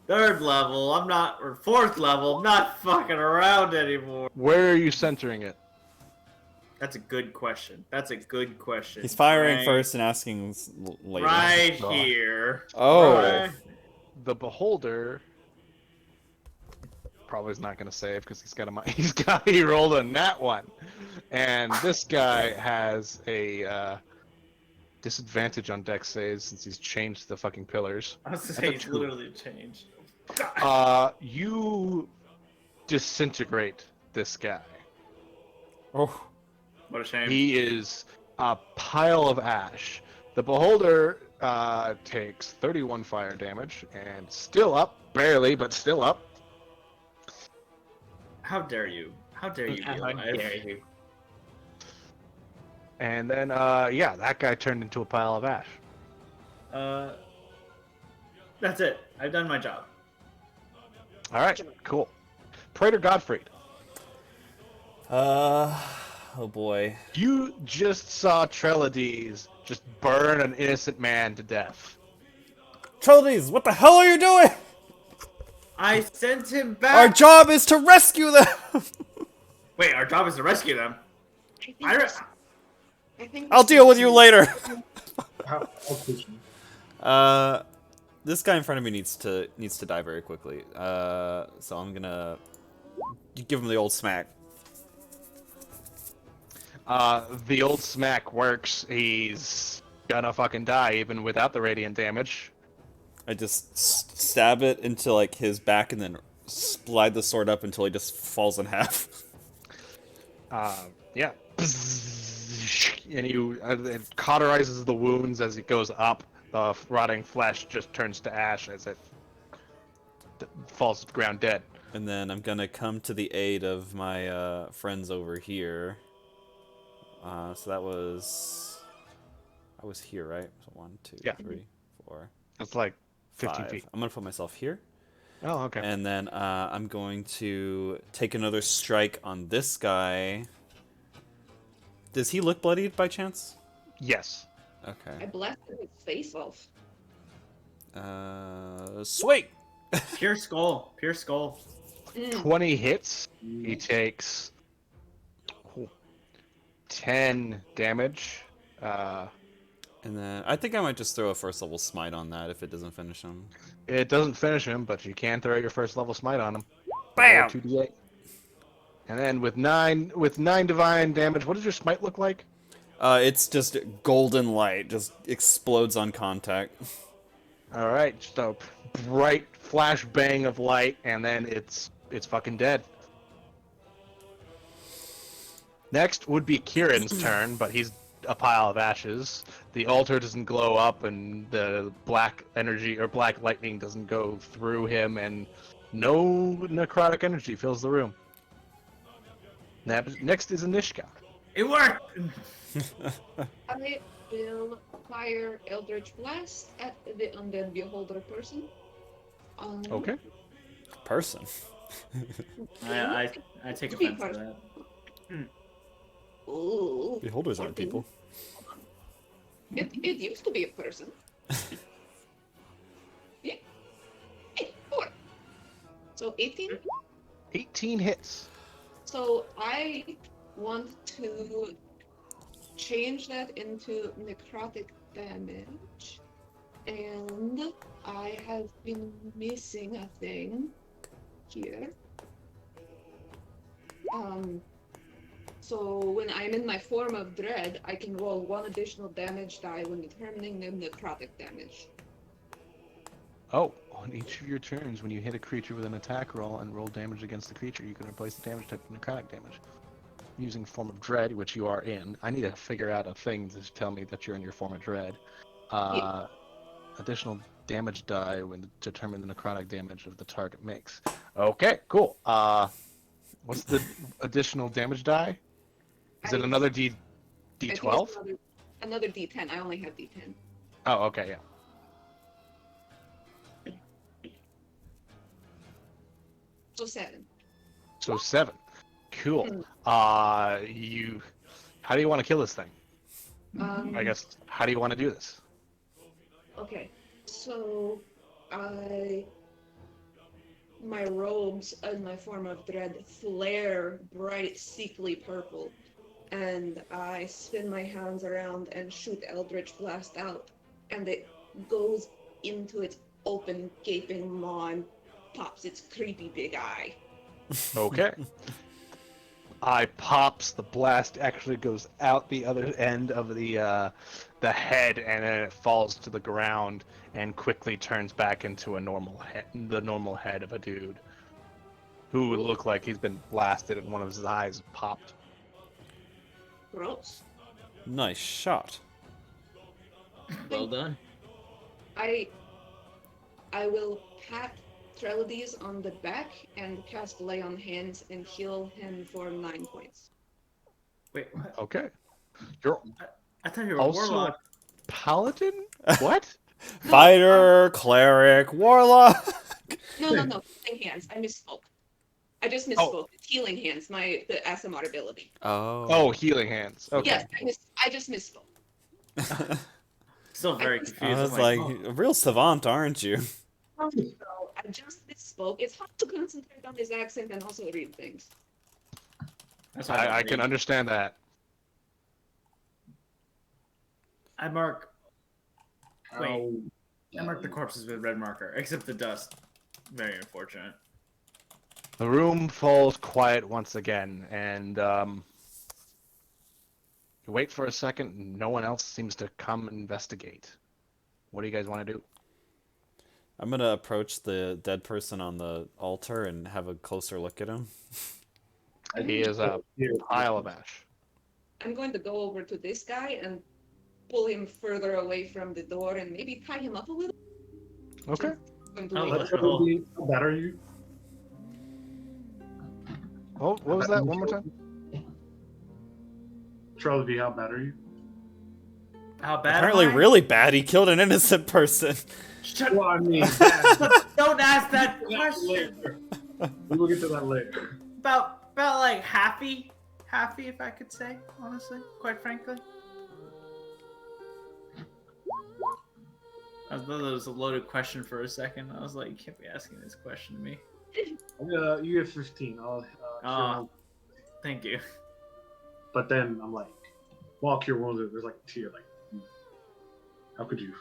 3rd level. I'm not, or 4th level. I'm not fucking around anymore. Where are you centering it? That's a good question. That's a good question. He's firing Right- first and asking later. Right Oh. here. Oh. Right. The Beholder probably is not going to save because he rolled a nat 1, and this guy has a disadvantage on dex saves since he's changed the fucking pillars. I was gonna That's say a it's 2. literally changed. God. You disintegrate this guy. Oh. What a shame. He is a pile of ash. The Beholder takes 31 fire damage and still up, barely, but still up. How dare you? How dare you be How alive? dare you? And then, yeah, that guy turned into a pile of ash. That's it. I've done my job. All right, cool. Praetor Godfried, Oh boy. you just saw Trelades just burn an innocent man to death. Trelades, what the hell are you doing? I sent him Our back. job is to rescue them! Wait, our job is to rescue them. I think I'll deal with you later! How push me? This guy in front of me needs to die very quickly. So I'm gonna give him the old smack. The old smack works. He's gonna fucking die even without the radiant damage. I just stab it into like his back and then slide the sword up until he just falls in half. Yeah. And it cauterizes the wounds as it goes up. The rotting flesh just turns to ash as it falls to the ground dead. And then I'm gonna come to the aid of my friends over here. So that was... I was here, right? So 1, 2, Yeah. 3, 4, It's like 15 5. feet. I'm gonna put myself here. Oh, okay. And then I'm going to take another strike on this guy. Does he look bloodied by chance? Yes. I Okay. blasted his face off. Sweet! Pure skull. Pure skull. 20 hits. He takes 10 damage. And then I think I might just throw a first level smite on that if it doesn't finish him. It doesn't finish him, but you can throw your first level smite on him. Bam! Roll 2d8. And then with nine divine damage, what does your smite look like? It's just golden light, just explodes on contact. All right, just a bright flash bang of light, and then it's fucking dead. Next would be Kieran's turn, but he's a pile of ashes. The altar doesn't glow up, and the black energy or black lightning doesn't go through him, and no necrotic energy fills the room. Next is Anishka. It worked! I will fire Eldritch Blast at the undead beholder person. Okay. Person. I take To be offense to part- that. Ooh, Beholders aren't 14. people. It used to be a person. Yeah. Hey, 4. So 18. 18 hits. So I want to change that into necrotic damage. And I have been missing a thing here. So when I'm in my form of dread, I can roll 1 additional damage die when determining the necrotic damage. Oh, on each of your turns, when you hit a creature with an attack roll and roll damage against the creature, you can replace the damage type with necrotic damage. Using form of dread, which you are in. I need to figure out a thing to tell me that you're in your form of dread. Additional damage die when determine the necrotic damage of the target makes. Okay, cool. What's the additional damage die? Is it another I think D12? it's another D10. I only have D10. Oh, okay, yeah. So 7. So 7. Cool. How do you want to kill this thing? I guess, how do you want to do this? Okay. So my robes and my form of dread flare bright, sickly purple, and I spin my hands around and shoot Eldritch Blast out, and it goes into its open, gaping maw and pops its creepy big eye. Okay. Eye pops, the blast actually goes out the other end of the head, and then it falls to the ground and quickly turns back into the normal head of a dude who would look like he's been blasted and one of his eyes popped. Gross. Nice shot. Well done. I will pat Trelades on the back and cast Lay on Hands and heal him for 9 points. Wait, what? Okay. You're I thought you were a also warlock. paladin? What? Fighter, cleric, warlock. No, healing hands. I misspoke. I just misspoke. It's healing hands, the ASMR ability. Oh, healing hands. Okay. Yes, I just misspoke. Still very I confused. I was I'm like, oh. a real savant, aren't you? So I just misspoke. It's hard to concentrate on this accent and also read things. That's why I can understand that. I mark. Wait, How- I mark the corpses with red marker, except the dust. Very unfortunate. The room falls quiet once again, and you wait for a second, and no one else seems to come investigate. What do you guys want to do? I'm gonna approach the dead person on the altar and have a closer look at him. He is a pile of ash. I'm going to go over to this guy and pull him further away from the door and maybe tie him up a little. Okay. I'm Oh, doing let's it. go. How bad are you? Oh, what was that? One more time? Trelady, how bad are you? How bad? Apparently, am I? really bad. He killed an innocent person. Shut Well, I mean, Don't ask that that question. later. We will get to that later. About like happy, if I could say, honestly, quite frankly. I thought that was a loaded question for a second. I was like, you can't be asking this question to me. You get 15. I'll Aw. Thank you. But then I'm like, while cure wounds, there's like a tear. Like, how could you?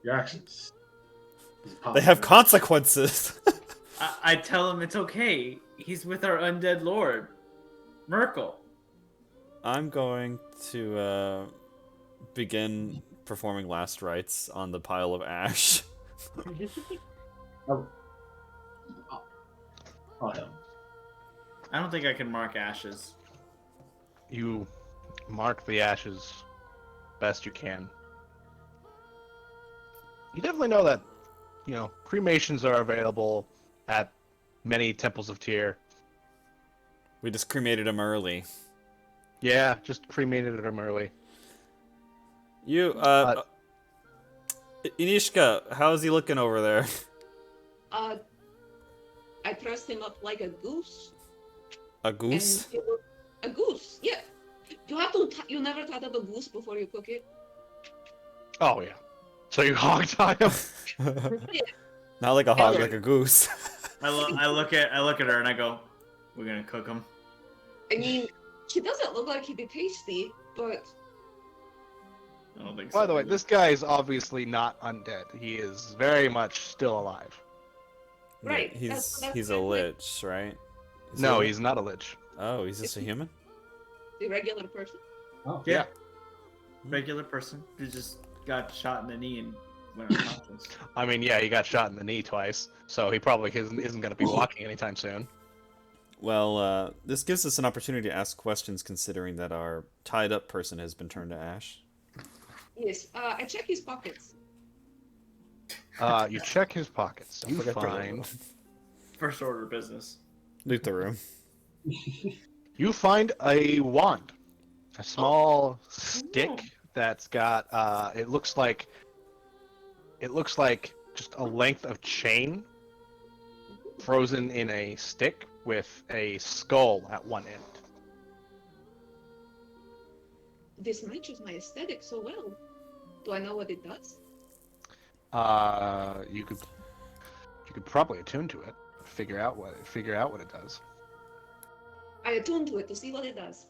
Your actions. They have consequences. I tell him it's okay. He's with our undead lord, Merkel. I'm going to begin performing last rites on the pile of ash. Oh, hell. I don't think I can mark ashes. You mark the ashes best you can. You definitely know that, cremations are available at many temples of Tyr. We just cremated him early. Yeah, just cremated him early. You, Inishka, how's he looking over there? I dressed him up like a goose. A goose? And a goose, yeah. You never thought of a goose before you cook it? Oh, yeah. So you hog tie him? Yeah. Not like a hog, like a goose. I look at her and I go, "We're gonna cook him." I mean, he doesn't look like he'd be tasty, but I don't think so. By the way, this guy is obviously not undead. He is very much still alive. right. Yeah, that's he's a lich, right? Is he No, a- he's not a lich. Oh, he's just a human? the regular person. Oh, Yeah. Regular person who just got shot in the knee and went unconscious. I mean, yeah, he got shot in the knee twice, so he probably isn't going to be walking anytime soon. Well, this gives us an opportunity to ask questions considering that our tied up person has been turned to ash. Yes. I check his pockets. You check his pockets. You forget to find First order business. Loot the room. you find a wand, a small stick that's got. It looks like just a length of chain frozen in a stick with a skull at one end. This matches my aesthetic so well. Do I know what it does? You could probably attune to it, figure out what it does. I attune to it to see what it does.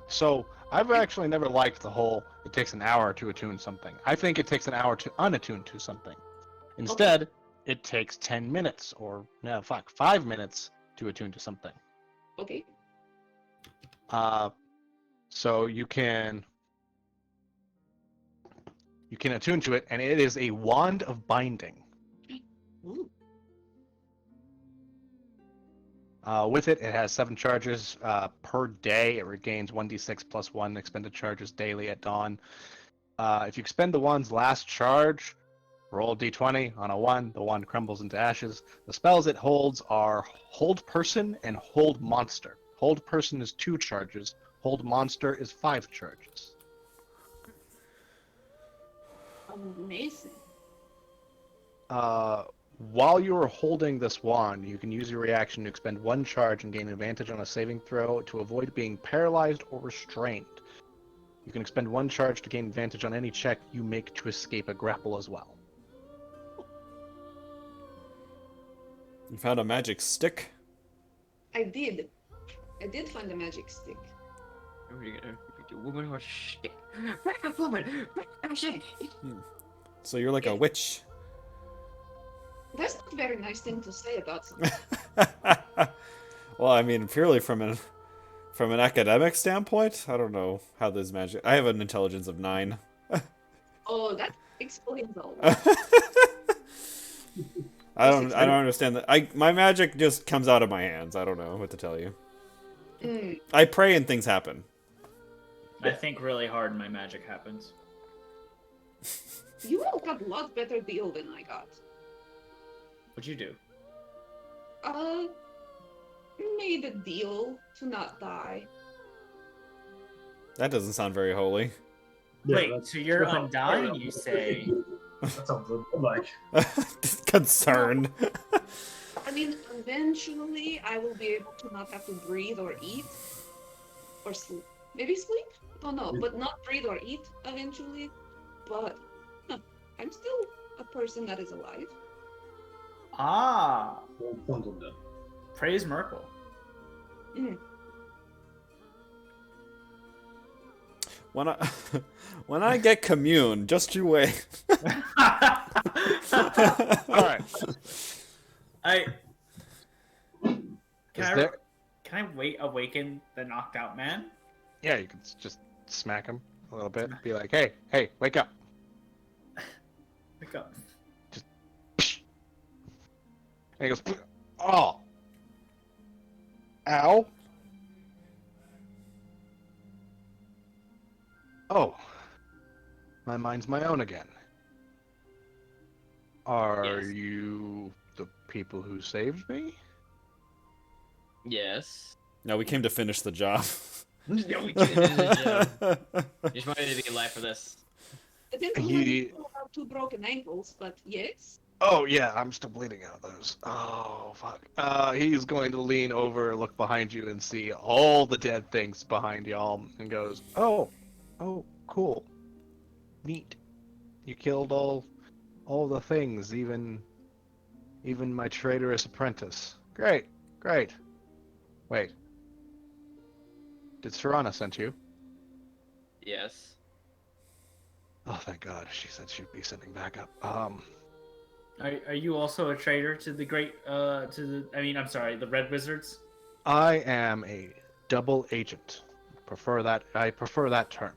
So I've actually never liked the whole it takes an hour to attune something. I think it takes an hour to unattune to something. Instead, it takes 10 minutes or 5 minutes to attune to something. Okay. So you can attune to it, and it is a wand of binding. Ooh. With it, it has 7 charges per day. It regains 1d6 plus 1 expended charges daily at dawn. If you expend the wand's last charge, roll a d20. On a 1, the wand crumbles into ashes. The spells it holds are Hold Person and Hold Monster. Hold Person is 2 charges. Hold Monster is 5 charges. Amazing. While you are holding this wand, you can use your reaction to expend 1 charge and gain advantage on a saving throw to avoid being paralyzed or restrained. You can expend 1 charge to gain advantage on any check you make to escape a grapple as well. You found a magic stick? I did. I did find a magic stick. Woman or shit. Woman. Shit. So you're like a witch. That's not a very nice thing to say about something. Well, I mean, purely from an academic standpoint, I don't know how this magic. I have an intelligence of 9. Oh, that explains all. I don't understand that. My magic just comes out of my hands. I don't know what to tell you. I pray and things happen. I think really hard and my magic happens. You all got a lot better deal than I got. What'd you do? Made a deal to not die. That doesn't sound very holy. Wait, so you're that's how- undying, you say? That sounds like. Concern. I mean, eventually I will be able to not have to breathe or eat or sleep. Maybe sleep? Don't know, but not breathe or eat eventually. But I'm still a person that is alive. Ah, Sounds like that. praise Merkel. When I when I get commune, just you wait. All right. Can I awaken the knocked out man? Yeah, you can just smack him a little bit. Be like, hey, wake up. Wake up. And he goes, oh. Ow. Oh. My mind's my own again. Are Yes. you the people who saved me? Yes. No, we came to finish the job. No, we can't finish the job. Just wanted to be alive for this. The gentleman still have 2 broken ankles, but yes. Oh yeah, I'm still bleeding out of those. Oh fuck. He's going to lean over, look behind you, and see all the dead things behind y'all, and goes, "Oh, cool, neat. You killed all the things, even my traitorous apprentice. Great. Wait, did Serana send you? Yes. Oh, thank God. She said she'd be sending backup. Are you also a traitor to the the Red Wizards? I am a double agent. I prefer that term.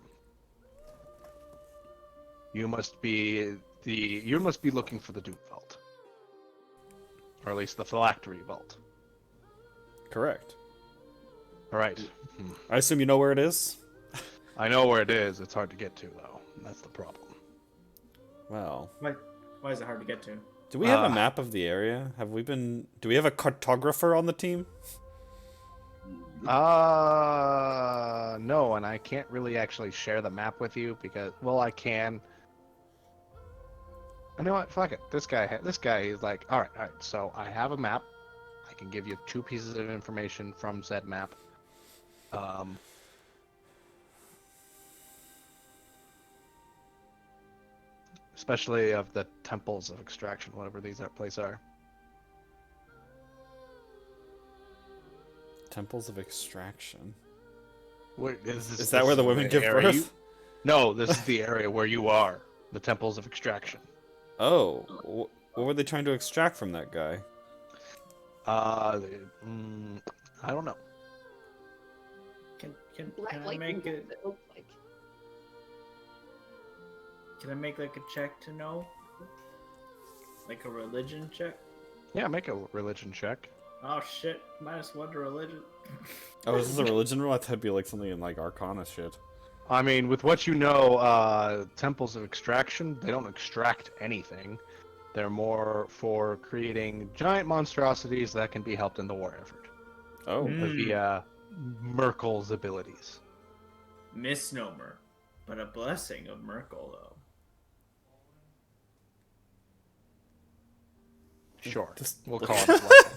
You must be looking for the Doom Vault. Or at least the Phylactery Vault. Correct. Alright. I assume you know where it is? I know where it is, it's hard to get to though. That's the problem. Well. Why is it hard to get to? Do we have a map of the area? Do we have a cartographer on the team? No, and I can't really actually share the map with you because, well, I can. You know what? Fuck it. This guy is like, all right. So I have a map. I can give you 2 pieces of information from said map. Especially of the temples of extraction, whatever these places are. Temples of extraction. Is that where the women give birth? No, this is the area where you are. The temples of extraction. Oh, what were they trying to extract from that guy? I don't know. Can I Like make it? it looks like. Can I make like a check to know? Like a religion check? Yeah, make a religion check. Oh shit! -1 to religion. Oh, is this a religion rule? I thought it'd be like something in like Arcana shit. I mean, with what you know, temples of extraction, they don't extract anything. They're more for creating giant monstrosities that can be helped in the war effort. Oh. Via Merkel's abilities. Misnomer, but a blessing of Merkel though. Sure. We'll look- call it a blessing.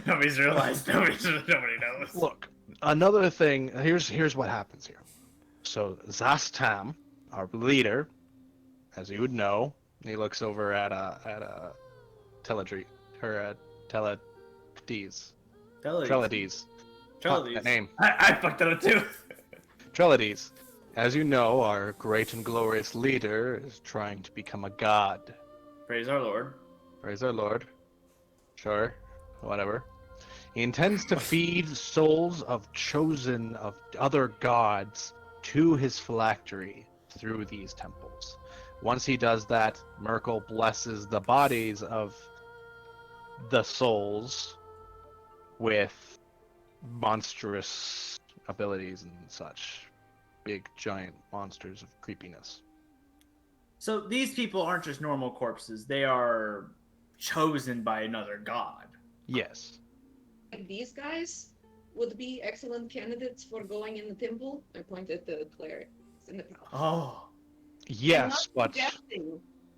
Nobody's realized. Nobody knows. Look, another thing, here's what happens here. So Zastam, our leader, as you would know, he looks over at Teledries. Trellides. Fuck that name. I fucked that up too. Trellides. As you know, our great and glorious leader is trying to become a god. Praise our Lord. Praise our Lord. Sure. Whatever. He intends to feed souls of other gods to his phylactery through these temples. Once he does that, Merkel blesses the bodies of the souls with monstrous abilities and such. Big, giant monsters of creepiness. So these people aren't just normal corpses; they are chosen by another god. Yes. Like these guys, would be excellent candidates for going in the temple. I point at the clerics in the palace. Oh. Yes, but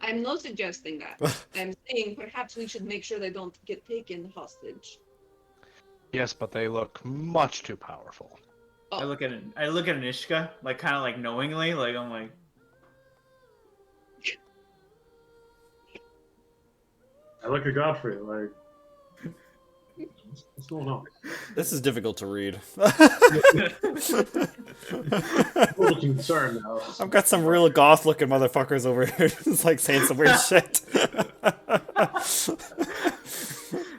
I'm not suggesting that. I'm saying perhaps we should make sure they don't get taken hostage. yes, but they look much too powerful. I Oh, look at it. I look at Anishka, like kind of like knowingly, like I'm like, I look at Godfrey like, what's going on? This is difficult to read. I'm a little concerned now. I've got some real goth-looking motherfuckers over here, just like saying some weird shit.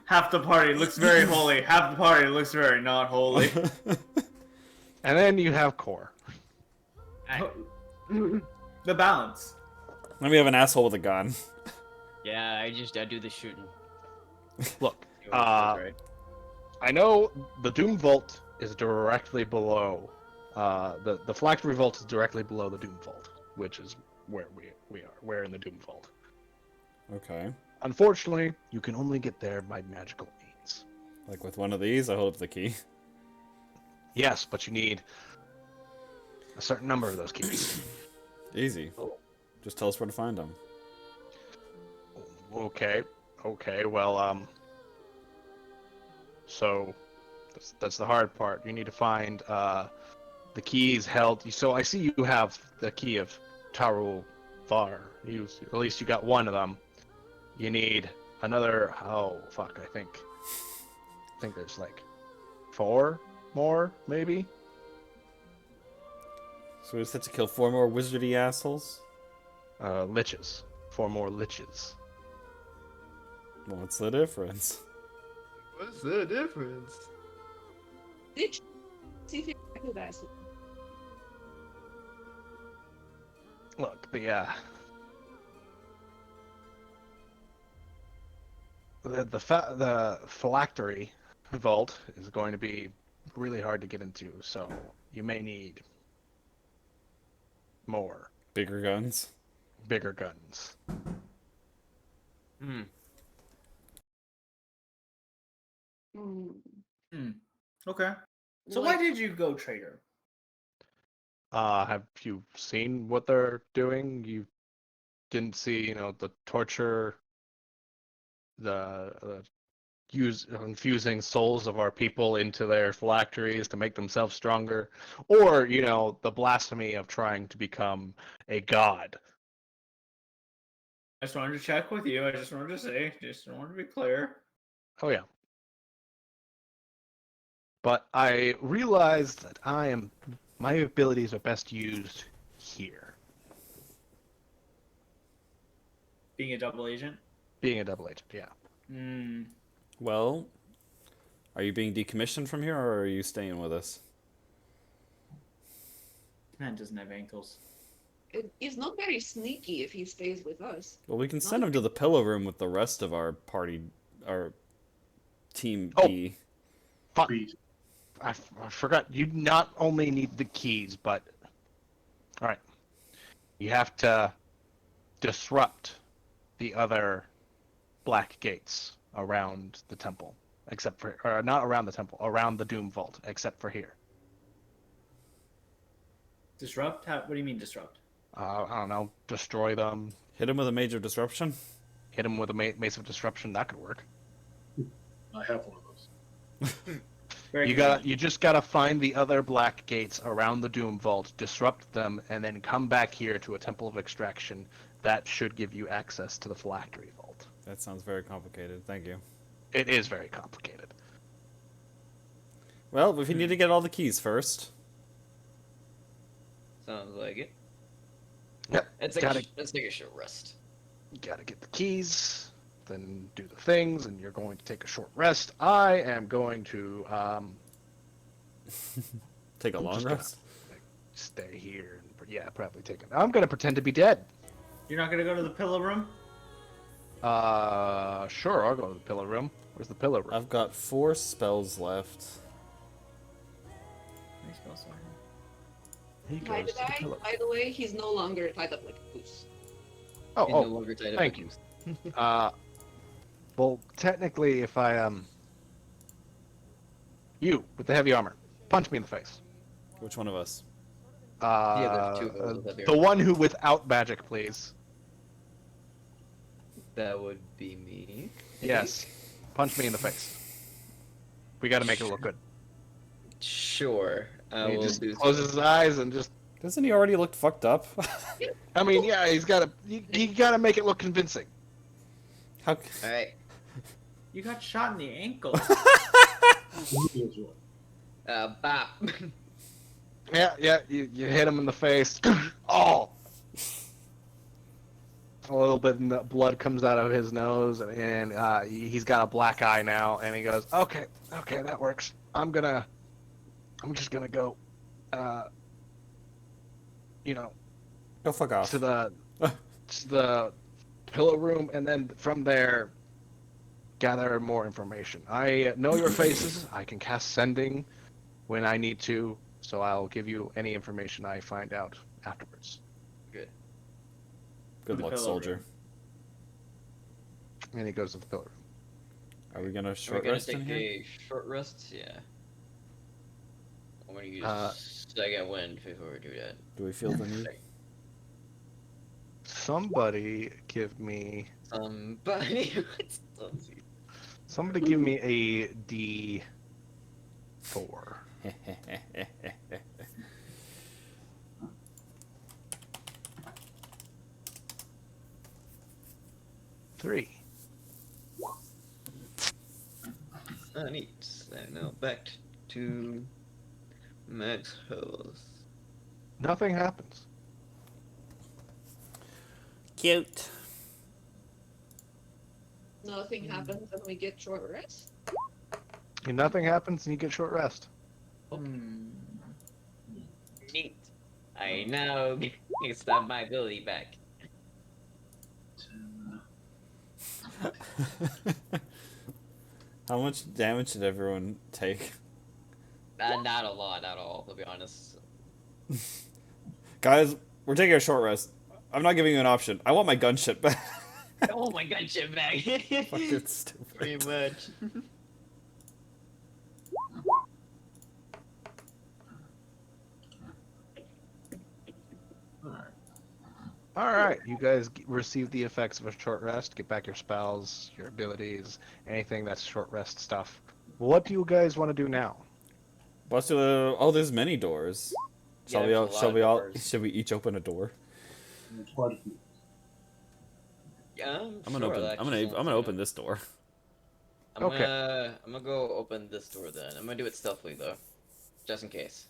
half the party looks very holy, half the party looks very not holy. And then you have Core. The balance. Then we have an asshole with a gun. Yeah, I do the shooting. Look, See what it feels right. I know the Doom Vault is directly below. The Phylactery Vault is directly below the Doom Vault, which is where we are. We're in the Doom Vault. Okay. Unfortunately, you can only get there by magical means. Like with one of these, I hold up the key. Yes, but you need a certain number of those keys. Easy. Just tell us where to find them. Okay. Well, so that's the hard part. You need to find the keys held. So I see you have the key of Tarul Var. At least you got one of them. You need another. Oh fuck! I think there's like 4 more, maybe. So we just have to kill 4 more wizardy assholes? Liches. 4 more liches. Well, what's the difference? What's the difference? ditch. See if you can do that. Look, the phylactery vault is going to be really hard to get into, so you may need more Bigger guns? bigger guns. Hmm. Okay. So why did you go traitor? Have you seen what they're doing? You didn't see, the torture, the infusing souls of our people into their phylacteries to make themselves stronger, or the blasphemy of trying to become a god. I just wanted to check with you. I just wanted to say, just wanted to be clear. Oh yeah. But I realized that my abilities are best used here. Being a double agent? Being a double agent, yeah. Hmm. Well, are you being decommissioned from here, or are you staying with us? Man doesn't have ankles. He's not very sneaky if he stays with us. Well, we can send him to the pillow room with the rest of our party, our team Oh. B. Fuck. Beat. I forgot. You not only need the keys, but all right, you have to disrupt the other black gates around the temple, except for, or not around the temple, around the Doom Vault, except for here. Disrupt? What do you mean disrupt? I don't know. Destroy them. Hit him with a major disruption? Hit them with a mace of disruption. That could work. I have one of those. You just gotta find the other black gates around the Doom Vault, disrupt them, and then come back here to a Temple of Extraction. That should give you access to the Phylactery Vault. That sounds very complicated. Thank you. It is very complicated. Well, we need to get all the keys first. Sounds like it. Yep. Let's take a short rest. You gotta get the keys, then do the things, and you're going to take a short rest. I am going to Take a long just rest? stay here and probably take it. I'm gonna pretend to be dead. You're not gonna go to the pillow room? Sure, I'll go to the pillar room. Where's the pillar room? I've got 4 spells left. Any spells do I have? He By goes to the pillar. the way, he's no longer tied up like a goose. Oh, He's no longer tied up thank with you. Well, technically, if I You with the heavy armor. Punch me in the face. Which one of us? The other two girls with heavy The armor. one who without magic, please. That would be me. I Yes. think. Punch me in the face. We got to make it look good. Sure. I He will just do closes his eyes and just. Doesn't he already look fucked up? I mean, yeah, he's got to. He got to make it look convincing. How? Alright. You got shot in the ankle. Bop. Yeah. You hit him in the face. Oh. A little bit of blood comes out of his nose, and he's got a black eye now. And he goes, "Okay, that works. I'm just gonna go, you know, Go fuck off. to the pillow room, and then from there, gather more information. I know your faces. I can cast sending when I need to, so I'll give you any information I find out afterwards." Good. Good The luck, pillow soldier. room. And he goes to the pillar room. Are we gonna Are we short gonna rest in take here? a short rest? Yeah. I'm gonna use Uh, second wind before we do that. Do we feel the need? Somebody give me Somebody. give me a D4. Three. Neat. And now back to max health. Nothing happens. Cute. Nothing happens and we get short rest. And nothing happens, and you get short rest. Neat. I now can stop my ability back. How much damage did everyone take? Not a lot at all, to be honest. Guys, we're taking a short rest. I'm not giving you an option. I want my gunship back. Oh my god, shit back. Fucking stupid. Pretty much. All right, you guys receive the effects of a short rest. Get back your spells, your abilities, anything that's short rest stuff. What do you guys want to do now? What's the? Oh, there's many doors. Shall Yeah, we all? there's a lot Shall of we all? doors. Should we each open a door? Yeah, I'm gonna open. I'm gonna open this door. Okay. I'm gonna go open this door then. I'm gonna do it stealthily though, just in case.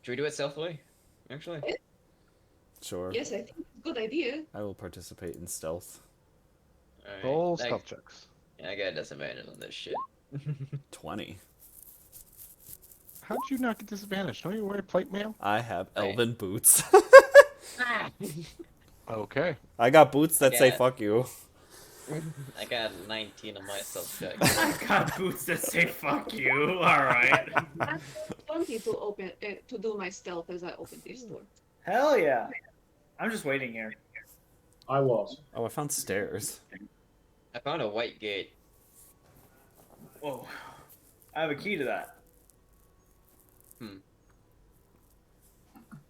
Should we do it stealthily? Actually. Sure. Yes, I think it's a good idea. I will participate in stealth. Alright. Roll stealth checks. Yeah, I got a disadvantage on this shit. 20. How did you not get disadvantage? Don't you wear plate mail? I have elven boots. Okay. I got boots that say Yeah. "fuck you." I got 19 on my stealth check. I've got boots that say "fuck you." All right. I'm 20 to open to do my stealth as I open this door. Hell yeah. I'm just waiting here. I was. Oh, I found stairs. I found a white gate. Whoa. I have a key to that.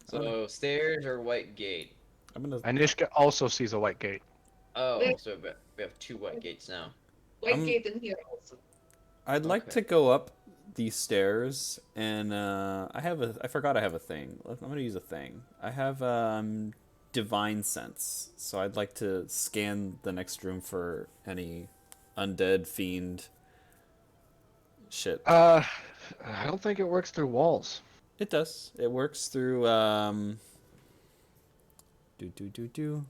So stairs or white gate? I'm gonna. Anishka also sees a white gate. Oh, There- so we have 2 white gates now. White I'm- gate in here also. I'd like Okay. to go up these stairs, and I forgot I have a thing. I'm gonna use a thing. I have divine sense, so I'd like to scan the next room for any undead fiend shit. I don't think it works through walls. It does. It works through do.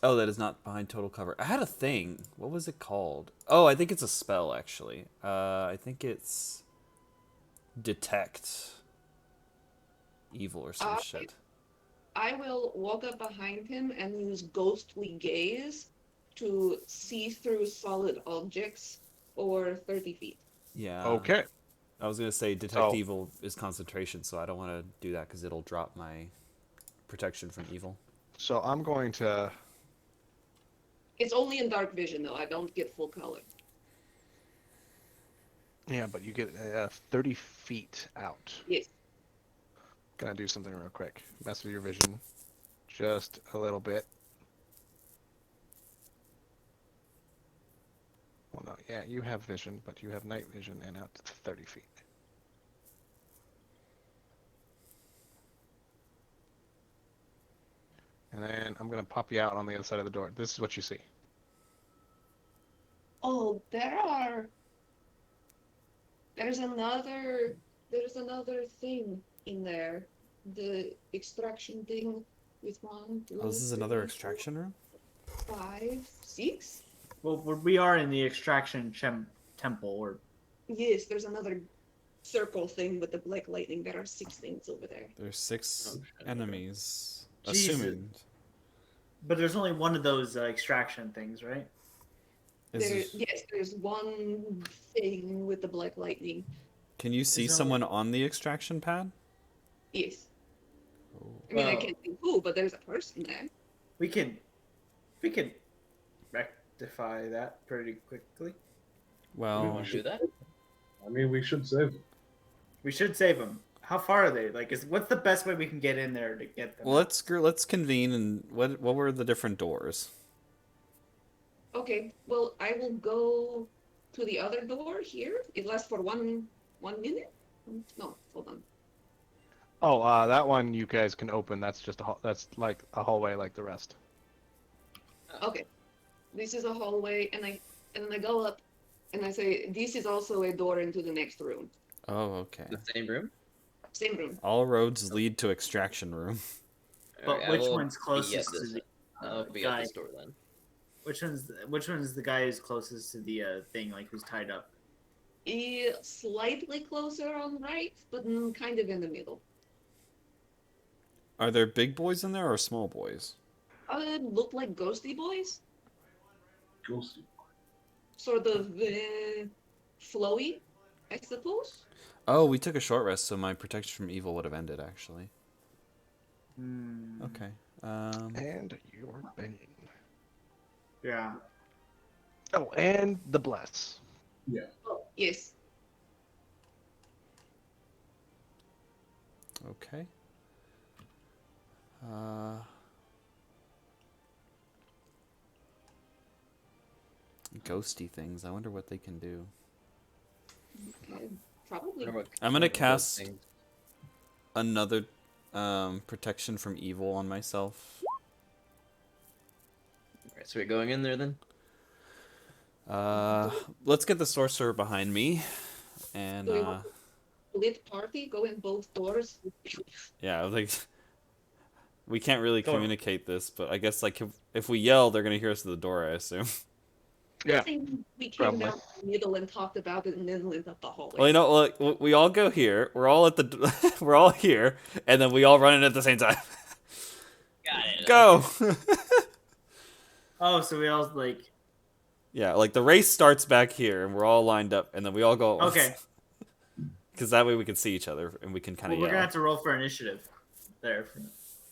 Oh, that is not behind total cover. I had a thing. What was it called? Oh, I think it's a spell actually. I think it's detect evil or some shit. I will walk up behind him and use ghostly gaze to see through solid objects or 30 feet. Yeah. Okay. I was gonna say detect Oh. evil is concentration, so I don't want to do that because it'll drop my protection from evil. So I'm going to It's only in dark vision though. I don't get full color. Yeah, but you get 30 feet out. Yes. Gonna do something real quick. Mess with your vision just a little bit. Well, no, yeah, you have vision, but you have night vision and out to 30 feet. And then I'm gonna pop you out on the other side of the door. This is what you see. Oh, there's another thing in there. The extraction thing with one, two, Oh, this is another three, extraction room? 5, 6. Well, we are in the extraction temple, or Yes, there's another circle thing with the black lightning. There are 6 things over there. There's 6 Oh, shit. enemies. Jesus. Assuming. but there's only one of those extraction things, right? Yes, there's one thing with the black lightning. Can you see There's no- someone on the extraction pad? Yes. Oh. I mean, I Well- can't think who, but there's a person there. We could rectify that pretty quickly. You Well, want to do that? I mean, we should save them. We should save them. How far are they? Like, what's the best way we can get in there to get them? well, let's convene and what were the different doors? Okay, well, I will go to the other door here. It lasts for one minute. No, hold on. Oh, that one you guys can open. That's just that's like a hallway like the rest. Okay, this is a hallway, and then I go up, and I say, this is also a door into the next room. Oh, okay. The same room? Same room. All roads lead to extraction room. But Alright, I which will one's be closest at to this- the I'll be guy? at this door then. Which one's the guy who's closest to the thing, like who's tied up? Slightly closer on right, but kind of in the middle. Are there big boys in there or small boys? Look like ghosty boys, Ghosty. sort of flowy, I suppose. Oh, we took a short rest, so my protection from evil would have ended actually. Hmm. Okay. And your bane. Yeah. Oh, and the bless. Oh, yes. Okay. Ghosty things. I wonder what they can do. Probably. I'm gonna cast another protection from evil on myself. Alright, so we're going in there then? Let's get the sorcerer behind me, and Do we want to split party? Go in both doors. yeah, like we can't really Go on. communicate this, but I guess like if we yell, they're gonna hear us through the door. I assume. Yeah. I think we came Probably. down the middle and talked about it, and then went up the hallway. Well, you know, look, we all go here. We're all at the, we're all here, and then we all run in at the same time. Got it. Go. Oh, so we all like. Yeah, like the race starts back here, and we're all lined up, and then we all go. At once. Okay. Because that way we can see each other, and we can kind Well, of we're gonna yell. have to roll for initiative there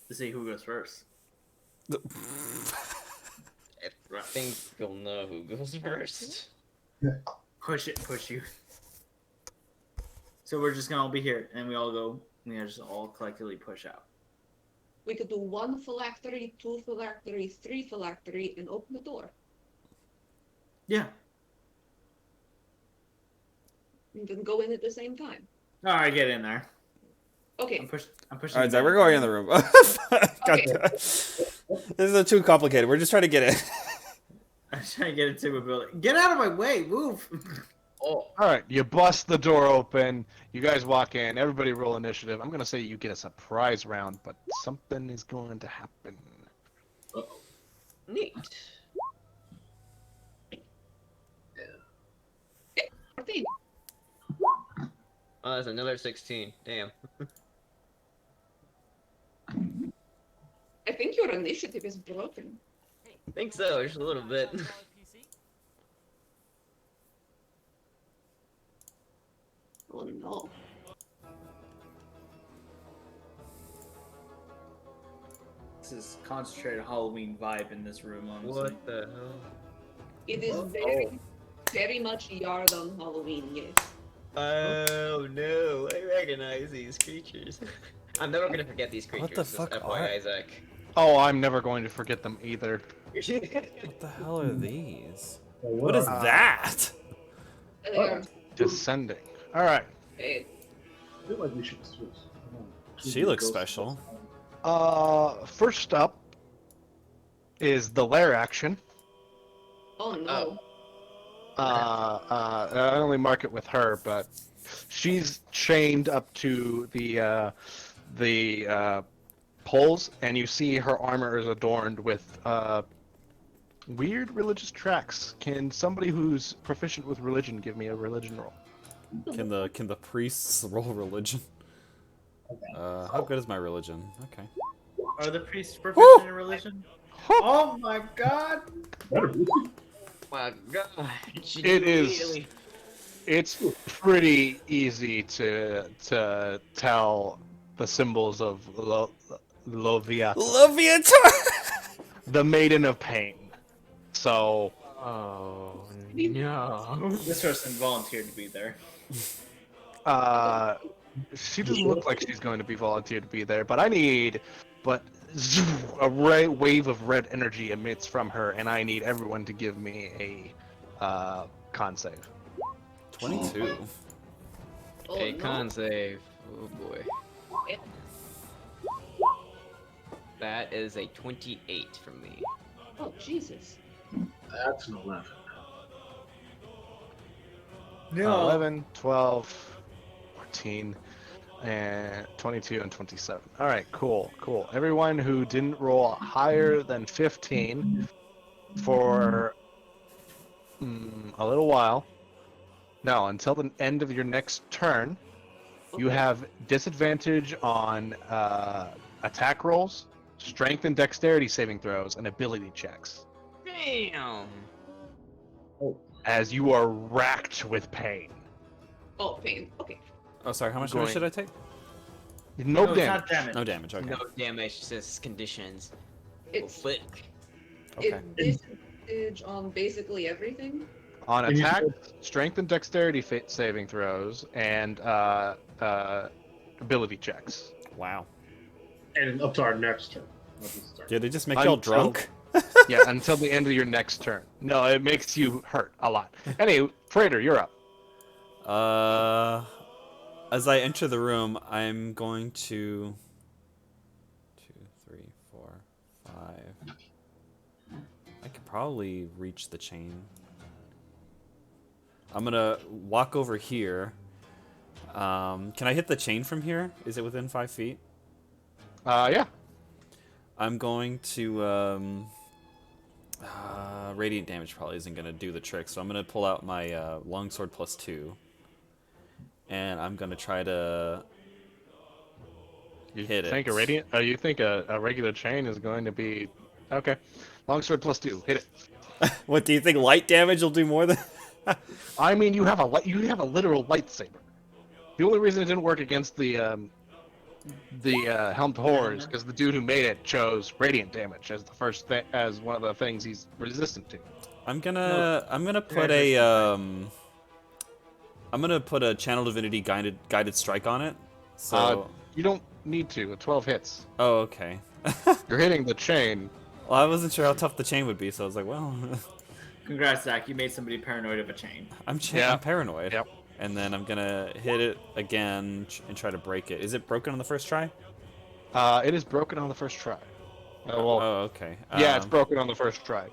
to see who goes first. I think you'll know who goes first. Push you. So we're just gonna all be here, and we all go. We just all collectively push out. We could do 1 phylactery, 2 phylactery, 3 phylactery, and open the door. Yeah. And then go in at the same time. All right, get in there. Okay. I'm pushing. All right, you Zach, back. we're going in the room. God, this is too complicated. We're just trying to get in. I'm trying to get into a building. Get out of my way! Move! Oh, All right, you bust the door open. You guys walk in. Everybody roll initiative. I'm gonna say you get a surprise round, but something is going to happen. neat. 14. Oh, that's another 16. Damn. I think your initiative is broken. I think so, just a little bit. Oh no. is concentrated Halloween vibe in this room, honestly. What the hell? It is very, very much yard on Halloween, yes. Oh no, I recognize these creatures. I'm never gonna forget these creatures. What the just fuck FYI, Isaac. Oh, I'm never going to forget them either. What the hell are these? Well, What is are that? They are Descending. All right. bad. I feel like we should switch. She looks special. First up is the lair action. Oh no. I only mark it with her, but she's chained up to the poles, and you see her armor is adorned with weird religious tracks. Can somebody who's proficient with religion give me a religion roll? Can the priests roll religion? How good is my religion? Okay. Are the priests proficient in religion? Oh my god! My God. It is. It's pretty easy to tell the symbols of Lovia, Leviathan! the Maiden of Pain. So, Oh no. This person volunteered to be there. she doesn't look like she's going to be volunteered to be there, but a wave of red energy emits from her, and I need everyone to give me a con save. 22. Oh A no. con save. Oh boy. That is a 28 from me. Oh Jesus. That's an 11. No. 11, 12, 14, and 22 and 27. All right, cool. Everyone who didn't roll higher than 15 for a little while, no, until the end of your next turn, you Okay. have disadvantage on attack rolls, strength and dexterity saving throws, and ability checks, Damn. as you are racked with pain. Oh pain. Okay. Oh, sorry. How much Going- damage should I take? No it's damage. not damage. No damage. Okay. No damage, just conditions. It's Flick. Okay. it's disadvantage on basically everything. On And you attack, strength and dexterity saving throws, and ability checks. Wow. And up to our next turn. Not this turn. Did they just make y'all Until- drunk? Yeah, until the end of your next turn. No, it makes you hurt a lot. Anyway, Praetor, you're up. As I enter the room, I'm going to 2, 3, 4, 5. I could probably reach the chain. I'm gonna walk over here. Can I hit the chain from here? Is it within 5 feet? Yeah. I'm going to radiant damage probably isn't gonna do the trick, so I'm gonna pull out my longsword +2, and I'm gonna try to You hit think it. a radiant? You think a regular chain is going to be okay? Longsword +2, hit it. What do you think? Light damage will do more than? I mean, you have a literal lightsaber. The only reason it didn't work against the helmed horror is because the dude who made it chose radiant damage as the first as one of the things he's resistant to. I'm gonna put a channel divinity guided strike on it. So You don't need to. 12 hits. oh, okay. You're hitting the chain. Well, I wasn't sure how tough the chain would be, so I was like, well, Congrats, Zach. You made somebody paranoid of a chain. I'm Yeah. paranoid. Yep. And then I'm gonna hit it again and try to break it. Is it broken on the first try? It is broken on the first try. Oh, okay. Yeah, it's broken on the first try.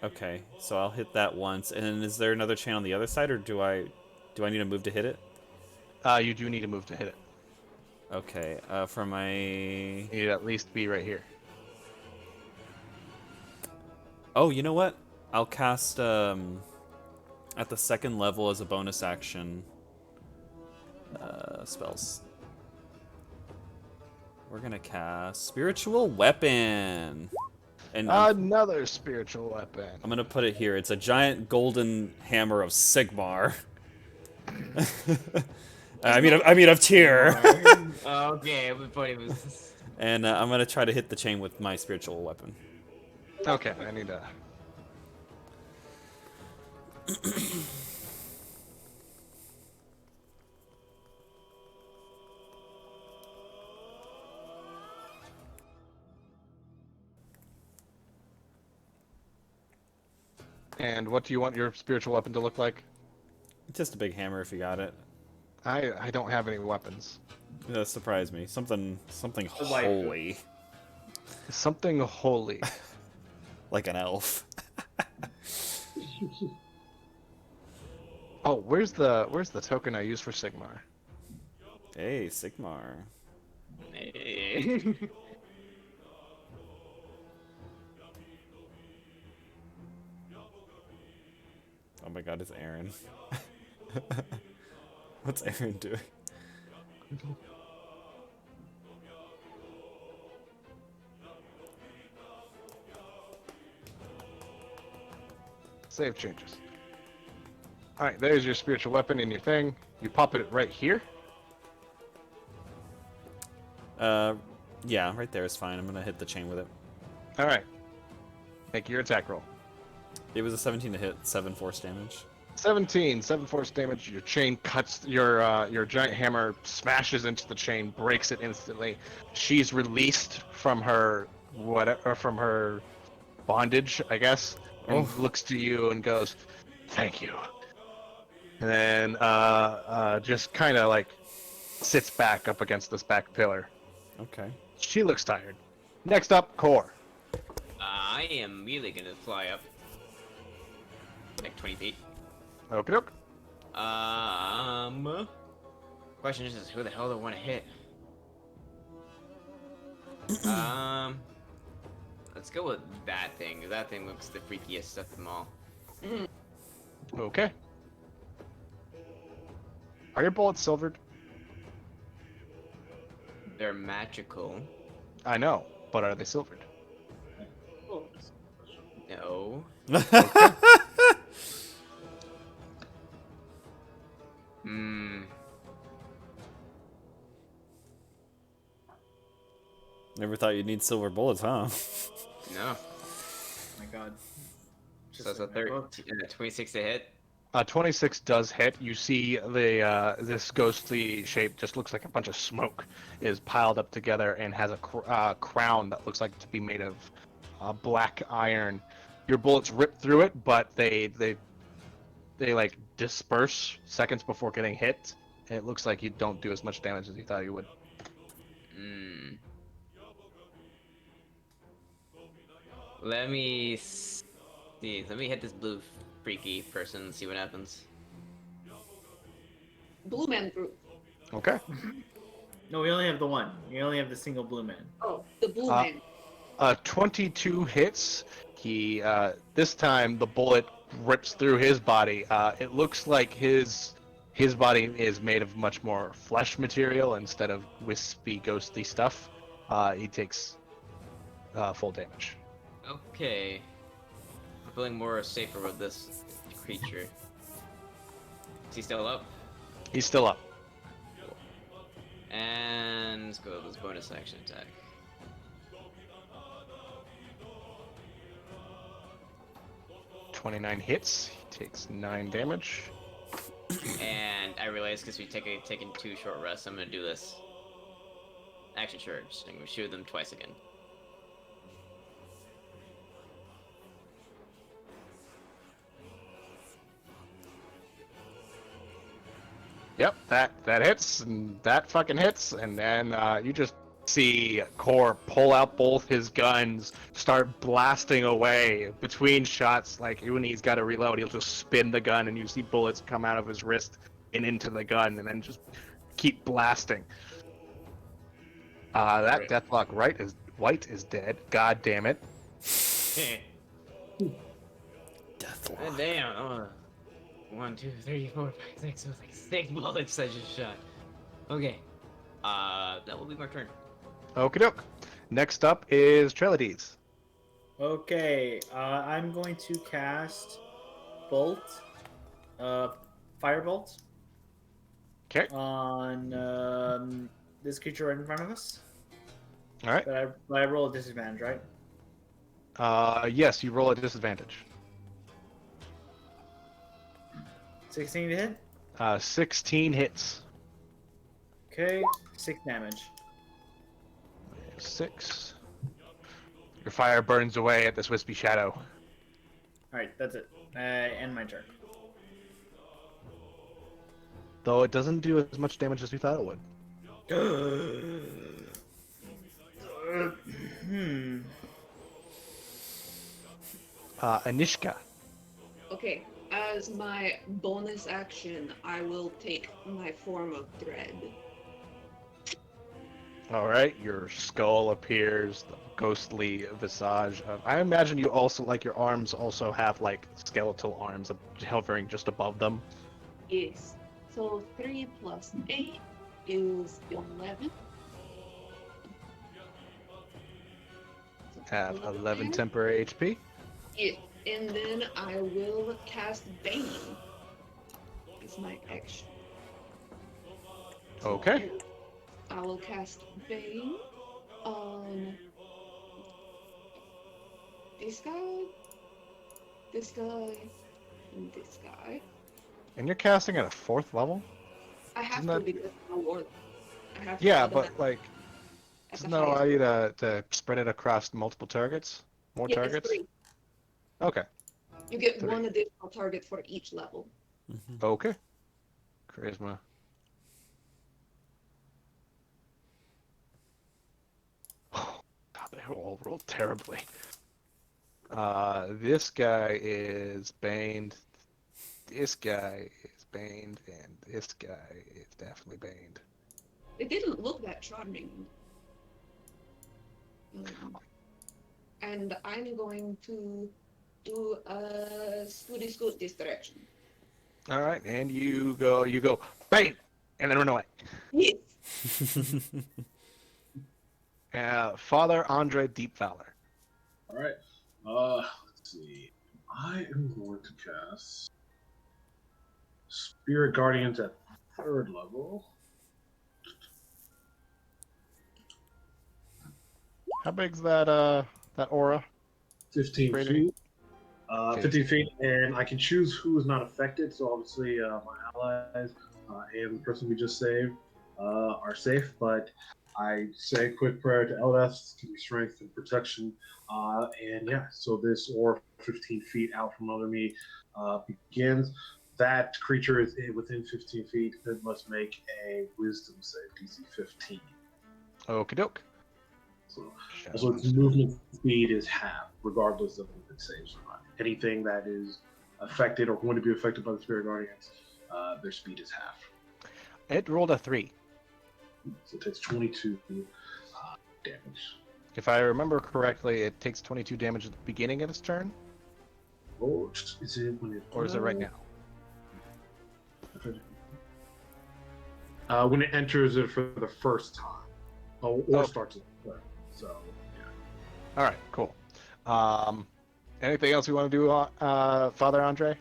Okay, so I'll hit that once. And is there another chain on the other side, or do I need to move to hit it? You do need to move to hit it. Okay. For my You need to at least be right here. oh, you know what? I'll cast at the second level as a bonus action spells. We're gonna cast Spiritual Weapon, and Another spiritual weapon. I'm gonna put it here. It's a giant golden hammer of Sigmar, I mean of tier. Okay, everybody was. And I'm gonna try to hit the chain with my spiritual weapon. Okay, I need to. And what do you want your spiritual weapon to look like? Just a big hammer if you got it. I don't have any weapons. That surprised me. Something A waifu. holy, Something holy. like an elf. Oh, where's the token I use for Sigmar? Hey, Sigmar. Hey. Oh my god, it's Aaron. What's Aaron doing? Save changes. Alright, there's your spiritual weapon in your thing. You pop it right here. Yeah, right there is fine. I'm gonna hit the chain with it. Alright. Make your attack roll. It was a 17 to hit, 7 force damage. 17, 7 force damage. Your chain cuts, your giant hammer smashes into the chain, breaks it instantly. She's released from her from her bondage, I guess, and looks to you and goes, "Thank you." And then just kind of like sits back up against this back pillar. Okay. She looks tired. Next up, Core. I am really gonna fly up. Like 20 feet. Okie doke. Question is who the hell do I want to hit? Let's go with that thing. 'Cause that thing looks the freakiest of them all. Okay. Are your bullets silvered? They're magical. I know, but are they silvered? No. Hmm. Never thought you'd need silver bullets, huh? No. Oh my god. So that's a 26 to hit. 26 does hit. You see the this ghostly shape just looks like a bunch of smoke is piled up together and has a crown that looks like to be made of black iron. Your bullets rip through it, but they like disperse seconds before getting hit. And it looks like you don't do as much damage as you thought you would. Hmm. Let me see. Let me hit this blue freaky person and see what happens. Blue Man Group. Okay. No, we only have the one. We only have the single blue man. Oh, the Blue Man. 22 hits. He this time the bullet rips through his body. It looks like his body is made of much more flesh material instead of wispy, ghostly stuff. He takes full damage. Okay. I'm feeling more safer with this creature. Is he still up? He's still up. And let's go with this bonus action attack. .29 hits. He takes 9 damage. And I realize because we've taken 2 short rests, I'm gonna do this. Action charge. I'm gonna shoot them twice again. Yep, that hits, and that fucking hits, and then you just see Core pull out both his guns, start blasting away between shots. Like when he's got to reload, he'll just spin the gun, and you see bullets come out of his wrist and into the gun, and then just keep blasting. That Deathlock White is dead. God damn it. Deathlock. Damn. 1, 2, 3, 4, 5, 6. It was like 6 bullets I just shot. Okay. That will be my turn. Okie doke. Next up is Trelides. Okay, I'm going to cast Bolt. Firebolt. Okay. on this creature right in front of us. All right. But I roll a disadvantage, right? Yes, you roll a disadvantage. 16 to hit. 16 hits. Okay, 6 damage. 6. Your fire burns away at this wispy shadow. All right, that's it. End my turn. Though it doesn't do as much damage as we thought it would. Anishka. Okay, as my bonus action, I will take my form of dread. All right, your skull appears, the ghostly visage of. I imagine you also like your arms also have like skeletal arms hovering just above them. Yes. So 3 plus 8 is 11. So Have 11 damage. temporary HP. Yeah, and then I will cast Bane. It's my action. So Okay. I will cast Bane on this guy, this guy, and this guy. And you're casting at a 4th level? I have Isn't to that- because I'm a warlock. I have to Yeah, automatically but like, at the doesn't that allow highest. you to spread it across multiple targets? More Yeah, it's targets? 3. Okay. You get 3. 1 additional target for each level. Okay. Charisma. Oh, God, they all rolled terribly. This guy is baned. This guy is baned, and this guy is definitely baned. It didn't look that charming. And I'm going to do a Scooty Scoot this direction. All right, and you go, bang, and then run away. Yes. Father Andre Deep Valor. All right. Let's see. I am going to cast Spirit Guardians at 3rd level. How big's that that aura? 15 Rating? feet. 15 feet, and I can choose who is not affected. So obviously, my allies and the person we just saved are safe. But I say a quick prayer to Eldas to be strength and protection. And yeah, so this aura 15 feet out from under me begins. That creature is within 15 feet. It must make a Wisdom save, DC 15. Okie doke. So its movement speed is half, regardless of if it saves or not. Anything that is affected or going to be affected by the Spirit Guardians, their speed is half. It rolled a 3. So it takes 22 damage. If I remember correctly, it takes 22 damage at the beginning of its turn, Or is it when it? or is it right now? When it enters it for the first time, or Oh. starts it. So yeah. All right, cool. Anything else you want to do, Father Andre?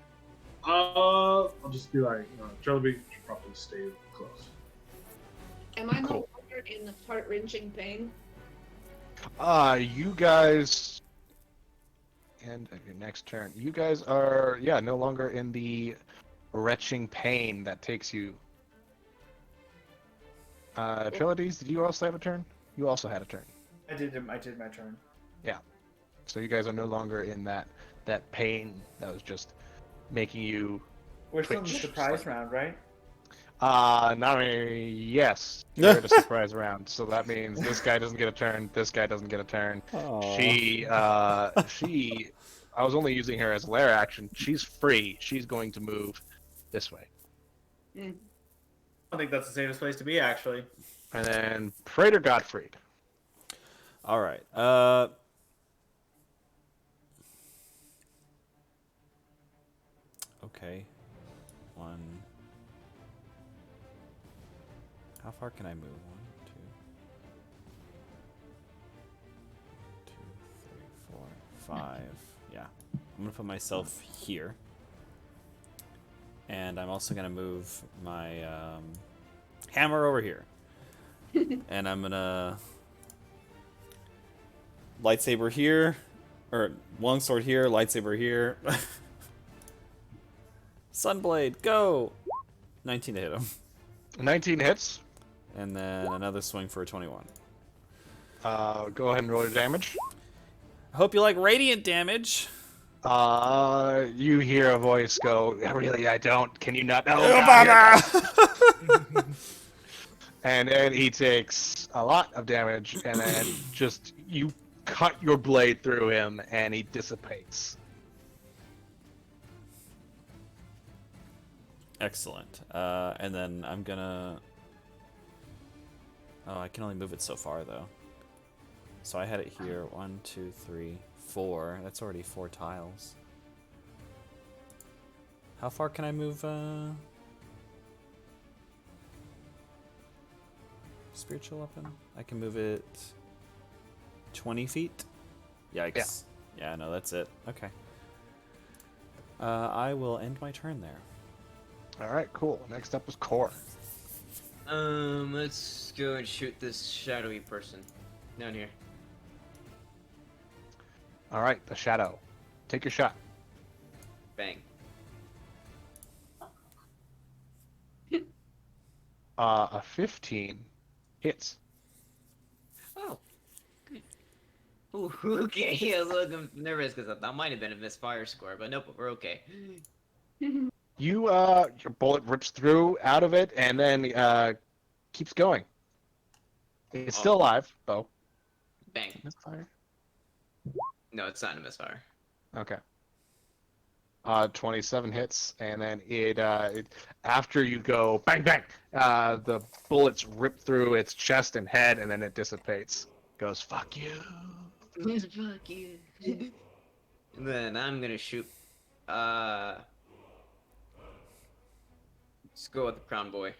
I'll just be like, Trilby should probably stay close. Am I no Cool. longer in heart-wrenching pain? You guys, and at your next turn, you guys are, no longer in the retching pain that takes you. Trilogies, did you also have a turn? You also had a turn. I did my turn. So you guys are no longer in that pain that was just making you. We're still in the Twitch. surprise round, right? Yes, you're at a surprise round. So that means this guy doesn't get a turn. This guy doesn't get a turn. Aw. I was only using her as lair action. She's free. She's going to move this way. I think that's the safest place to be, actually. And then Praetor Gottfried. All right. Okay. 1. How far can I move? 1, 2, 3, 4, 5. Yeah. I'm gonna put myself here. And I'm also gonna move my Hammer over here. And I'm gonna lightsaber here, or longsword here, lightsaber here. Sunblade, go! 19 to hit him. 19 hits. And then another swing for a 21. Go ahead and roll your damage. I hope you like radiant damage. You hear a voice go, really, I don't. Can you not? Oh, God, and then he takes a lot of damage, and then just, you cut your blade through him, and he dissipates. Excellent. And then I'm gonna... Oh, I can only move it so far, though. So I had it here. 1, 2, 3, 4. That's already 4 tiles. How far can I move, spiritual weapon? I can move it 20 feet? Yikes. Yeah, no, that's it. Okay. I will end my turn there. Alright, cool. Next up is Core. Let's go and shoot this shadowy person down here. Alright, the Shadow. Take your shot. Bang. A 15 hits. Oh. Good. Ooh, okay. I was a little nervous because that might have been a misfire score, but nope, we're okay. You, your bullet rips through out of it, and then, keeps going. It's still alive, though. Bang. Misfire? No, it's not a misfire. Okay. 27 hits, and then it after you go bang bang, the bullets rip through its chest and head, and then it dissipates. Goes, fuck you. Fuck you. And then I'm gonna shoot. Let's go with the Crown Boy.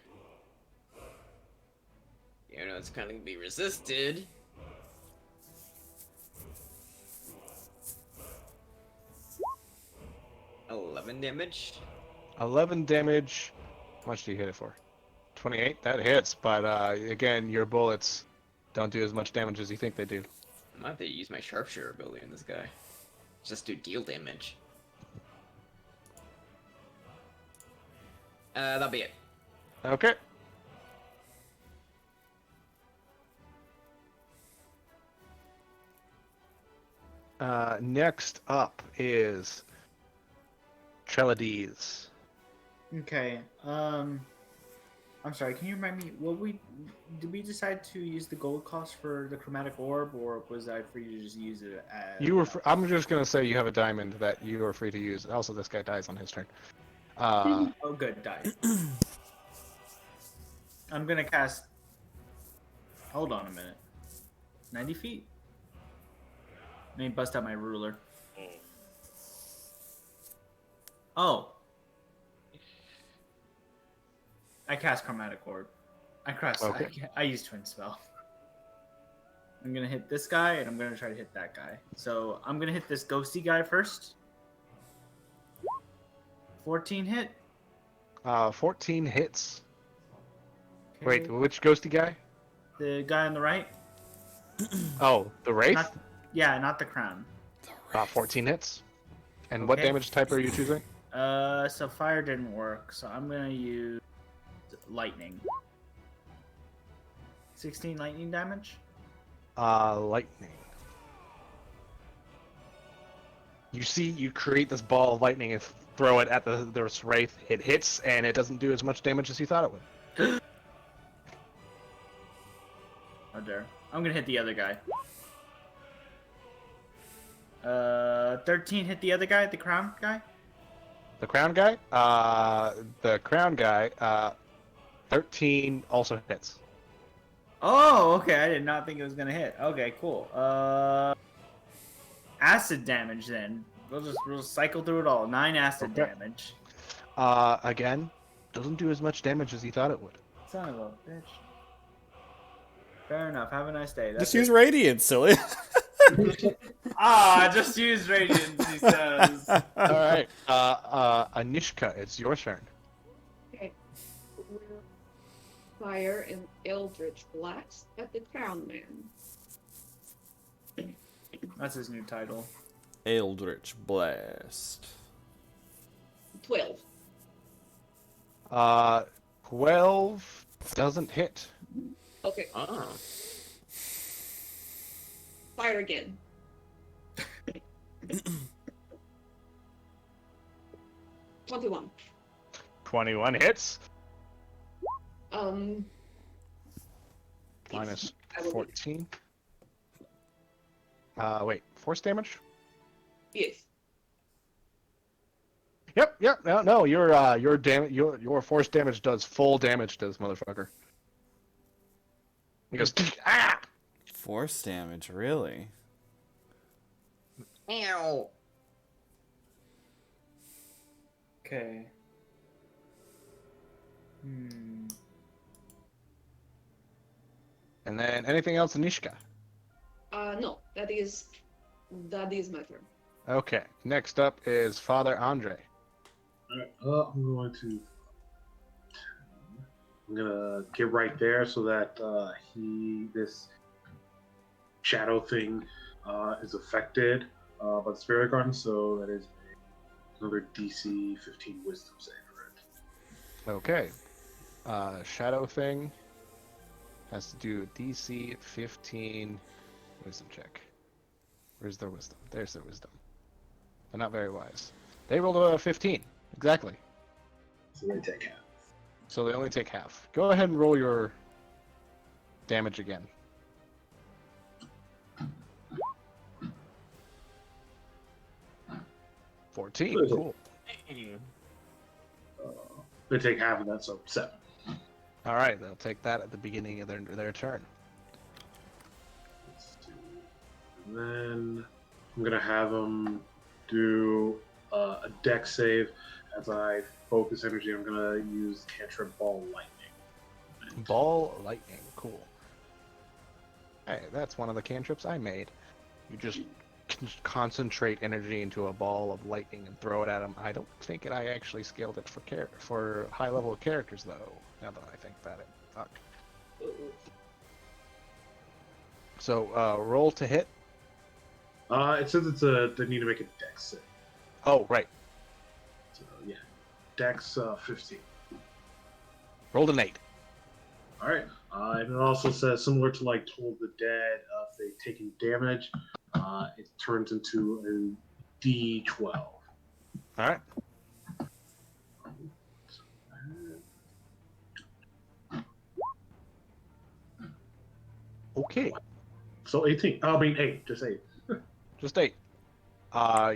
You know, it's kind of gonna be resisted. 11 damage. 11 damage. How much do you hit it for? 28? That hits, but again, your bullets don't do as much damage as you think they do. I might have to use my sharpshooter ability on this guy. Just do deal damage. That'll be it. Okay. Next up is Trelades. Okay. I'm sorry. Can you remind me? Did we decide to use the gold cost for the chromatic orb, or was I free to just use it as? I'm just gonna say you have a diamond that you are free to use. Also, this guy dies on his turn. Oh, good. Die. I'm gonna cast. Hold on a minute. 90 feet. Let me bust out my ruler. Oh. I cast Chromatic Orb. Okay. I use Twin Spell. I'm gonna hit this guy, and I'm gonna try to hit that guy. So I'm gonna hit this ghosty guy first. 14 hit. 14 hits. Okay. Wait, which ghosty guy? The guy on the right. Oh, the Wraith? Not the crown. 14 hits. And what Okay. damage type are you choosing? So fire didn't work, so I'm gonna use lightning. 16 lightning damage. Lightning. You create this ball of lightning and throw it at the Wraith. It hits, and it doesn't do as much damage as you thought it would. Oh, there. I'm gonna hit the other guy. 13 hit the other guy, the crown guy. The crown guy? 13 also hits. Oh, okay. I did not think it was gonna hit. Okay, cool. Acid damage then. We'll cycle through it all. 9 acid Okay. damage. Again, doesn't do as much damage as you thought it would. Son of a bitch. Fair enough. Have a nice day. Just use radiant, silly. Just use radiance, he says. Alright, Anishka, it's your turn. Okay. fire an eldritch blast at the Crown Man. That's his new title. Eldritch Blast. 12. 12 doesn't hit. Okay, Oh. fire again. 21. 21 hits. Minus I will- 14. Wait, force damage? Yes. Yep. No, your force damage does full damage to this motherfucker. He goes, ah! Force damage, really? Ow. Okay. Hmm. And then anything else, Anishka? No, that is my turn. Okay, next up is Father Andre. Alright, I'm gonna get right there so that this shadow thing is affected by the spirit garden. So that is another DC 15 Wisdom save for it. Okay. Shadow thing has to do a DC 15 wisdom check. Where's their wisdom? There's their wisdom. They're not very wise. They rolled a 15. Exactly. So they take half. So they only take half. Go ahead and roll your damage again. $14. Cool. They take half of that, so 7. All right, they'll take that at the beginning of their turn. Let's see. And then I'm gonna have them do a deck save as I focus energy. I'm gonna use cantrip ball lightning. Ball lightning. Cool. Hey, that's one of the cantrips I made. You just concentrate energy into a ball of lightning and throw it at them. I don't think I actually scaled it for high level characters though. Now that I think about it, fuck. So roll to hit. It says they need to make a dex save. Oh right, So yeah, dex 15. rolled an 8. All right. And it also says similar to like Toll of the Dead, if they've taken damage, it turns into a D12. All right. Okay, So 18. I mean 8. Just 8. just 8.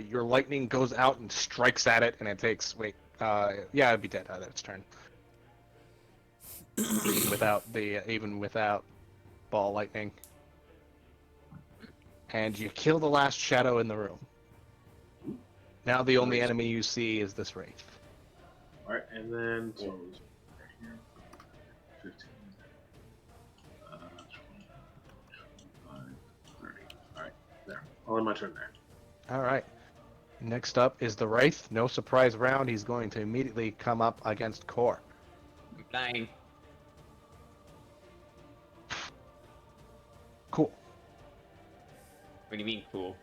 Your lightning goes out and strikes at it, and it takes yeah, it'd be dead at its turn. even without ball lightning. And you kill the last shadow in the room. Now the only enemy you see is this wraith. All right. And then so it was right here. 15. 20, 25, 30. All right. There. All in my turn there. All right. Next up is the wraith. No surprise round. He's going to immediately come up against Core. I'm dying. Cool. What do you mean, cool?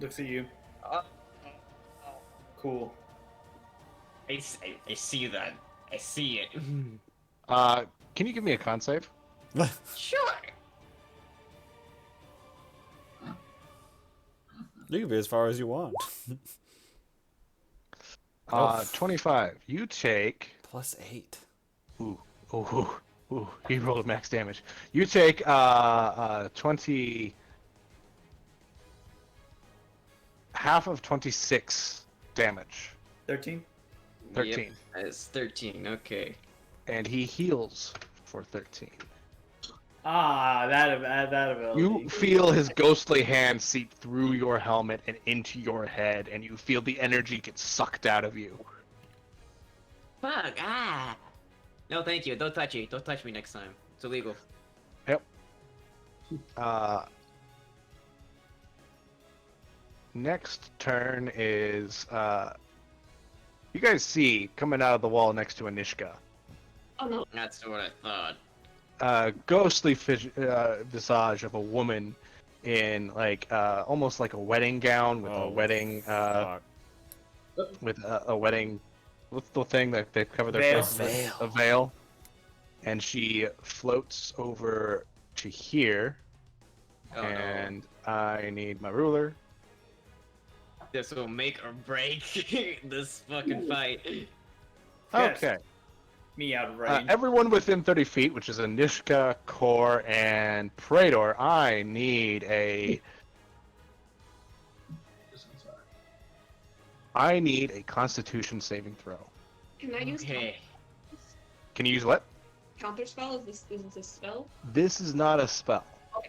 Looks at you. Uh, Cool. I see that. I see it. Can you give me a con save? Sure. You can be as far as you want. 25. You take. +8. Ooh, he rolled max damage. You take 20, half of 26 damage. 13? 13. Yep, that's 13. Okay. And he heals for 13. Ah, that ability. You feel his ghostly hand seep through your helmet and into your head, and you feel the energy get sucked out of you. Fuck. Ah. No, thank you. Don't touch me. Don't touch me next time. It's illegal. Yep. Next turn is you guys see coming out of the wall next to Anishka Oh no. That's what I thought. Ghostly visage of a woman in like almost like a wedding gown with a Oh, wedding fuck. with a wedding. What's the thing that they cover their Veil. faces with? A veil. And she floats over to here. Oh And I need my ruler. no. This will make or break this fucking fight. Yes. Okay. Me out of range. Everyone within 30 feet, which is Anishka, Kor, and Praetor, I need a Constitution saving throw. Can I use Okay. Can you use what? counterspell? Is this a spell? This is not a spell. Okay.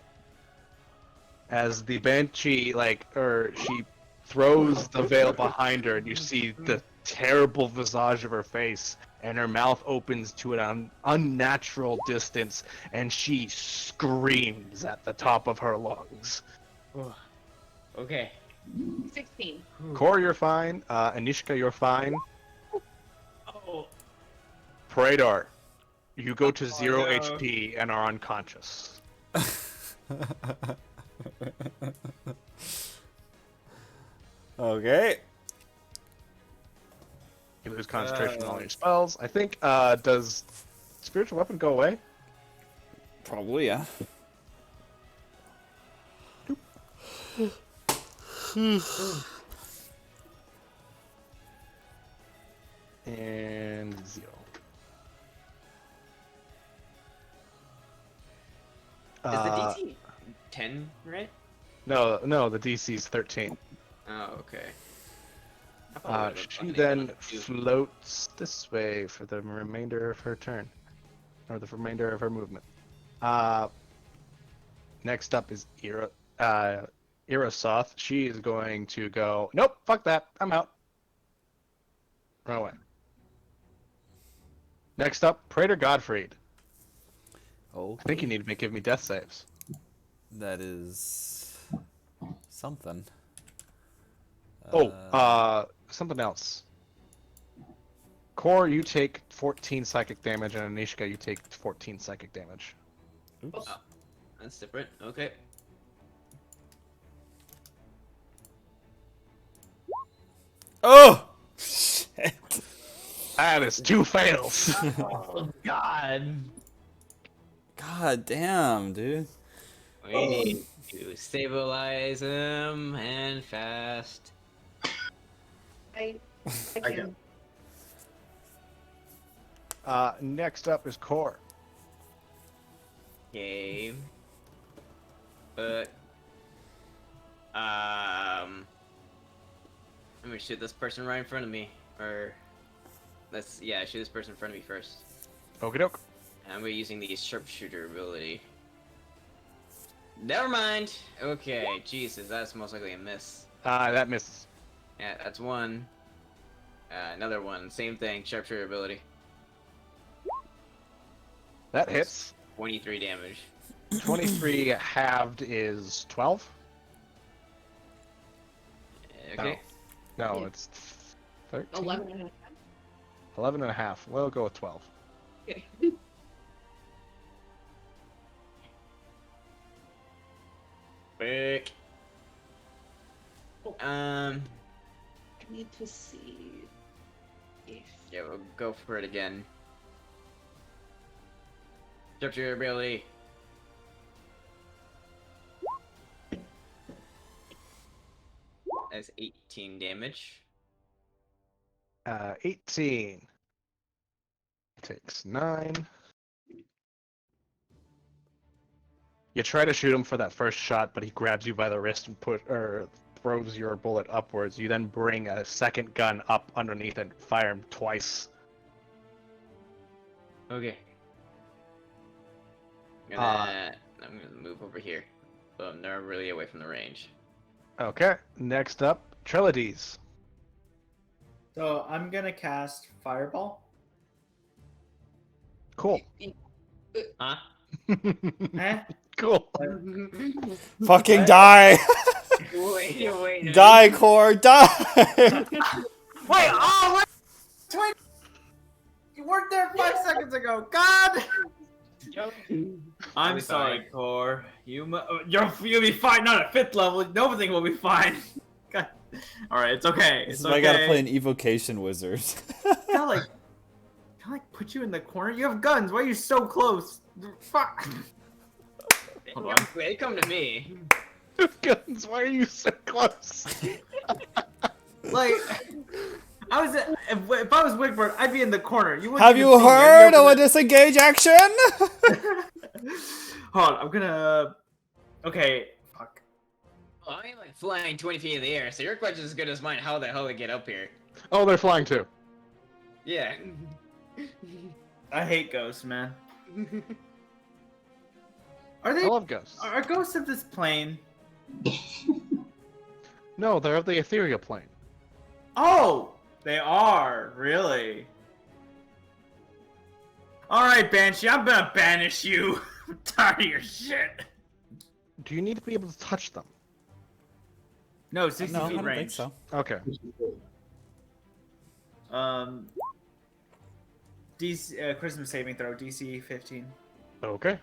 As the banshee, she throws the veil behind her, and you see the terrible visage of her face, and her mouth opens to an unnatural distance, and she screams at the top of her lungs. Okay. 16. Kor, you're fine. Anishka, you're fine. Oh. Praetor, you go to 0 no. HP and are unconscious. Okay. You lose concentration on all your spells. I think, does spiritual weapon go away? Probably, yeah. And 0. Is the DC 10, right? No, the DC is 13. Oh, okay. I thought it was She only then one or two. floats this way for the remainder of her turn. Or the remainder of her movement. Next up is Irasoth. She is going to go, nope, fuck that, I'm out. Run away. Next up, Praetor Godfried. Oh, I think you need to give me death saves. that is something. Something else. Kor, you take 14 psychic damage, and Anishka, you take 14 psychic damage. Oops. That's different. Okay. Oh! Shit. That is 2 fails. Oh God. God damn, dude. We need to stabilize him and fast. I I can. Next up is Kor. Okay. But I'm gonna shoot this person right in front of me. Or shoot this person in front of me first. Okie doke. And I'm gonna be using the sharpshooter ability. Never mind. Okay, Jesus, that's most likely a miss. That misses. Yeah, that's one. Another one, same thing, sharpshooter ability. That hits. 23 damage. 23 halved is 12? Okay. No, Yeah. it's 13? 11 and a half. 11 and a half. We'll go with 12. Okay. Quick. I need to see if Yeah, we'll go for it again. Sharpshooter ability. That's 18 damage. 18. Takes 9. You try to shoot him for that first shot, but he grabs you by the wrist and throws your bullet upwards. You then bring a second gun up underneath and fire him twice. Okay. I'm gonna move over here. So I'm not really away from the range. Okay, next up, Trilodes. So I'm gonna cast Fireball. Cool. Huh? Eh? Cool. Fucking die! Wait. Die, Core, die! Wait, oh, wait! weren't there 5 seconds ago. God. Yo. I'm I'll be sorry, fine. Core. You'll be fine. Not at 5th level. Nothing will be fine. God. All right, it's okay. This It's is why okay. I gotta play an evocation wizard. Can I like put you in the corner? You have guns. Why are you so close? Fuck. Hold on. They come to me. Guns, why are you so close? Like, if I was Wigbert, I'd be in the corner. You wouldn't Have even you see me. I'd heard be of over a disengage action? there. Hold on, I'm gonna. Okay. Fuck. Well, I'm like flying 20 feet in the air, so your question's as good as mine. How the hell they get up here? Oh, they're flying too. Yeah. I hate ghosts, man. Are I they? love ghosts. Are ghosts of this plane? No, they're of the ethereal plane. Oh, they are really. All right, Banshee, I'm gonna banish you. I'm tired of your shit. Do you need to be able to touch them? No, 60 No, I feet don't range. think so. Okay. DC Christmas saving throw DC 15. Okay.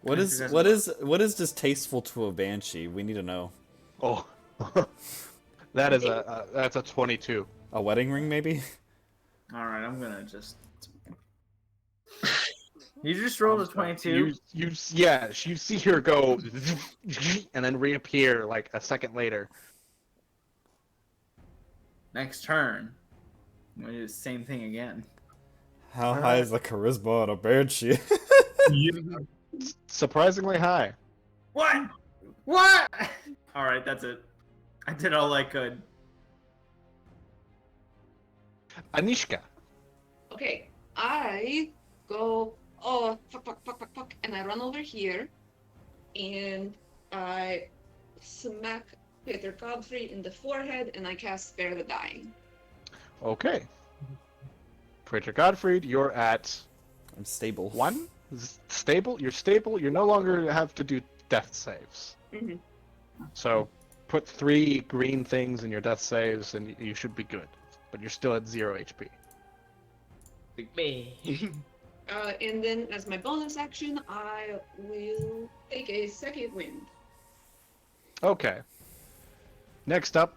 What This is doesn't what is distasteful to a banshee? We need to know. Oh. That is that's a 22. A wedding ring, maybe? All right, I'm gonna just. You just rolled a 22. You see her go and then reappear like a second later. Next turn, I'm gonna do the same thing again. How high is the charisma on a banshee? Surprisingly high. What? What? All right, that's it. I did all I could. Anishka. Okay, I go, oh, fuck, and I run over here, and I smack Peter Godfrey in the forehead, and I cast Spare the Dying. Okay. Preacher Godfried, you're at I'm stable. 1. Stable. You're stable. You no longer have to do death saves. Mhm. So put 3 green things in your death saves, and you should be good. But you're still at 0 HP. Big me. And then as my bonus action, I will take a second wind. Okay. Next up,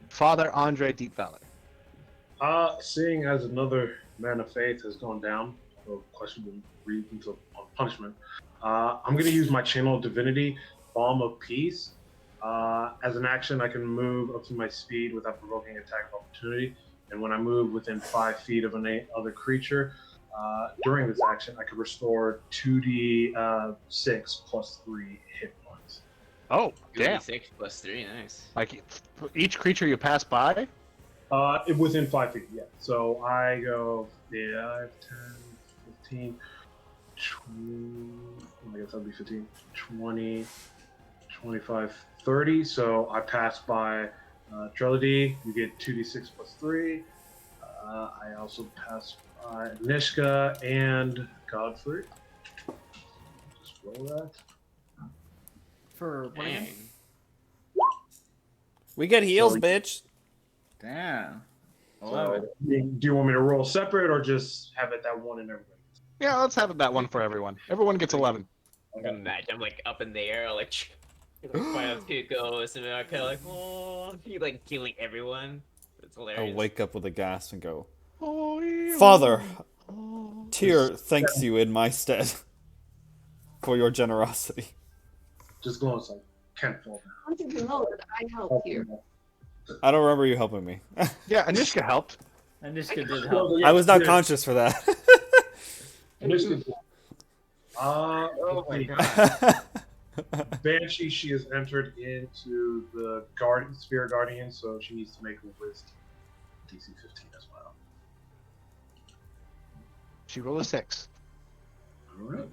Father Andre Deep Valley. Seeing as another man of faith has gone down for questionable reasons of punishment, I'm going to use my channel of divinity, Balm of Peace. As an action, I can move up to my speed without provoking attack of opportunity. And when I move within 5 feet of other creature, during this action, I can restore 2d6 plus 3 hit points. Oh, damn. 6 plus 3, nice. Like, each creature you pass by? Within 5 feet, yeah. So I go 5, 10, 15, 20, I guess that'd be 15, 20, 25, 30. So I pass by Trelody, you get 2d6 plus 3. I also pass by Nishka and Godfrey. Just roll that. For what again? Dang. We get heals, So- bitch. Damn. So, do you want me to roll separate or just have it that one and everybody? Yeah, let's have that one for everyone. Everyone gets 11. I'm gonna imagine I'm like up in the air, like five two ghosts, and I'm kind of like, oh, you like killing everyone. It's hilarious. I'll wake up with a gasp and go, Oh, Father, Tyr thanks you in my stead for your generosity. Just going so I can't fall down. I want you to know that I help here. I don't remember you helping me. Yeah, Anishka helped. Anishka did help. I was not conscious for that. Oh my god. Banshee, she has entered into the Sphere Guardian, so she needs to make a wisdom DC 15 as well. She rolled a 6. Alright.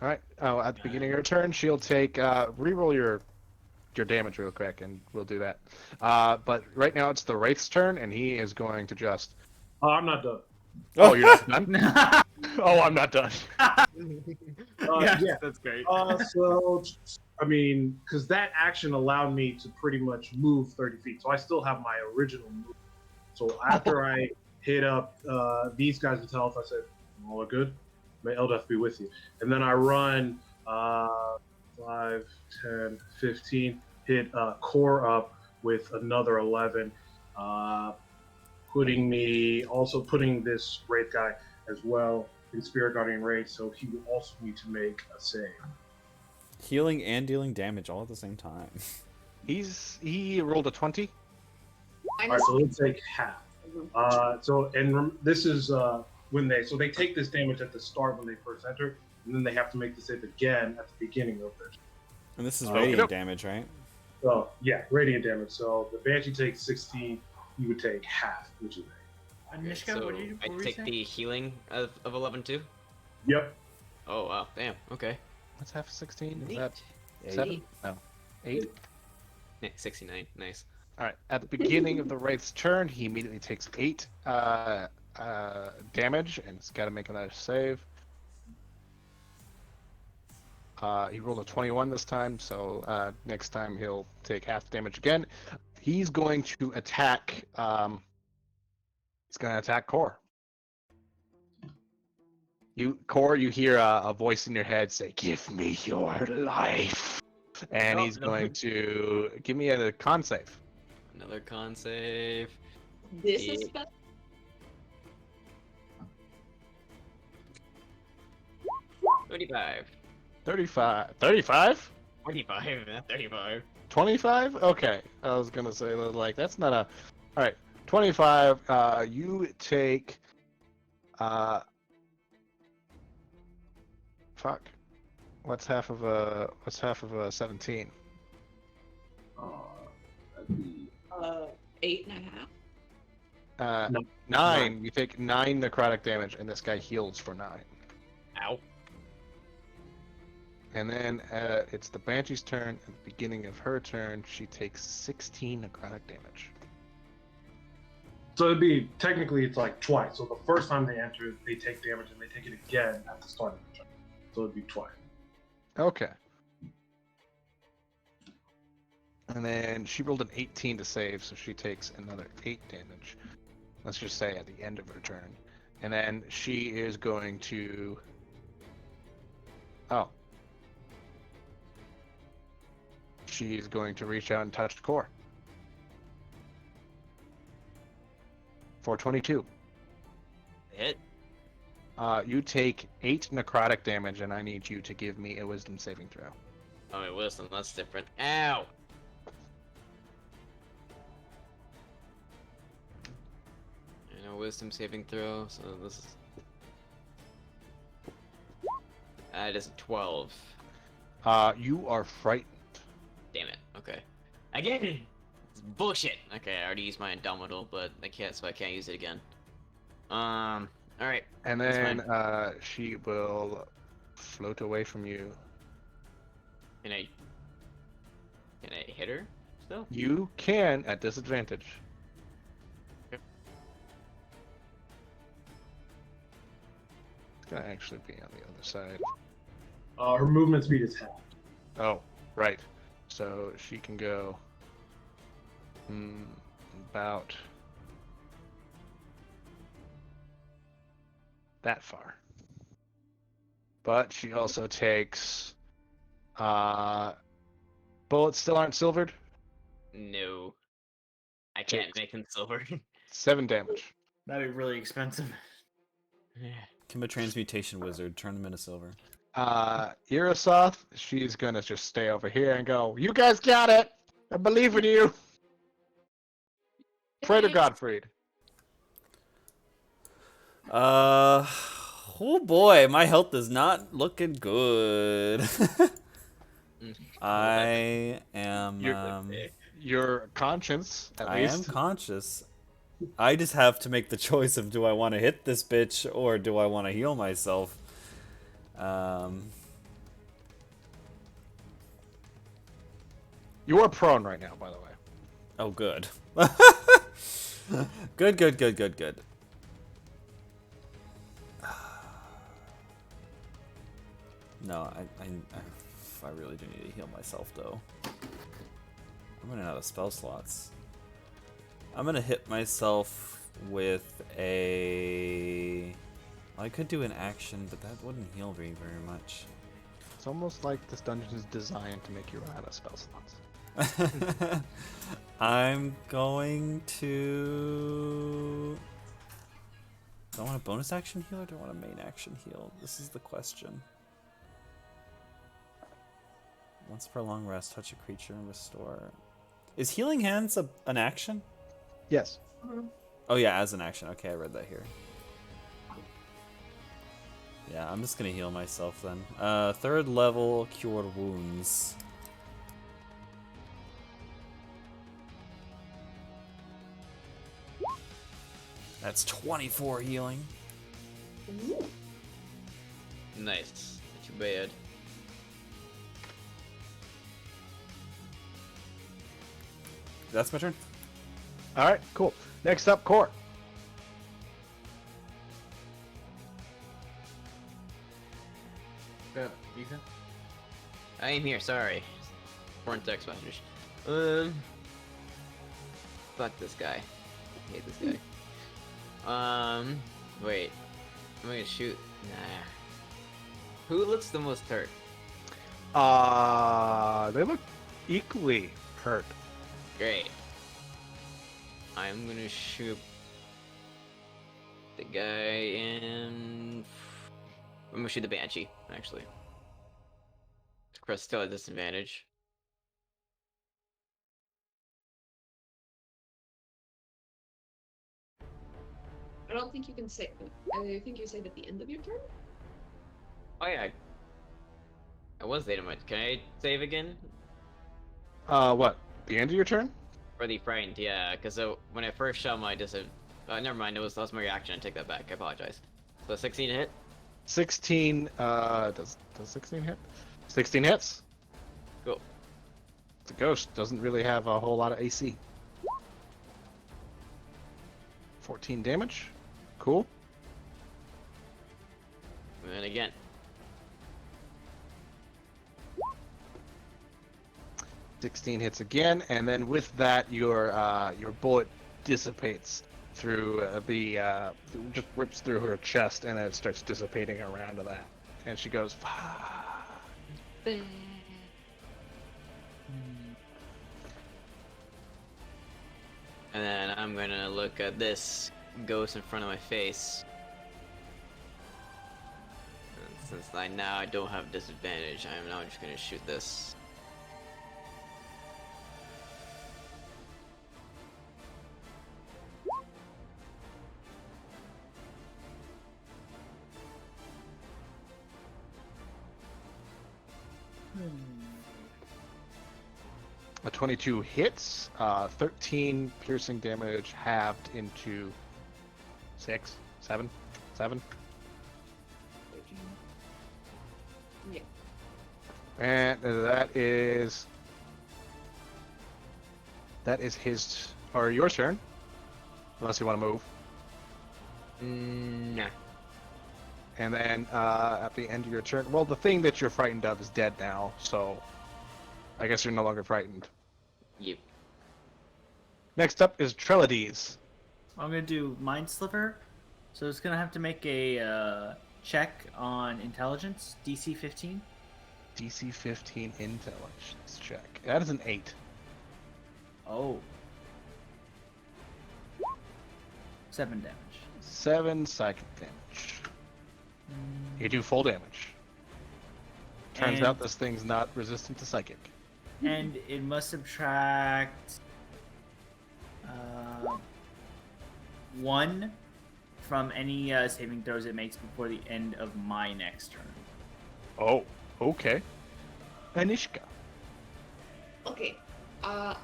All right. Oh, at the beginning of your turn, she'll take reroll your damage real quick, and we'll do that. But right now it's the Wraith's turn, and he is going to just. I'm not done. Oh, you're not done. Oh, I'm not done. Yeah. That's great. So, I mean, because that action allowed me to pretty much move 30 feet, so I still have my original move. So after I hit up these guys with health, I said, all are good. May Eldeth be with you. And then I run 5, 10, 15, hit core up with another 11, putting this Wraith guy as well in Spirit Guardian Wraith, so he will also need to make a save. Healing and dealing damage all at the same time. He rolled a 20. All right, so let's take half. This is when they take this damage at the start when they first enter, and then they have to make the save again at the beginning of their. And this is radiant damage, right? So yeah, radiant damage. So the Banshee takes 16. You would take half, which is 8. Nishka, So what did you I take the healing of 11 too? Yep. Oh wow, damn, okay. What's half of 16? Is Neat. that 7? No. 8? 69, nice. Alright, at the beginning of the Wraith's turn, he immediately takes 8 damage, and it's got to make another save. He rolled a 21 this time, so next time he'll take half damage again. He's going to attack. He's going to attack Core. Core, you hear a voice in your head say, "Give me your life," and he's going to give me a con save. Another con save. This is Yeah. 35. 35. 35? 45, not 35. 25? Okay. I was going to say, like, that's not a... Alright. 25. You take... Fuck. What's half of a 17? That'd be 8.5. No. 9. You take 9 necrotic damage, and this guy heals for 9. Ow. And then it's the Banshee's turn. At the beginning of her turn, she takes 16 necrotic damage. So it'd be technically it's like twice. So the first time they enter, they take damage, and they take it again at the start of the turn. So it'd be twice. Okay. And then she rolled an 18 to save, so she takes another 8 damage. Let's just say at the end of her turn. And then she is going to... Oh. She's going to reach out and touch the core. For 22. Hit. You take 8 necrotic damage, and I need you to give me a wisdom saving throw. Oh, wait, wisdom, that's different. Ow! And a wisdom saving throw, so this is... That is a 12. You are frightened. Damn it, okay. Again! It's bullshit! Okay, I already used my Indomitable, but I can't, so I can't use it again. Alright. And That's then she will float away from you. Can I hit her still? You can at disadvantage. Yep. It's gonna actually be on the other side. Her movement speed is half. Oh, right. So she can go about that far. But she also takes bullets still aren't silvered. No. I can't make him silver. 7 damage. That'd be really expensive. Kimba Transmutation Wizard, turn them into silver. Irasoth, she's gonna just stay over here and go, "You guys got it! I believe in you!" Pray to Godfried. Oh boy, my health is not looking good. I am. Your conscience, at I least. am conscious. I just have to make the choice of do I want to hit this bitch or do I want to heal myself. You are prone right now, by the way. Oh, good. Good. No, I really do need to heal myself, though. I'm running out of spell slots. I'm gonna hit myself with a. I could do an action, but that wouldn't heal me very much. It's almost like this dungeon is designed to make you run out of spell slots. I'm going to. Do I want a bonus action heal or do I want a main action heal? This is the question. Once per long rest, touch a creature and restore. Is healing hands an action? Yes. Oh yeah, as an action. Okay, I read that here. Yeah, I'm just gonna heal myself then. 3rd level, cure wounds. That's 24 healing. Nice. Not too bad. That's my turn. All right, cool. Next up, Core. Ethan? I am here, sorry. Foreign text message. Fuck this guy. I hate this guy. Wait. I'm gonna shoot. Nah. Who looks the most hurt? They look equally hurt. Great. I'm gonna shoot the guy in. I'm gonna shoot the Banshee, actually. Chris still at disadvantage. I don't think you can save. I think you save at the end of your turn. Oh yeah. I was late on my. Can I save again? What? The end of your turn? For the frightened, yeah. Because when I first shot my never mind. That was my reaction. I take that back. I apologize. So 16 hit. 16. Does 16 hit? 16 hits. Cool. The ghost doesn't really have a whole lot of AC. 14 damage. Cool. And then again. $16 hits again, and then with that, your bullet dissipates through just rips through her chest, and it starts dissipating around to that, and she goes. Then And then I'm gonna look at this ghost in front of my face. And since I now don't have disadvantage, I'm now just gonna shoot this. A 22 hits, 13 piercing damage halved into 6, 7, 7. yeah. And that is his or your turn, unless you want to move. Nah. And then at the end of your turn, well, the thing that you're frightened of is dead now, so I guess you're no longer frightened. Yep. Next up is Trellides. I'm gonna do Mind Sliver, so it's gonna have to make a check on intelligence, DC 15. DC 15 intelligence check. That is an 8. Oh. 7 damage. 7 psychic damage. You do full damage. Turns And- out this thing's not resistant to psychic. And it must subtract 1 from any saving throws it makes before the end of my next turn. Oh, okay. Anishka. Okay. I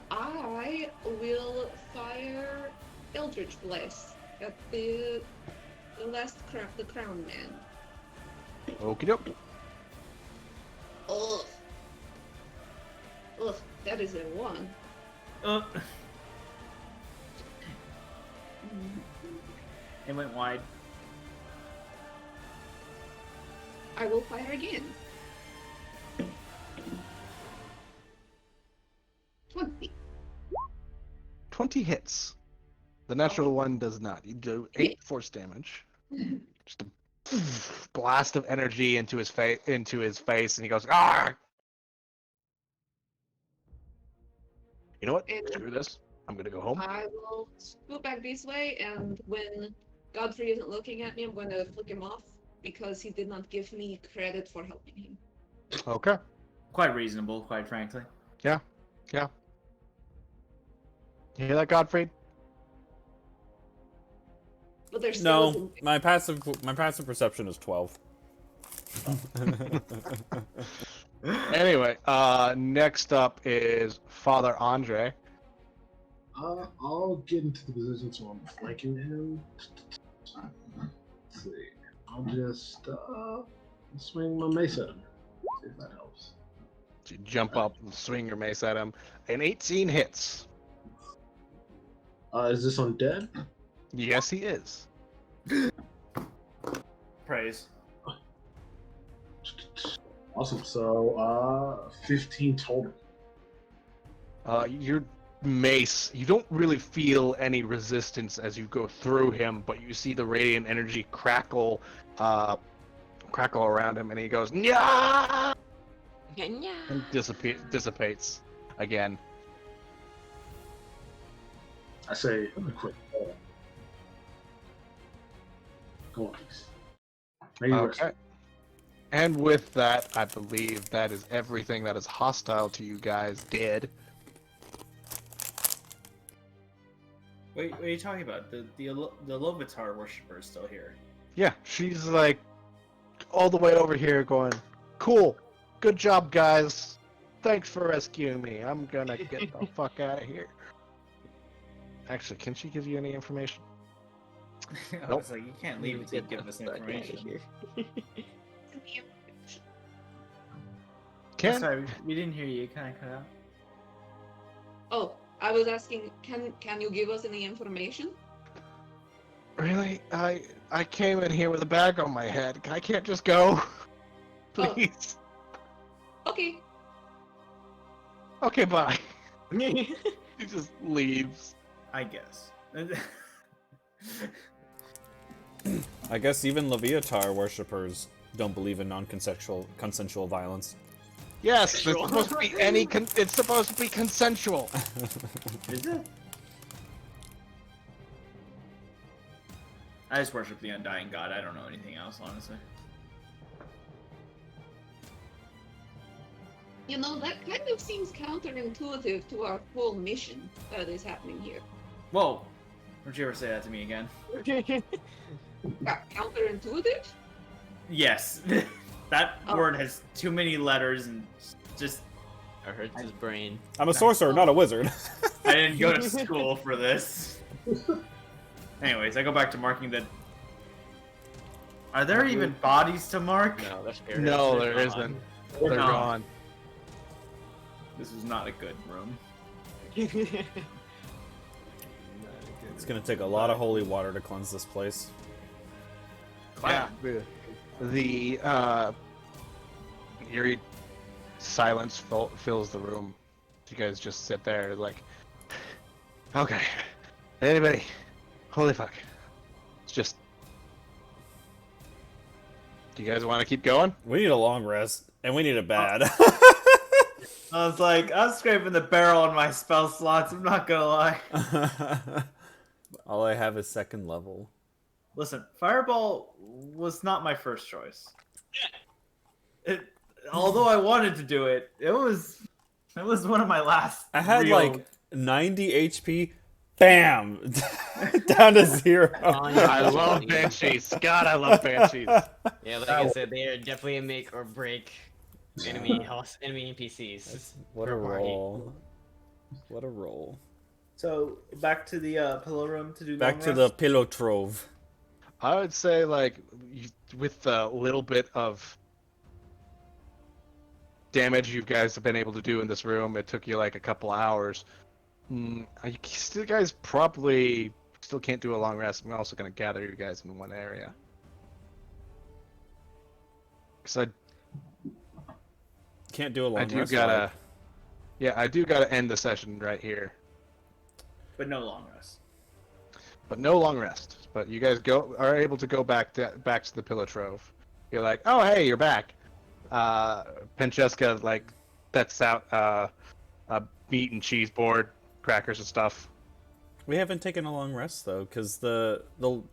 will fire Eldritch Blast at the crown man. Okie doke. Ugh. Ugh, that is a 1. It went wide. I will fire again. 20. 20 hits. The natural one does not. You do 8 force damage. Just a blast of energy into his face, and he goes, "Ah!" You know what? And Screw this. I'm gonna go home. I will scoot back this way, and when Godfrey isn't looking at me, I'm going to flick him off because he did not give me credit for helping him. Okay. Quite reasonable, quite frankly. Yeah. Yeah. You hear that, Godfrey? But there's No, my passive perception is 12. Anyway, next up is Father Andre. I'll get into the position so I'm flanking him. Let's see. I'll just swing my mace at him. See if that helps. You jump up and swing your mace at him. An 18 hits. Is this on dead? Yes, he is. Praise. Awesome. So 15 total. Your mace, you don't really feel any resistance as you go through him, but you see the radiant energy crackle around him, and he goes, "Nya!" and dissipates again. I say, quick. Go on. Maybe Okay. And with that, I believe that is everything that is hostile to you guys dead. Wait, what are you talking about? The Lovitar worshiper is still here. Yeah, she's like all the way over here going, "Cool. Good job, guys. Thanks for rescuing me. I'm gonna get the fuck out of here." Actually, can she give you any information? I was like, you can't leave until you give us information. Can Sorry, we didn't hear you. You kind of cut out. Oh, I was asking, can you give us any information? really? I came in here with a bag on my head. I can't just go. Oh. Please. Okay. Okay, bye. He just leaves. I guess. I guess even Leviatar worshippers don't believe in consensual violence. Yes, it's supposed to be it's supposed to be consensual. Is it? I just worship the undying god. I don't know anything else, honestly. You know, that kind of seems counterintuitive to our whole mission that is happening here. Whoa! Don't you ever say that to me again? Counterintuitive? Yes. That Oh. word has too many letters and just... It hurts his brain. I'm a sorcerer, not a wizard. I didn't go to school for this. Anyways, I go back to marking the... Are there even bodies to mark? No, that's fair. No, there isn't. They're No. gone. This is not a good room. It's gonna take a lot of holy water to cleanse this place. Yeah. The eerie silence fills the room. You guys just sit there like, okay, anybody? Holy fuck! It's just. Do you guys want to keep going? We need a long rest, and we need it bad. I was like, I'm scraping the barrel on my spell slots, I'm not gonna lie. All I have is second level. Listen, Fireball was not my first choice. Although I wanted to do it, it was one of my last. I had real... like 90 HP. Bam! Down to 0. I love banshees. God, I love banshees. Yeah, like I said, they are definitely a make or break enemy NPCs. What a per party. roll. What a roll. So back to the pillow room to do. Back to the pillow trove. I would say, like, with a little bit of damage you guys have been able to do in this room, it took you like a couple hours. You guys probably still can't do a long rest. I'm also going to gather you guys in one area. Because Can't do a long I do rest. gotta... Yeah, I do gotta end the session right here. But no long rest. but no long rest. But you guys are able to go back to the pillow trove. You're like, oh hey, you're back. Francesca like sets out a meat and cheese board, crackers and stuff. We haven't taken a long rest though, because the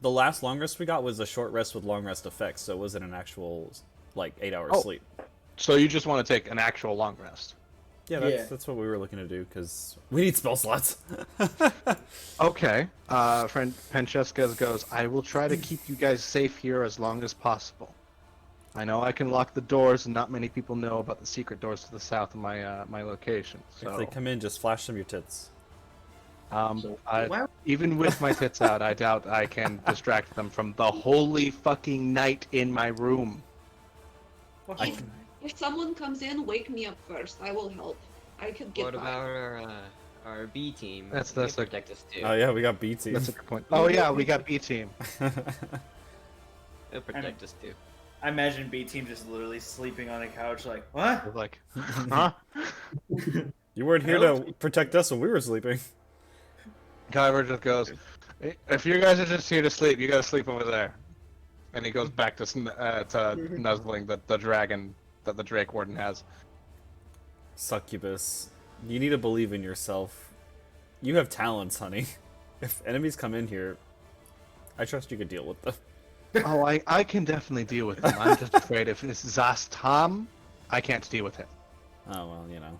last long rest we got was a short rest with long rest effects, so it wasn't an actual like 8 hour Oh. sleep. So you just want to take an actual long rest. Yeah, that's what we were looking to do, because we need spell slots. Okay. Friend Francesca goes, I will try to keep you guys safe here as long as possible. I know I can lock the doors, and not many people know about the secret doors to the south of my my location. So If they come in, just flash them your tits. even with my tits out, I doubt I can distract them from the holy fucking night in my room. If someone comes in, wake me up first. I will help. I could get What by. about our B team? That's They a- protect us too. Oh yeah, we got B team. That's a good point. Oh yeah, we got B team. They'll protect us too. I imagine B team just literally sleeping on a couch, like what? They're like, huh? You weren't here to protect us when we were sleeping. Kyber just goes, if you guys are just here to sleep, you gotta sleep over there. And he goes back to nuzzling the dragon that the Drake Warden has. Succubus, you need to believe in yourself. You have talents, honey. If enemies come in here, I trust you could deal with them. Oh, I can definitely deal with him. I'm just afraid if it's Zastam, I can't deal with him. Oh well, you know.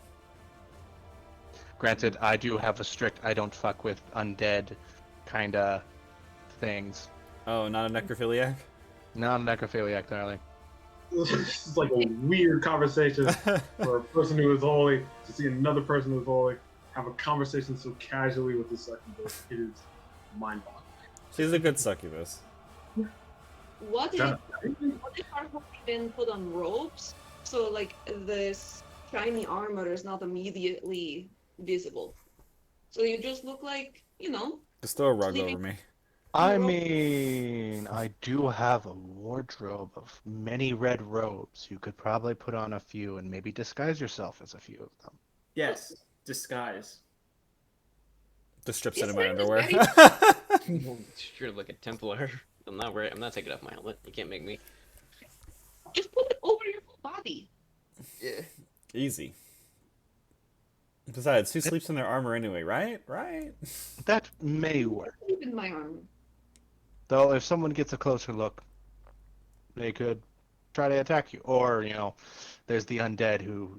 Granted, I do have a strict I don't fuck with undead kinda things. Oh, not a necrophiliac? Not a necrophiliac, darling. This is like a weird conversation for a person who is holy to see another person who is holy have a conversation so casually with the succubus. It is mind-boggling. She's a good succubus. What if, Shut what if our hope been put on robes? So like this shiny armor is not immediately visible. So you just look like, Just throw a rug Sleeping- over me. I mean, I do have a wardrobe of many red robes. You could probably put on a few and maybe disguise yourself as a few of them. Yes, disguise. The strips Is in my there underwear. Sure, like a Templar. I'm not taking off my helmet. You can't make me. just put it over your whole body. Yeah. Easy. Besides, who sleeps in their armor anyway, right? Right? That may work. Even my armor. Though, if someone gets a closer look, they could try to attack you. Or, there's the undead who,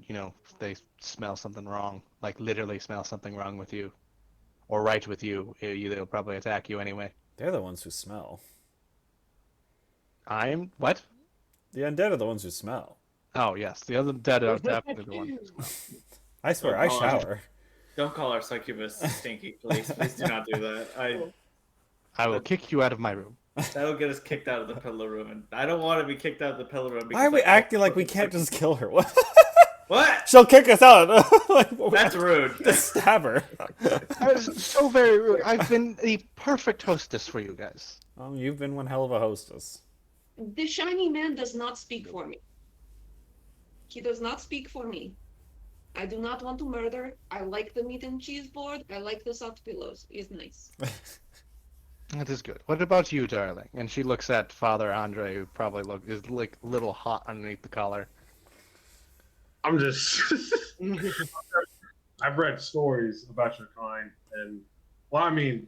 they smell something wrong. Like, literally smell something wrong with you. Or right with you. They'll probably attack you anyway. They're the ones who smell. What? The undead are the ones who smell. Oh, yes. The other dead are definitely the ones who smell. I swear, I shower. Don't call our succubus stinky, please. Please do not do that. I will kick you out of my room. That'll get us kicked out of the pillow room, and I don't want to be kicked out of the pillow room. Why are because we I- acting like we can't just kill her? What? What? She'll kick us out. That's rude. Just stab her. That is so very rude. I've been the perfect hostess for you guys. Oh, you've been one hell of a hostess. The shiny man does not speak for me. He does not speak for me. I do not want to murder. I like the meat and cheese board. I like the soft pillows. It's nice. That is good. What about you, darling? And she looks at Father Andre, who probably is like a little hot underneath the collar. I'm just. I've read stories about your kind, and well, I mean,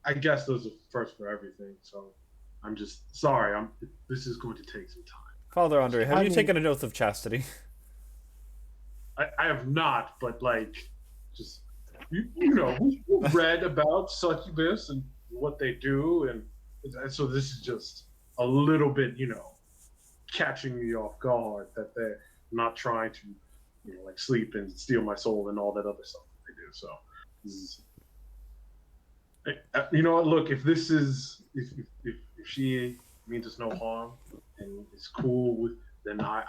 I guess those are first for everything. So I'm just sorry. This is going to take some time. Father Andre, have you taken an oath of chastity? I have not, but like, just we read about succubus and what they do, and so this is just a little bit, catching me off guard that they're not trying to, like sleep and steal my soul and all that other stuff that they do. So, this is, what? Look, if this is if she means us no harm and is cool with, then I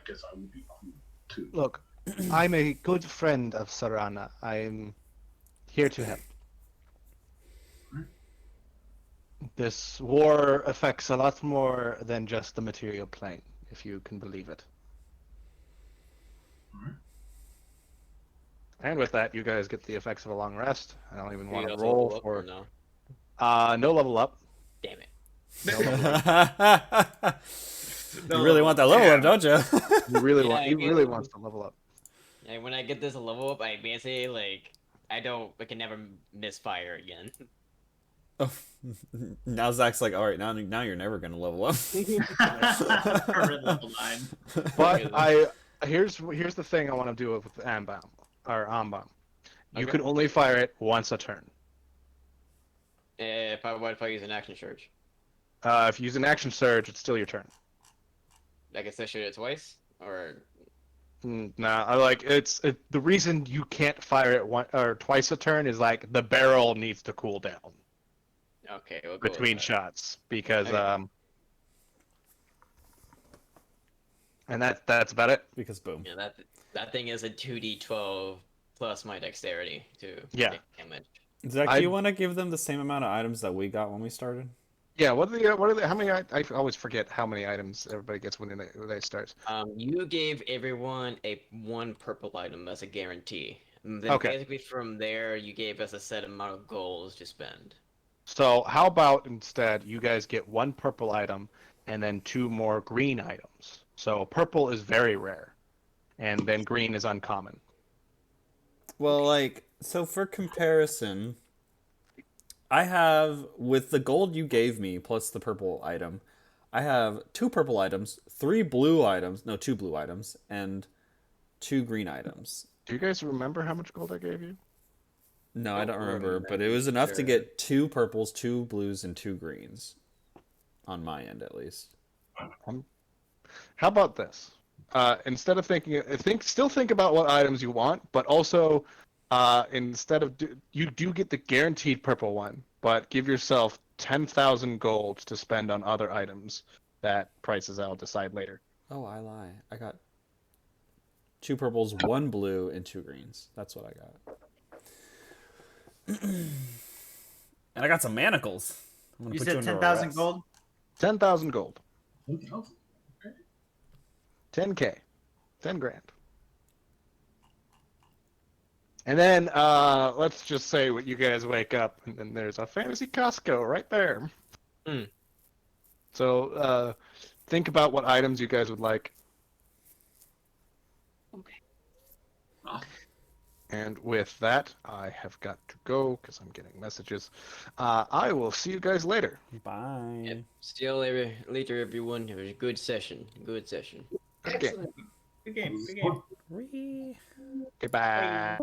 guess I would be cool too. Look, I'm a good friend of Sarana. I'm here to help. This war affects a lot more than just the material plane, if you can believe it. Alright. And with that, you guys get the effects of a long rest. I don't even want You to guys roll level up for. or no? No level up. Damn it. You really want that level up, don't you? You really Yeah, want. I He guess- really wants to level up. And when I get this level up, I basically like I can never misfire again. Oh, now Zach's like, all right, now you're never gonna level up. Current level 9. But here's the thing I want to do with Ambom or Ambom. You Okay. can only fire it once a turn. What if I use an action surge? If you use an action surge, it's still your turn. I guess I shoot it twice, or Nah, I like the reason you can't fire it one or twice a turn is like the barrel needs to cool down okay, we'll go with between that. shots because Okay. and that's about it. Because boom. Yeah, that thing is a 2d12 plus my dexterity to Yeah. take damage. Zach, do you want to give them the same amount of items that we got when we started? Yeah, what are the how many I always forget how many items everybody gets when they start. You gave everyone one purple item as a guarantee. And then Okay. basically from there, you gave us a set amount of goals to spend. So how about instead you guys get one purple item and then 2 more green items. So purple is very rare, and then green is uncommon. Well, like, so for comparison, I have, with the gold you gave me plus the purple item, I have 2 purple items, 3 blue items, no, 2 blue items, and 2 green items. Do you guys remember how much gold I gave you? No, I don't remember, but it was enough to get 2 purples, 2 blues, and 2 greens. On my end, at least. How about this? Instead of still think about what items you want, but also instead of you do get the guaranteed purple one, but give yourself 10,000 gold to spend on other items that prices I'll decide later. Oh, I lie. I got 2 purples, 1 blue, and 2 greens. That's what I got. And I got some manacles. I'm gonna You put said under 10,000 arrest. gold? 10,000 gold. Okay. 10K. 10 grand. And then let's just say you guys wake up and then there's a fantasy Costco right there. Hmm. So think about what items you guys would like. Okay. And with that, I have got to go because I'm getting messages. I will see you guys later. Bye. Yep. Still later, everyone. It was a good session. Good session. Okay. Excellent. Good game. Good game. Whee! Goodbye.